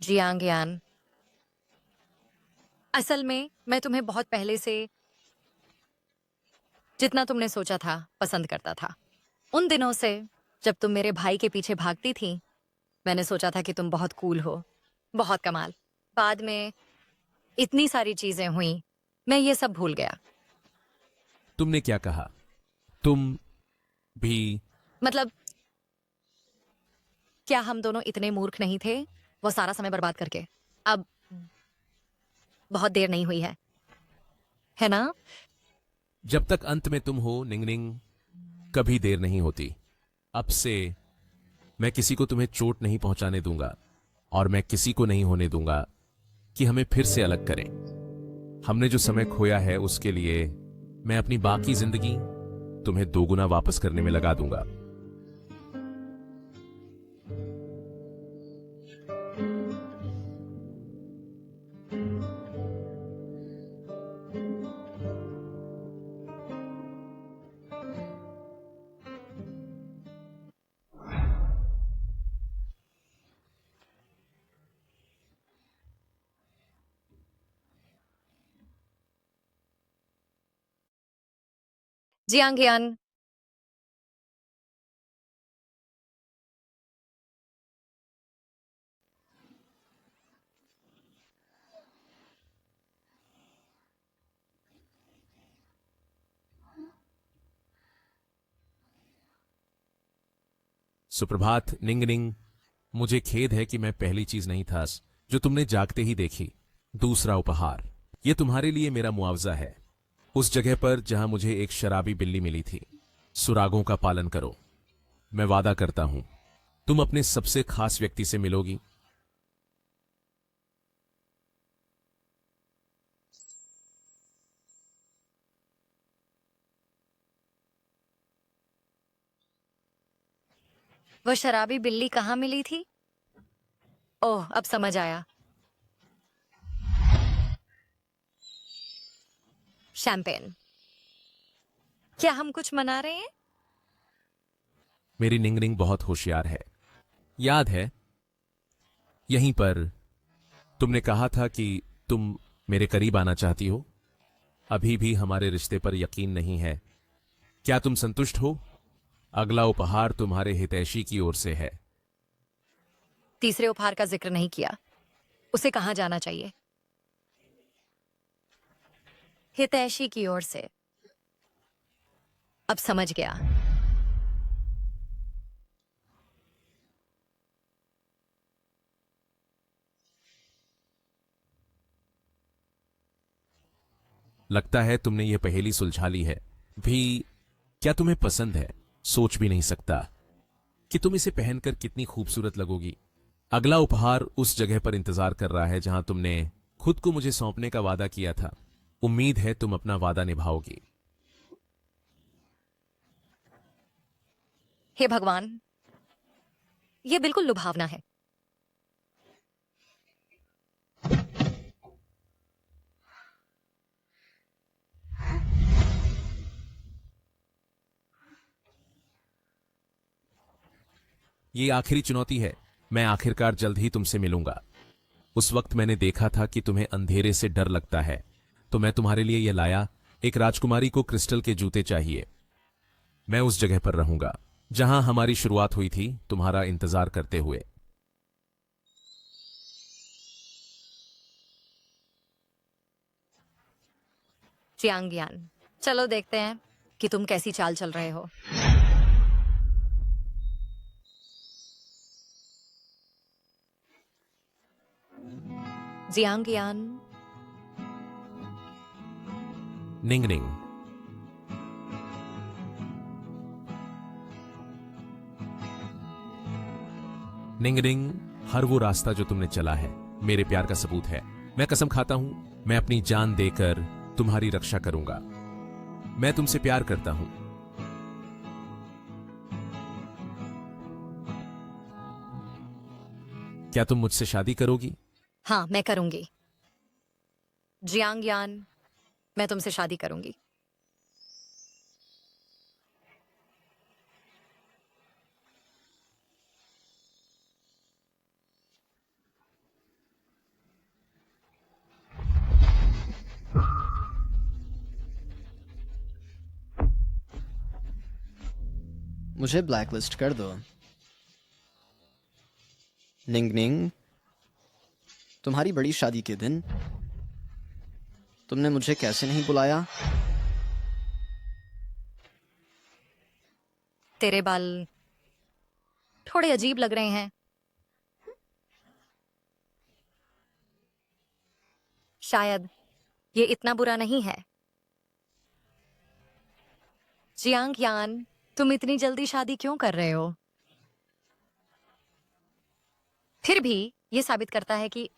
जियांगयान, असल में मैं तुम्हें बहुत पहले से, जितना तुमने सोचा था, पसंद करता था। उन दिनों से जब तुम मेरे भाई के पीछे भागती थी, मैंने सोचा था कि तुम बहुत कूल हो, बहुत कमाल। बाद में इतनी सारी चीजें हुई, मैं ये सब भूल गया। तुमने क्या कहा? तुम भी मतलब, क्या हम दोनों इतने मूर्ख नहीं थे वो सारा समय बर्बाद करके? अब बहुत देर नहीं हुई है ना? जब तक अंत में तुम हो निंगनिंग, कभी देर नहीं होती। अब से मैं किसी को तुम्हें चोट नहीं पहुंचाने दूंगा और मैं किसी को नहीं होने दूंगा कि हमें फिर से अलग करें। हमने जो समय खोया है उसके लिए मैं अपनी बाकी जिंदगी तुम्हें दोगुना वापस करने में लगा दूंगा। जियांगयान, सुप्रभात निंगनिंग। मुझे खेद है कि मैं पहली चीज नहीं था जो तुमने जागते ही देखी। दूसरा उपहार, यह तुम्हारे लिए मेरा मुआवजा है। उस जगह पर जहां मुझे एक शराबी बिल्ली मिली थी, सुरागों का पालन करो। मैं वादा करता हूं तुम अपने सबसे खास व्यक्ति से मिलोगी। वो शराबी बिल्ली कहाँ मिली थी? ओह, अब समझ आया। शैंपेन। क्या हम कुछ मना रहे हैं? मेरी निंग निंग बहुत होशियार है। याद है, यहीं पर तुमने कहा था कि तुम मेरे करीब आना चाहती हो। अभी भी हमारे रिश्ते पर यकीन नहीं है। क्या तुम संतुष्ट हो? अगला उपहार तुम्हारे हितैषी की ओर से है। तीसरे उपहार का जिक्र नहीं किया। उसे कहाँ जाना चाहिए? हितैषी की ओर से। अब समझ गया। लगता है तुमने ये पहेली सुलझा ली है भी। क्या तुम्हें पसंद है? सोच भी नहीं सकता कि तुम इसे पहनकर कितनी खूबसूरत लगोगी। अगला उपहार उस जगह पर इंतजार कर रहा है जहां तुमने खुद को मुझे सौंपने का वादा किया था। उम्मीद है तुम अपना वादा निभाओगी। हे भगवान, यह बिल्कुल लुभावना है। ये आखिरी चुनौती है। मैं आखिरकार जल्द ही तुमसे मिलूंगा। उस वक्त मैंने देखा था कि तुम्हें अंधेरे से डर लगता है, तो मैं तुम्हारे लिए यह लाया। एक राजकुमारी को क्रिस्टल के जूते चाहिए। मैं उस जगह पर रहूंगा जहां हमारी शुरुआत हुई थी, तुम्हारा इंतजार करते हुए। चियांगयान, चलो देखते हैं कि तुम कैसी चाल चल रहे हो। जियांगयान। निंग निंग। निंग निंग, हर वो रास्ता जो तुमने चला है मेरे प्यार का सबूत है। मैं कसम खाता हूं, मैं अपनी जान देकर तुम्हारी रक्षा करूंगा। मैं तुमसे प्यार करता हूं। क्या तुम मुझसे शादी करोगी? हाँ, मैं करूंगी। जियांगयान, मैं तुमसे शादी करूंगी। मुझे ब्लैकलिस्ट कर दो। निंग निंग, तुम्हारी बड़ी शादी के दिन तुमने मुझे कैसे नहीं बुलाया? तेरे बाल थोड़े अजीब लग रहे हैं। शायद ये इतना बुरा नहीं है। जियांगयान, तुम इतनी जल्दी शादी क्यों कर रहे हो? फिर भी ये साबित करता है कि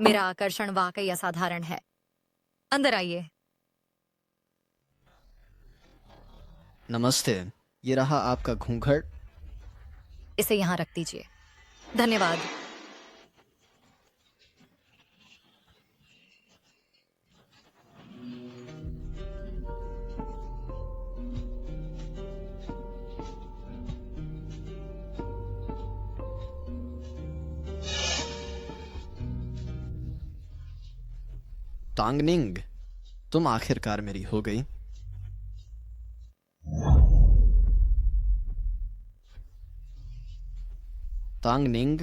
मेरा आकर्षण वाकई असाधारण है। अंदर आइए। नमस्ते, ये रहा आपका घूंघट। इसे यहां रख दीजिए। धन्यवाद। तांगनिंग, तुम आखिरकार मेरी हो गई। तांगनिंग,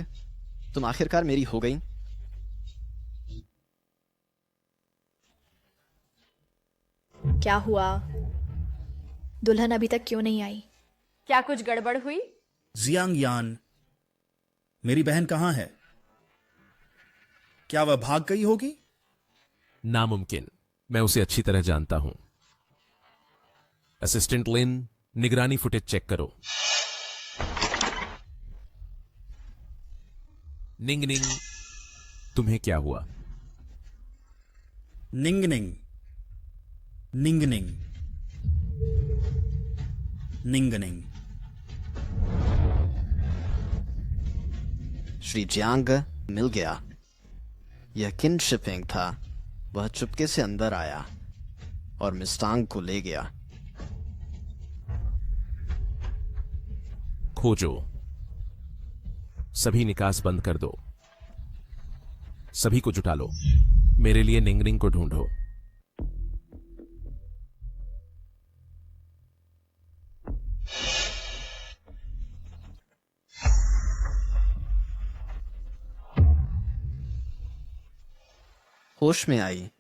तुम आखिरकार मेरी हो गई। क्या हुआ? दुल्हन अभी तक क्यों नहीं आई? क्या कुछ गड़बड़ हुई? जियांगयान, मेरी बहन कहाँ है? क्या वह भाग गई होगी? नामुमकिन। मैं उसे अच्छी तरह जानता हूं। असिस्टेंट लिन, निगरानी फुटेज चेक करो। निंग निंग, तुम्हें क्या हुआ? निंग निंग, निंग निंग, निंग निंग। श्री जियांग मिल गया। यह किन शिपिंग था। वह चुपके से अंदर आया और मिस्टांग को ले गया। खोजो, सभी निकास बंद कर दो, सभी को जुटा लो, मेरे लिए निंगनिंग को ढूंढो। होश में आई।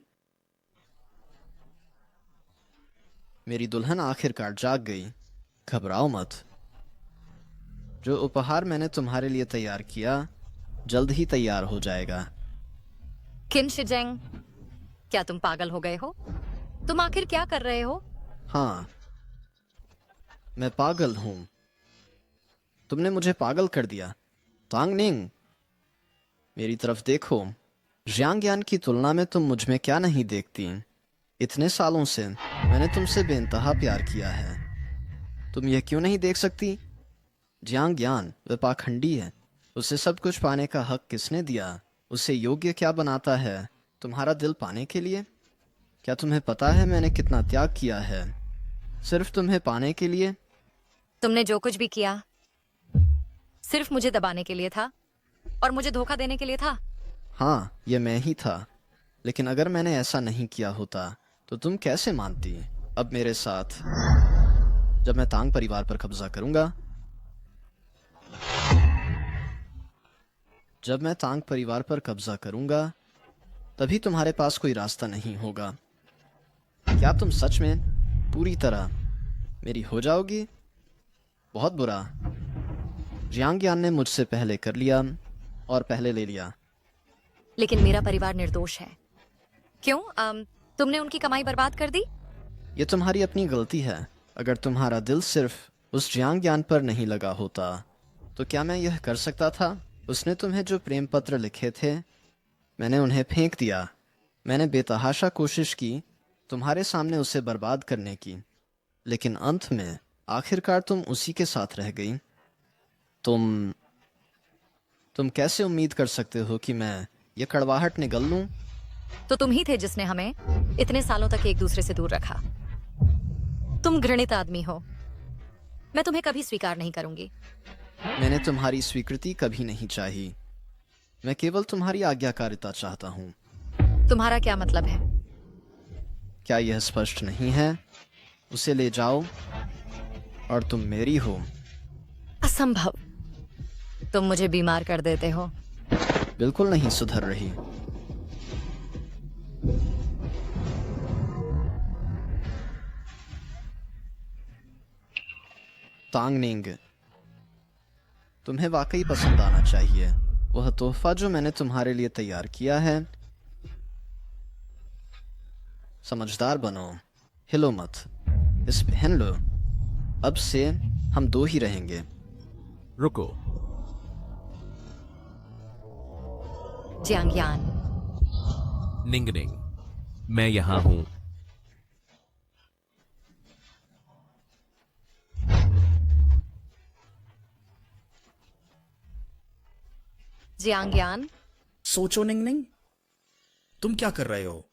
मेरी दुल्हन आखिरकार जाग गई। घबराओ मत। जो उपहार मैंने तुम्हारे लिए तैयार किया जल्द ही तैयार हो जाएगा। किन शिजेंग, क्या तुम पागल हो गए हो? तुम आखिर क्या कर रहे हो? हाँ, मैं पागल हूं। तुमने मुझे पागल कर दिया। तांग निंग, मेरी तरफ देखो। जियांग की तुलना में तुम मुझ में क्या नहीं देखती? इतने सालों से मैंने तुमसे बेइंतहा प्यार किया है। तुम यह क्यों नहीं देख सकती? जियांग वह पाखंडी है। उसे सब कुछ पाने का हक किसने दिया? उसे योग्य क्या बनाता है तुम्हारा दिल पाने के लिए? क्या तुम्हें पता है मैंने कितना त्याग किया है सिर्फ तुम्हें पाने के लिए? तुमने जो कुछ भी किया सिर्फ मुझे दबाने के लिए था और मुझे धोखा देने के लिए था। हाँ, यह मैं ही था। लेकिन अगर मैंने ऐसा नहीं किया होता तो तुम कैसे मानती? अब मेरे साथ जब मैं तांग परिवार पर कब्जा करूंगा, जब मैं तांग परिवार पर कब्जा करूंगा तभी तुम्हारे पास कोई रास्ता नहीं होगा। क्या तुम सच में पूरी तरह मेरी हो जाओगी? बहुत बुरा। जियांग ने मुझसे पहले कर लिया और पहले ले लिया। लेकिन मेरा परिवार निर्दोष है। क्यों? तुमने उनकी कमाई बर्बाद कर दी? ये तुम्हारी अपनी गलती है। अगर तुम्हारा दिल सिर्फ उस जियांग पर नहीं लगा होता तो क्या मैं यह कर सकता था? उसने तुम्हें जो प्रेम पत्र लिखे थे मैंने उन्हें फेंक दिया। मैंने बेतहाशा कोशिश की तुम्हारे सामने उसे बर्बाद करने की, लेकिन अंत में आखिरकार तुम उसी के साथ रह गई। तुम कैसे उम्मीद कर सकते हो कि मैं ये कड़वाहट निगल लूं? तो तुम ही थे जिसने हमें इतने सालों तक एक दूसरे से दूर रखा। तुम घृणित आदमी हो। मैं तुम्हें कभी स्वीकार नहीं करूंगी। मैंने तुम्हारी स्वीकृति कभी नहीं चाही। मैं केवल तुम्हारी आज्ञाकारिता चाहता हूँ। तुम्हारा क्या मतलब है? क्या यह स्पष्ट नहीं है? उसे ले जाओ और तुम मेरी हो। असंभव। तुम मुझे बीमार कर देते हो। बिल्कुल नहीं सुधर रही। तांग निंग, तुम्हें वाकई पसंद आना चाहिए। वह तोहफा जो मैंने तुम्हारे लिए तैयार किया है। समझदार बनो, हिलो मत, इस पहन लो। अब से हम दो ही रहेंगे। रुको। जियांग, निंगनिंग, मैं यहां हूं। जियांग, सोचो निंगनिंग, तुम क्या कर रहे हो?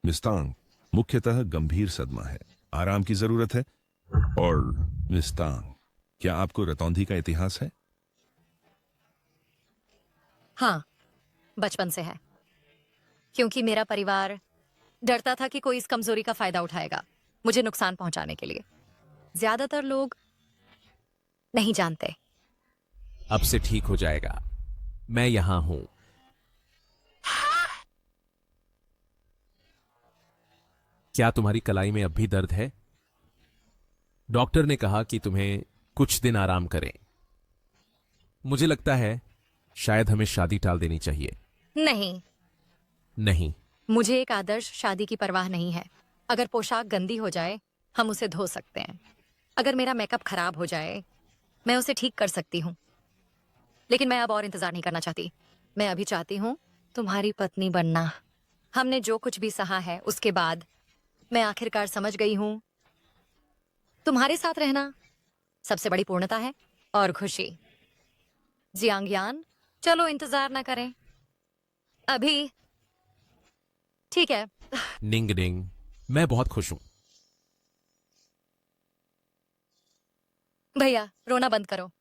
मिस्तांग, मुख्यतः गंभीर सदमा है, आराम की जरूरत है। और मिस्तांग, क्या आपको रतौंधी का इतिहास है? हाँ, बचपन से है। क्योंकि मेरा परिवार डरता था कि कोई इस कमजोरी का फायदा उठाएगा मुझे नुकसान पहुंचाने के लिए। ज्यादातर लोग नहीं जानते। अब से ठीक हो जाएगा। मैं यहां हूं। क्या तुम्हारी कलाई में अब भी दर्द है? डॉक्टर ने कहा कि तुम्हें कुछ दिन आराम करें। मुझे लगता है शायद हमें शादी टाल देनी चाहिए। नहीं, मुझे एक आदर्श शादी की परवाह नहीं है। अगर पोशाक गंदी हो जाए हम उसे धो सकते हैं। अगर मेरा मेकअप खराब हो जाए मैं उसे ठीक कर सकती हूँ। लेकिन मैं अब और इंतजार नहीं करना चाहती। मैं अभी चाहती हूँ तुम्हारी पत्नी बनना। हमने जो कुछ भी सहा है उसके बाद मैं आखिरकार समझ गई हूँ तुम्हारे साथ रहना सबसे बड़ी पूर्णता है और खुशी। जियांगयान, चलो इंतजार ना करें अभी। ठीक है। निंग निंग, मैं बहुत खुश हूं। भैया रोना बंद करो।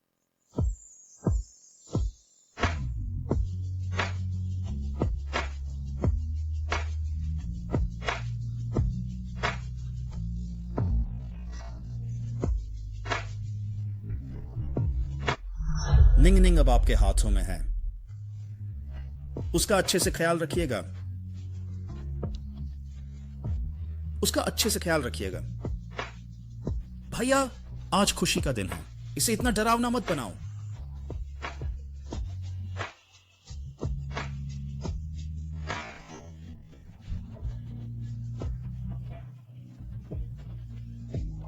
निंग निंग अब आपके हाथों में है, उसका अच्छे से ख्याल रखिएगा, उसका अच्छे से ख्याल रखिएगा। भैया आज खुशी का दिन है, इसे इतना डरावना मत बनाओ।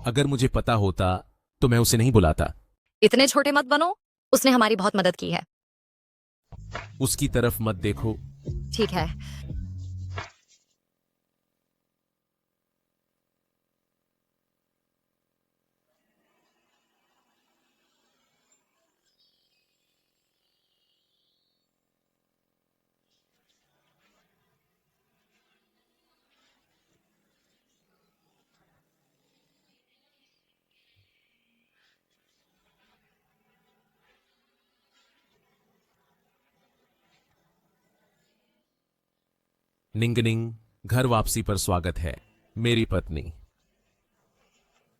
अगर मुझे पता होता तो मैं उसे नहीं बुलाता। इतने छोटे मत बनो, उसने हमारी बहुत मदद की है। उसकी तरफ मत देखो। ठीक है। निंगनिंग, घर वापसी पर स्वागत है मेरी पत्नी।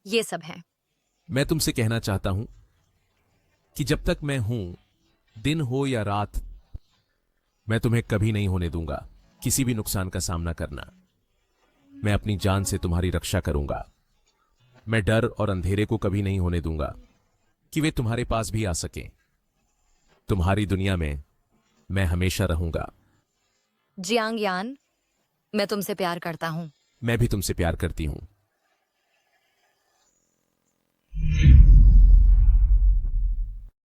ये सब है। मैं तुमसे कहना चाहता हूं कि जब तक मैं हूं, दिन हो या रात, मैं तुम्हें कभी नहीं होने दूंगा किसी भी नुकसान का सामना करना। मैं अपनी जान से तुम्हारी रक्षा करूंगा। मैं डर और अंधेरे को कभी नहीं होने दूंगा कि वे तुम्हारे पास भी आ सकें। तुम्हारी दुनिया में मैं हमेशा रहूंगा। जियांगयान, मैं तुमसे प्यार करता हूं। मैं भी तुमसे प्यार करती हूं।